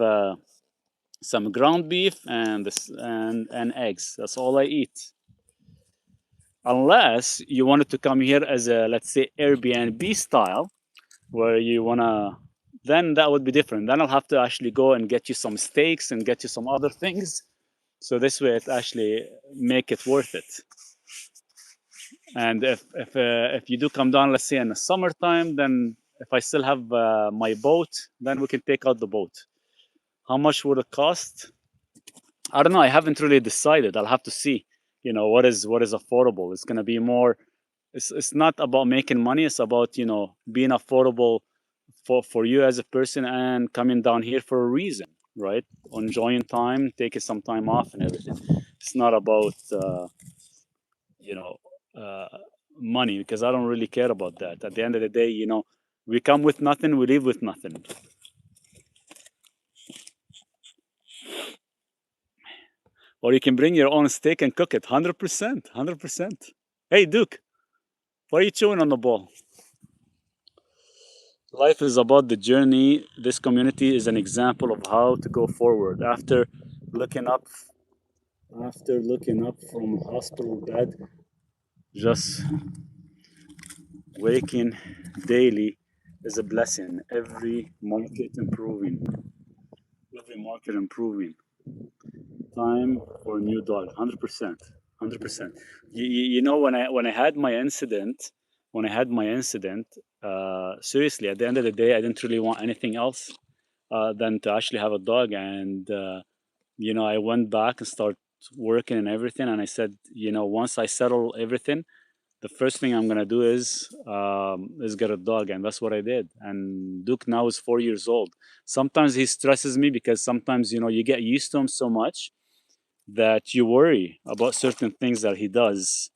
some ground beef and eggs. That's all I eat. Unless you wanted to come here as a, let's say, Airbnb style, where you wanna, then that would be different. Then I'll have to actually go and get you some steaks and get you some other things. So this way it actually make it worth it. And if you do come down, let's say in the summertime, then if I still have my boat, then we can take out the boat. How much would it cost? I don't know. I haven't really decided. I'll have to see. You know, what is affordable. It's gonna be more. It's not about making money. It's about, you know, being affordable for you as a person and coming down here for a reason, right? Enjoying time, taking some time off and everything. It's not about you know uh, money, because I don't really care about that. At the end of the day, you know, we come with nothing, we leave with nothing. Or you can bring your own steak and cook it. 100%, 100%. Hey, Duke, why are you chewing on the ball? Life is about the journey. This community is an example of how to go forward. Looking up, After looking up from hospital bed, just waking daily is a blessing. Every market improving. Time for a new dog. 100%. 100%. You know, when I had my incident, seriously, at the end of the day, I didn't really want anything else than to actually have a dog. And you know, I went back and started working and everything. And I said, you know, once I settle everything, the first thing I'm gonna do is get a dog, and that's what I did. And Duke now is 4 years old. Sometimes he stresses me because sometimes, you know, you get used to him so much that you worry about certain things that he does,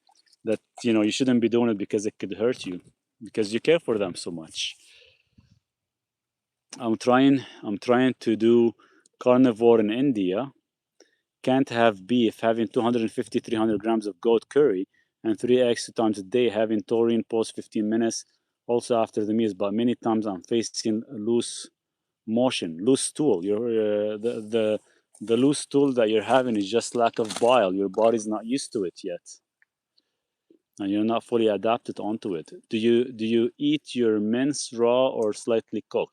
that, you know, you shouldn't be doing it because it could hurt you, because you care for them so much. I'm trying to do carnivore in India. Can't have beef, having 250 300 grams of goat curry and 3 eggs 2 times a day, having taurine post 15 minutes also after the meals. But many times I'm facing loose stool. The loose stool that you're having is just lack of bile. Your body's not used to it yet, and you're not fully adapted onto it. Do you eat your mince raw or slightly cooked?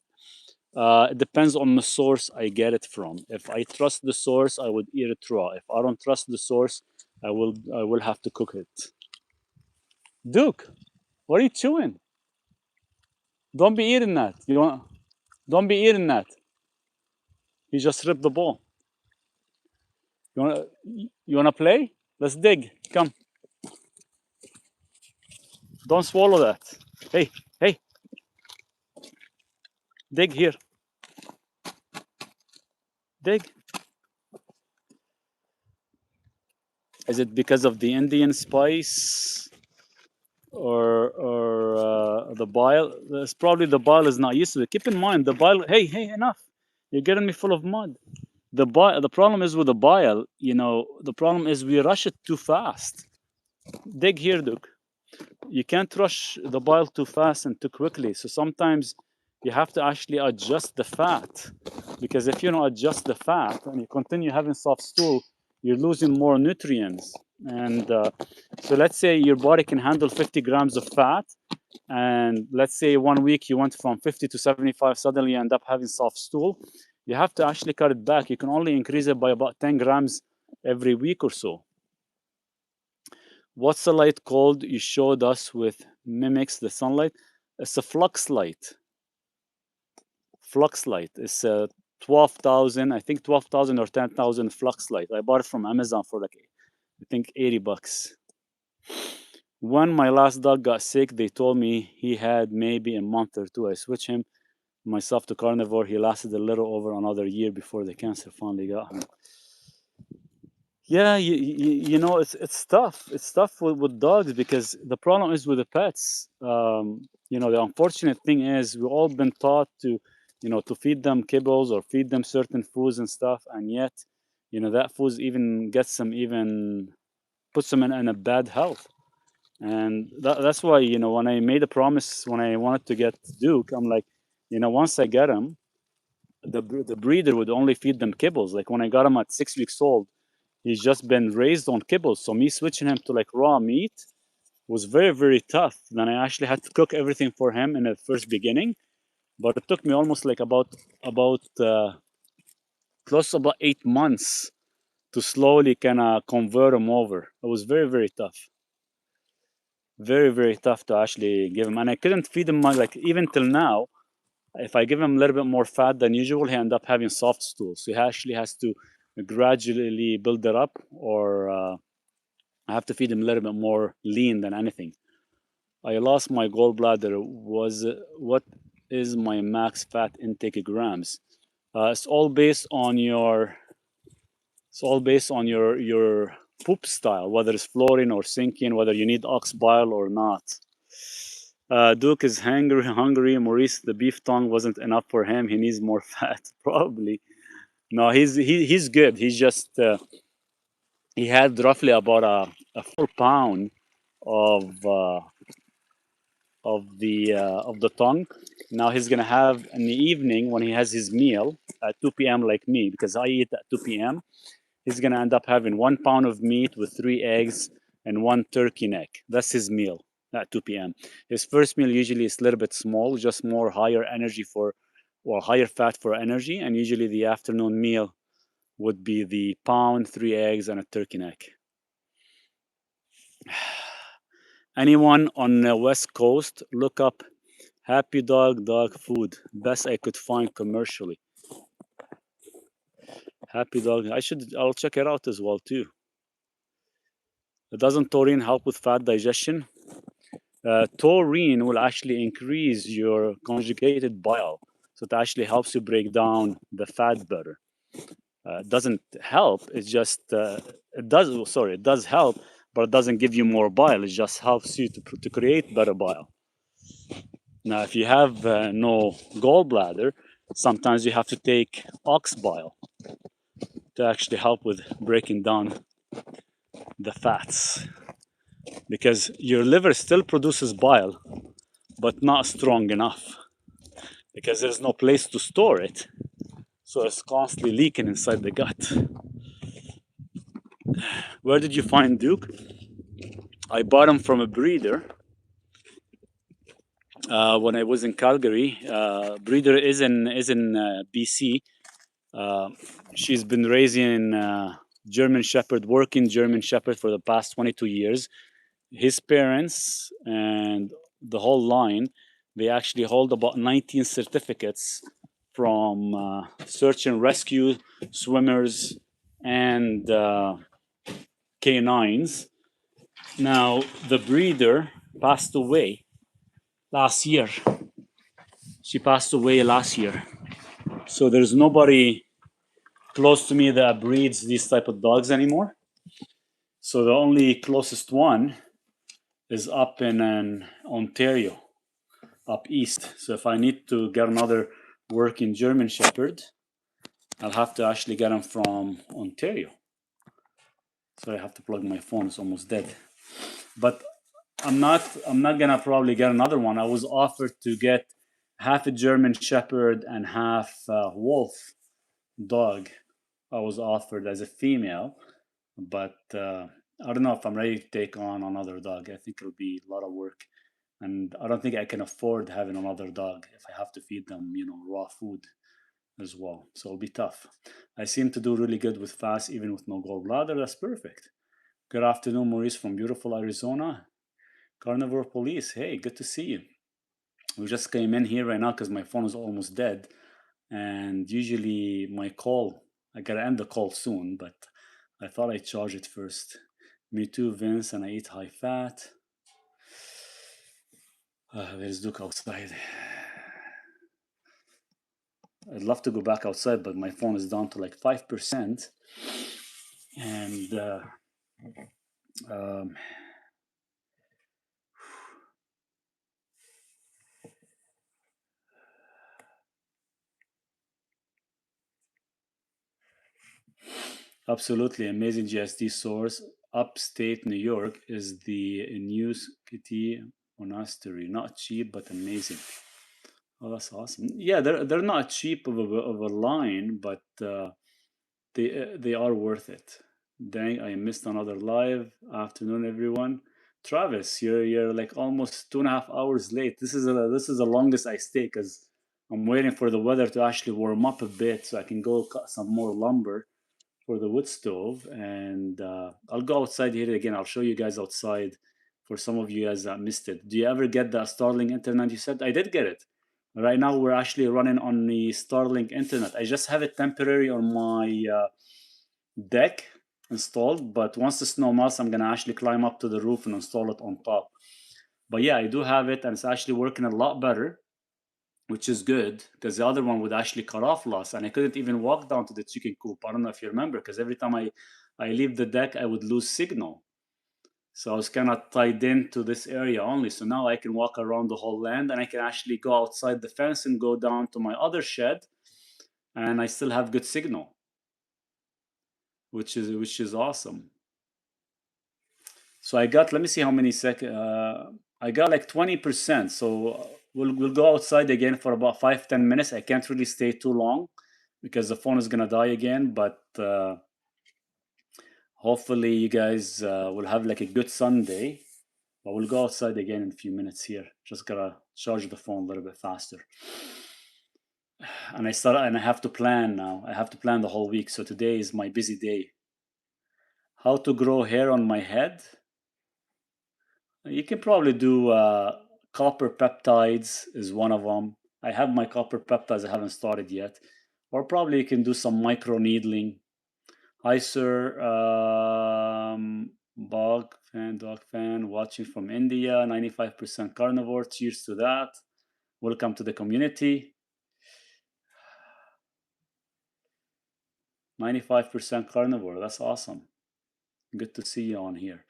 It depends on the source I get it from. If I trust the source, I would eat it raw. If I don't trust the source, I will have to cook it. Duke, what are you chewing? Don't be eating that. Don't be eating that. You just ripped the ball. You wanna play? Let's dig. Come. Don't swallow that. Hey, dig here. Dig. Is it because of the Indian spice or the bile? It's probably the bile is not used to it. Keep in mind the bile. Hey, enough! You're getting me full of mud. The bile. The problem is with the bile. You know, the problem is we rush it too fast. Dig here, Duke. You can't rush the bile too fast and too quickly. So sometimes you have to actually adjust the fat, because if you don't adjust the fat and you continue having soft stool, you're losing more nutrients. And so let's say your body can handle 50 grams of fat, and let's say 1 week you went from 50 to 75, suddenly you end up having soft stool. You have to actually cut it back. You can only increase it by about 10 grams every week or so. What's the light called you showed us with mimics the sunlight? It's a flux light. It's a 12,000, I think 12,000 or 10,000 flux light. I bought it from Amazon for like, I think $80. When my last dog got sick, they told me he had maybe a month or two. I switched him myself to carnivore. He lasted a little over another year before the cancer finally got him. Yeah, you know, it's tough. It's tough with dogs because the problem is with the pets. You know, the unfortunate thing is we've all been taught to, you know, to feed them kibbles or feed them certain foods and stuff, and yet, you know, that food even gets them even puts them in a bad health. And that's why, you know, when I made a promise when I wanted to get Duke, I'm like, you know, once I get him, the breeder would only feed them kibbles. Like when I got him at 6 weeks old, he's just been raised on kibbles. So me switching him to like raw meat was very, very tough. Then I actually had to cook everything for him in the first beginning, but it took me almost like about close to about 8 months to slowly kind of convert him over. It was very, very tough. Very, very tough to actually give him. And I couldn't feed him much, like even till now. If I give him a little bit more fat than usual, he end up having soft stools. So he actually has to gradually build it up, or I have to feed him a little bit more lean than anything. I lost my gallbladder. Was what is my max fat intake grams? It's all based on your poop style, whether it's fluorine or sinking, whether you need ox bile or not. Duke is hungry. Maurice, the beef tongue wasn't enough for him. He needs more fat, probably. No, he's good. He's just he had roughly about a full pound of of the tongue. Now he's gonna have in the evening when he has his meal at 2 p.m. like me, because I eat at 2 p.m. He's gonna end up having 1 pound of meat with 3 eggs and one turkey neck. That's his meal at 2 p.m. His first meal usually is a little bit small, just more higher energy for, well, higher fat for energy, and usually the afternoon meal would be the pound, 3 eggs, and a turkey neck. Anyone on the West Coast, look up Happy Dog dog food. Best I could find commercially. Happy Dog. I'll check it out as well too. Doesn't taurine help with fat digestion? Taurine will actually increase your conjugated bile, so it actually helps you break down the fat better. It doesn't help. It's just it does. Sorry, it does help, but it doesn't give you more bile. It just helps you to create better bile. Now, if you have no gallbladder, sometimes you have to take ox bile to actually help with breaking down the fats, because your liver still produces bile, but not strong enough, because there's no place to store it. So it's constantly leaking inside the gut. Where did you find Duke? I bought him from a breeder when I was in Calgary. Breeder is in BC. She's been raising German Shepherd, working German Shepherd for the past 22 years. His parents and the whole line, they actually hold about 19 certificates from search and rescue, swimmers, and canines. Now, the breeder passed away last year. She passed away last year. So there's nobody close to me that breeds these type of dogs anymore. So the only closest one is up in Ontario, up east. So if I need to get another working German Shepherd, I'll have to actually get him from Ontario. So I have to plug my phone. It's almost dead. But I'm not gonna probably get another one. I was offered to get half a German Shepherd and half wolf dog. I was offered as a female, but I don't know if I'm ready to take on another dog. I think it'll be a lot of work, and I don't think I can afford having another dog if I have to feed them, you know, raw food as well. So it'll be tough. I seem to do really good with fast, even with no gallbladder. That's perfect. Good afternoon, Maurice from beautiful Arizona. Carnivore Police. Hey, good to see you. We just came in here right now because my phone is almost dead, and usually my call, I gotta end the call soon, but I thought I'd charge it first Me too, Vince, and I eat high fat. Let's look outside. I'd love to go back outside, but my phone is down to like 5%. And um, absolutely amazing GSD source. Upstate New York is the News Kitty Monastery. Not cheap, but amazing. Oh, that's awesome. Yeah, they're not cheap of a line, but they are worth it. Dang, I missed another live. Afternoon, everyone. Travis, you're like almost 2.5 hours late. This is the longest I stay because I'm waiting for the weather to actually warm up a bit so I can go cut some more lumber for the wood stove. And I'll go outside here again. I'll show you guys outside for some of you guys that missed it. Do you ever get the Starlink internet? You said I did get it. Right now we're actually running on the Starlink internet. I just have it temporary on my deck installed, but once the snow melts, I'm gonna actually climb up to the roof and install it on top. But yeah, I do have it, and it's actually working a lot better, which is good because the other one would actually cut off loss, and I couldn't even walk down to the chicken coop. I don't know if you remember, because every time I leave the deck, I would lose signal. So I was kind of tied into this area only. So now I can walk around the whole land, and I can actually go outside the fence and go down to my other shed, and I still have good signal, which is awesome. So I got, let me see how many seconds. I got like 20%. So we'll go outside again for about 5-10 minutes. I can't really stay too long because the phone is gonna die again. But hopefully you guys will have like a good Sunday. But we'll go outside again in a few minutes here. Just gotta charge the phone a little bit faster. And I have to plan now. I have to plan the whole week. So today is my busy day. How to grow hair on my head? You can probably do copper peptides is one of them. I have my copper peptides. I haven't started yet. Or probably you can do some micro needling. Hi, sir. Dog fan, watching from India. 95% carnivore. Cheers to that. Welcome to the community. 95% carnivore. That's awesome. Good to see you on here.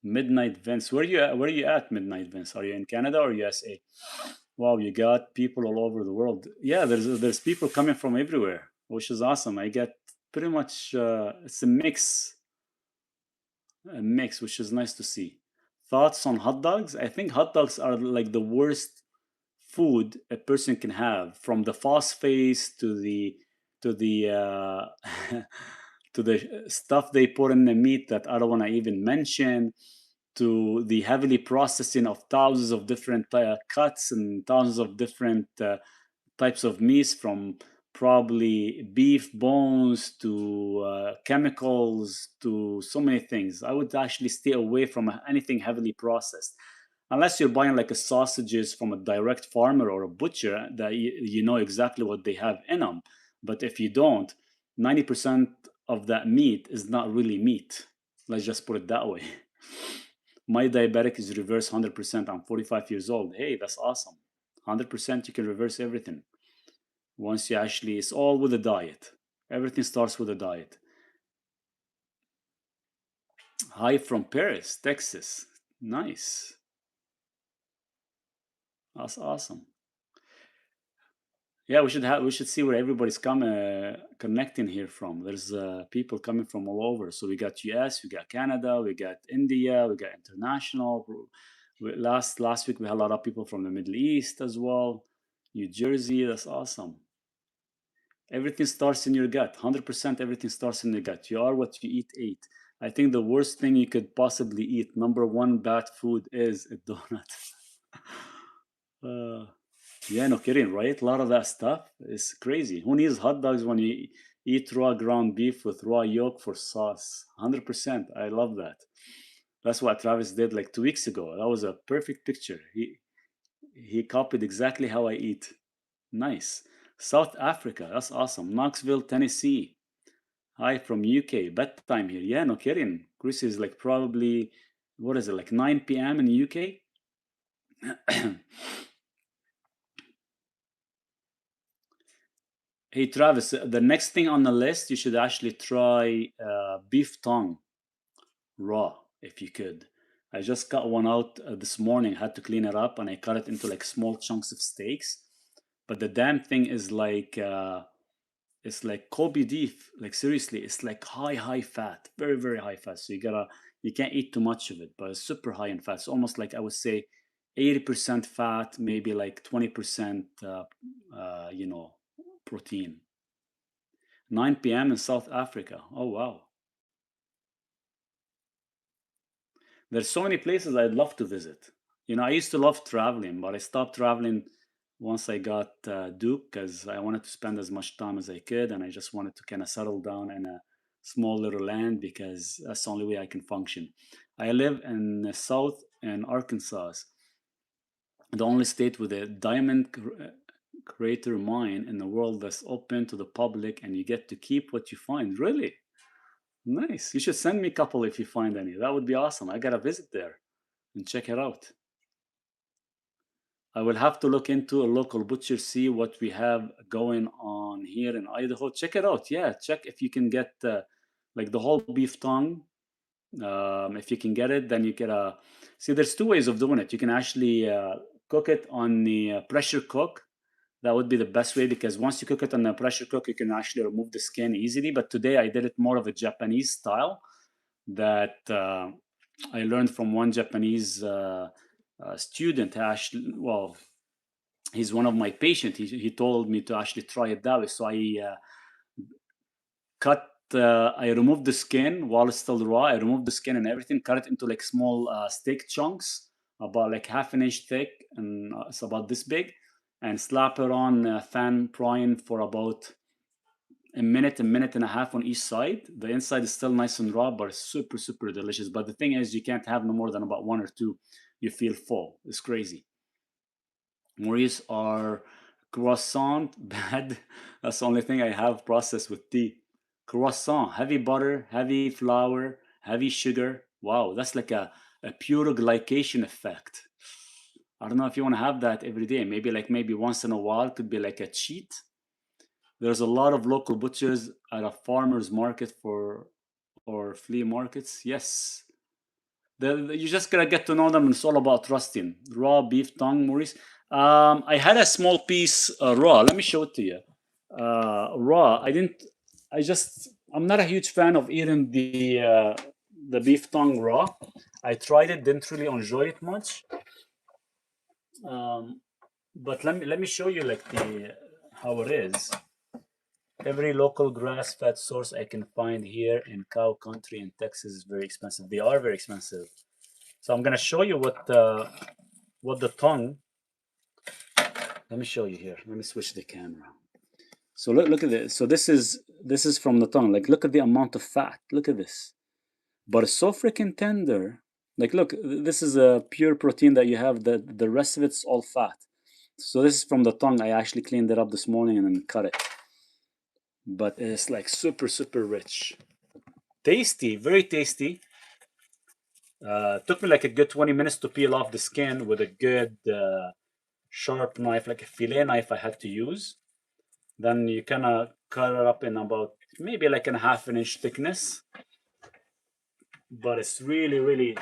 Midnight Vince, where are you at, Midnight Vince? Are you in Canada or USA? Wow, you got people all over the world. Yeah, there's people coming from everywhere, which is awesome. I get pretty much it's a mix, which is nice to see. Thoughts on hot dogs? I think hot dogs are like the worst food a person can have, from the phosphate to the to the stuff they put in the meat that I don't want to even mention, to the heavily processing of thousands of different cuts and thousands of different types of meats, from probably beef bones to chemicals to so many things. I would actually stay away from anything heavily processed, unless you're buying like a sausages from a direct farmer or a butcher that you know exactly what they have in them. But if you don't, 90% of that meat is not really meat. Let's just put it that way. My diabetic is reversed 100%. I'm 45 years old. Hey, that's awesome. 100% you can reverse everything. Once you actually, it's all with a diet. Everything starts with a diet. Hi from Paris, Texas. Nice. That's awesome. Yeah, we should see where everybody's connecting here from. There's people coming from all over. So we got US, we got Canada, we got India, we got international. Last week we had a lot of people from the Middle East as well. New Jersey, that's awesome. Everything starts in your gut. 100% everything starts in your gut. You are what you eat. I think the worst thing you could possibly eat, number one bad food, is a donut. Yeah, no kidding, right? A lot of that stuff is crazy. Who needs hot dogs when you eat raw ground beef with raw yolk for sauce? 100%. I love that. That's what Travis did like 2 weeks ago. That was a perfect picture. He copied exactly how I eat. Nice. South Africa, that's awesome. Knoxville, Tennessee. Hi from UK. Bedtime here. Yeah, no kidding. Chris is like probably, what is it, like 9 p.m. in the UK? Hey Travis, the next thing on the list, you should actually try beef tongue raw if you could. I just got one out this morning, had to clean it up, and I cut it into like small chunks of steaks. But the damn thing is like it's like Kobe beef. Like seriously, it's like high fat, very high fat. So you can't eat too much of it, but it's super high in fat. It's almost like I would say 80% fat, maybe like 20% protein. 9 p.m. in South Africa. Oh wow. There's so many places I'd love to visit. I used to love traveling, but I stopped traveling once I got Duke because I wanted to spend as much time as I could, and I just wanted to kind of settle down in a small little land because that's the only way I can function. I live in the south in Arkansas, the only state with a diamond crater mine in the world that's open to the public, and you get to keep what you find. Really? Nice. You should send me a couple if you find any. That would be awesome. I gotta visit there and check it out. I will have to look into a local butcher, see what we have going on here in Idaho. Check it out. Yeah, check if you can get like the whole beef tongue. If you can get it, then you get a. See, there's two ways of doing it. You can actually cook it on the pressure cook. That would be the best way because once you cook it on the pressure cook, you can actually remove the skin easily. But today I did it more of a Japanese style that I learned from one Japanese student. Actually, well, he's one of my patients. He told me to actually try it that way. So I removed the skin while it's still raw. I removed the skin and everything, cut it into like small steak chunks, about like half an inch thick, and it's about this big, and slap it on fan frying for about a minute and a half on each side. The inside is still nice and raw, but it's super delicious. But the thing is, you can't have no more than about one or two. You feel full. It's crazy. Maurice, are croissant bad? That's the only thing I have processed with tea. Croissant, heavy butter, heavy flour, heavy sugar. Wow, that's like a pure glycation effect. I don't know if you want to have that every day. Maybe once in a while could be like a cheat. There's a lot of local butchers at a farmer's market or flea markets. Yes. You just gotta get to know them, and it's all about trusting. Raw beef tongue, Maurice. I had a small piece raw. Let me show it to you. Raw. I didn't. I'm not a huge fan of eating the beef tongue raw. I tried it, didn't really enjoy it much. But let me show you like the how it is. Every local grass-fed source I can find here in cow country in Texas is very expensive. They are very expensive. So I'm gonna show you what the tongue. Let me show you here. Let me switch the camera. So look at this. So this is from the tongue. Like look at the amount of fat. Look at this. But it's so freaking tender. Like look, this is a pure protein that you have. The rest of it's all fat. So this is from the tongue. I actually cleaned it up this morning and then cut it. But it's like super rich. Tasty, very tasty. Took me like a good 20 minutes to peel off the skin with a good sharp knife, like a fillet knife I had to use. Then you kind of cut it up in about maybe like a half an inch thickness. But it's really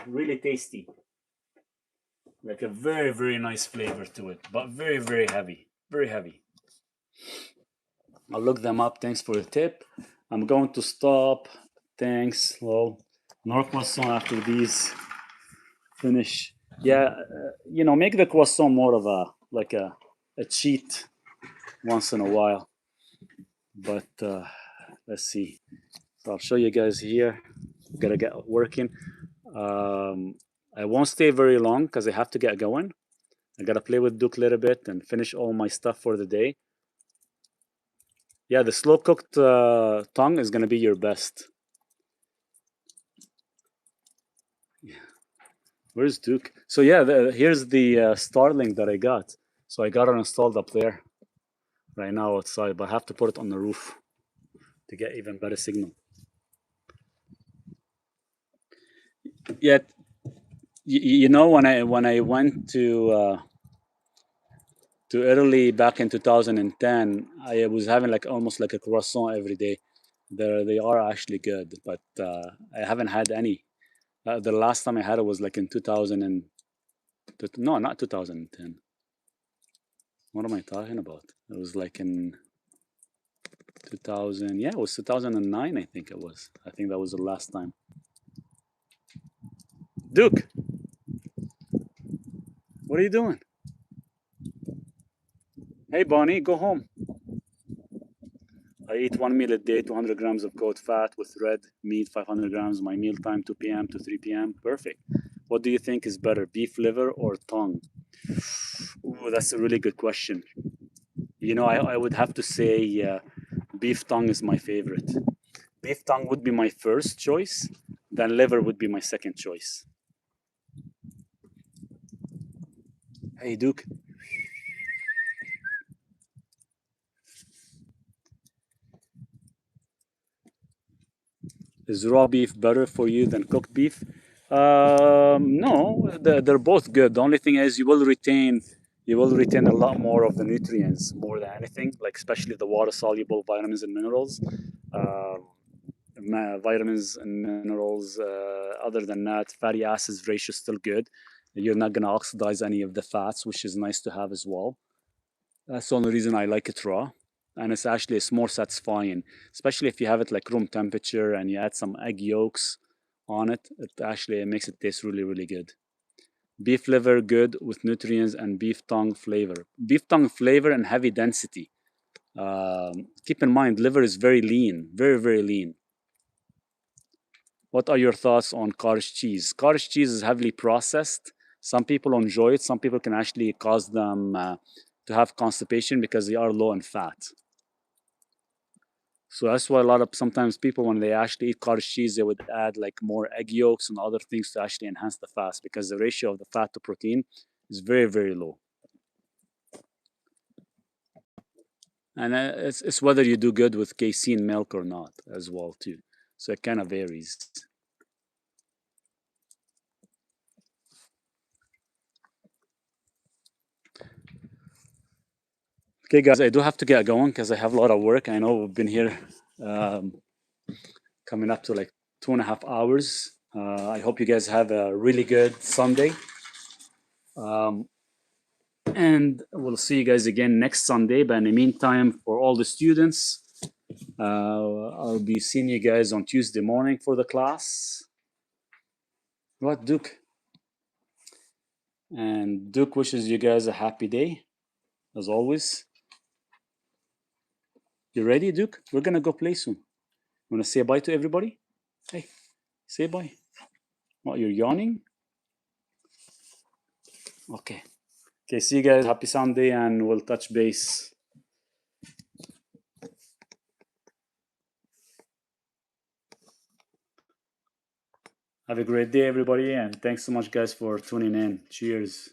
tasty. Like a very nice flavor to it, but very heavy. Very heavy. I'll look them up. Thanks for the tip. I'm going to stop. Thanks. Well, more croissant after these finish. Yeah, make the croissant more of a cheat once in a while. But let's see. So I'll show you guys here. Gotta get working. I won't stay very long because I have to get going. I gotta play with Duke a little bit and finish all my stuff for the day. Yeah, the slow cooked tongue is gonna be your best. Yeah. Where's Duke? So yeah, here's the Starlink that I got. So I got it installed up there right now outside, but I have to put it on the roof to get even better signal. Yet, you know, when I went to Italy back in 2010, I was having like almost like a croissant every day. They are actually good, but I haven't had any. The last time I had it was like in 2000 and no, not 2010. What am I talking about? It was like in 2000. Yeah, it was 2009. I think it was. I think that was the last time. Duke, what are you doing? Hey, Bonnie, go home. I eat one meal a day, 200 grams of goat fat with red meat, 500 grams. My meal time, 2 p.m. to 3 p.m. Perfect. What do you think is better, beef liver or tongue? Ooh, that's a really good question. You know, I would have to say beef tongue is my favorite. Beef tongue would be my first choice, then liver would be my second choice. Hey, Duke. Is raw beef better for you than cooked beef? No, they're both good. The only thing is you will retain a lot more of the nutrients more than anything, like especially the water soluble vitamins and minerals. Uh, Vitamins and minerals. Other than that, fatty acids ratio is still good. You're not gonna oxidize any of the fats, which is nice to have as well. That's the only reason I like it raw. And it's more satisfying, especially if you have it like room temperature and you add some egg yolks on it. It actually makes it taste really, really good. Beef liver good with nutrients and beef tongue flavor. Beef tongue flavor and heavy density. Keep in mind, liver is very lean, very, very lean. What are your thoughts on cottage cheese? Cottage cheese is heavily processed. Some people enjoy it. Some people can actually cause them to have constipation because they are low in fat. So that's why a lot of sometimes people when they actually eat cottage cheese, they would add like more egg yolks and other things to actually enhance the fat because the ratio of the fat to protein is very, very low. And it's whether you do good with casein milk or not as well too. So it kind of varies. Okay, guys, I do have to get going because I have a lot of work. I know we've been here um, coming up to like 2.5 hours. I hope you guys have a really good Sunday. Um, and we'll see you guys again next Sunday. But in the meantime, for all the students, I'll be seeing you guys on Tuesday morning for the class. What, Duke? And Duke wishes you guys a happy day, as always. You ready, Duke? We're gonna go play soon. Wanna say bye to everybody? Hey, say bye. What, you're yawning? Okay. Okay, see you guys. Happy Sunday, and we'll touch base. Have a great day, everybody, and thanks so much, guys, for tuning in. Cheers.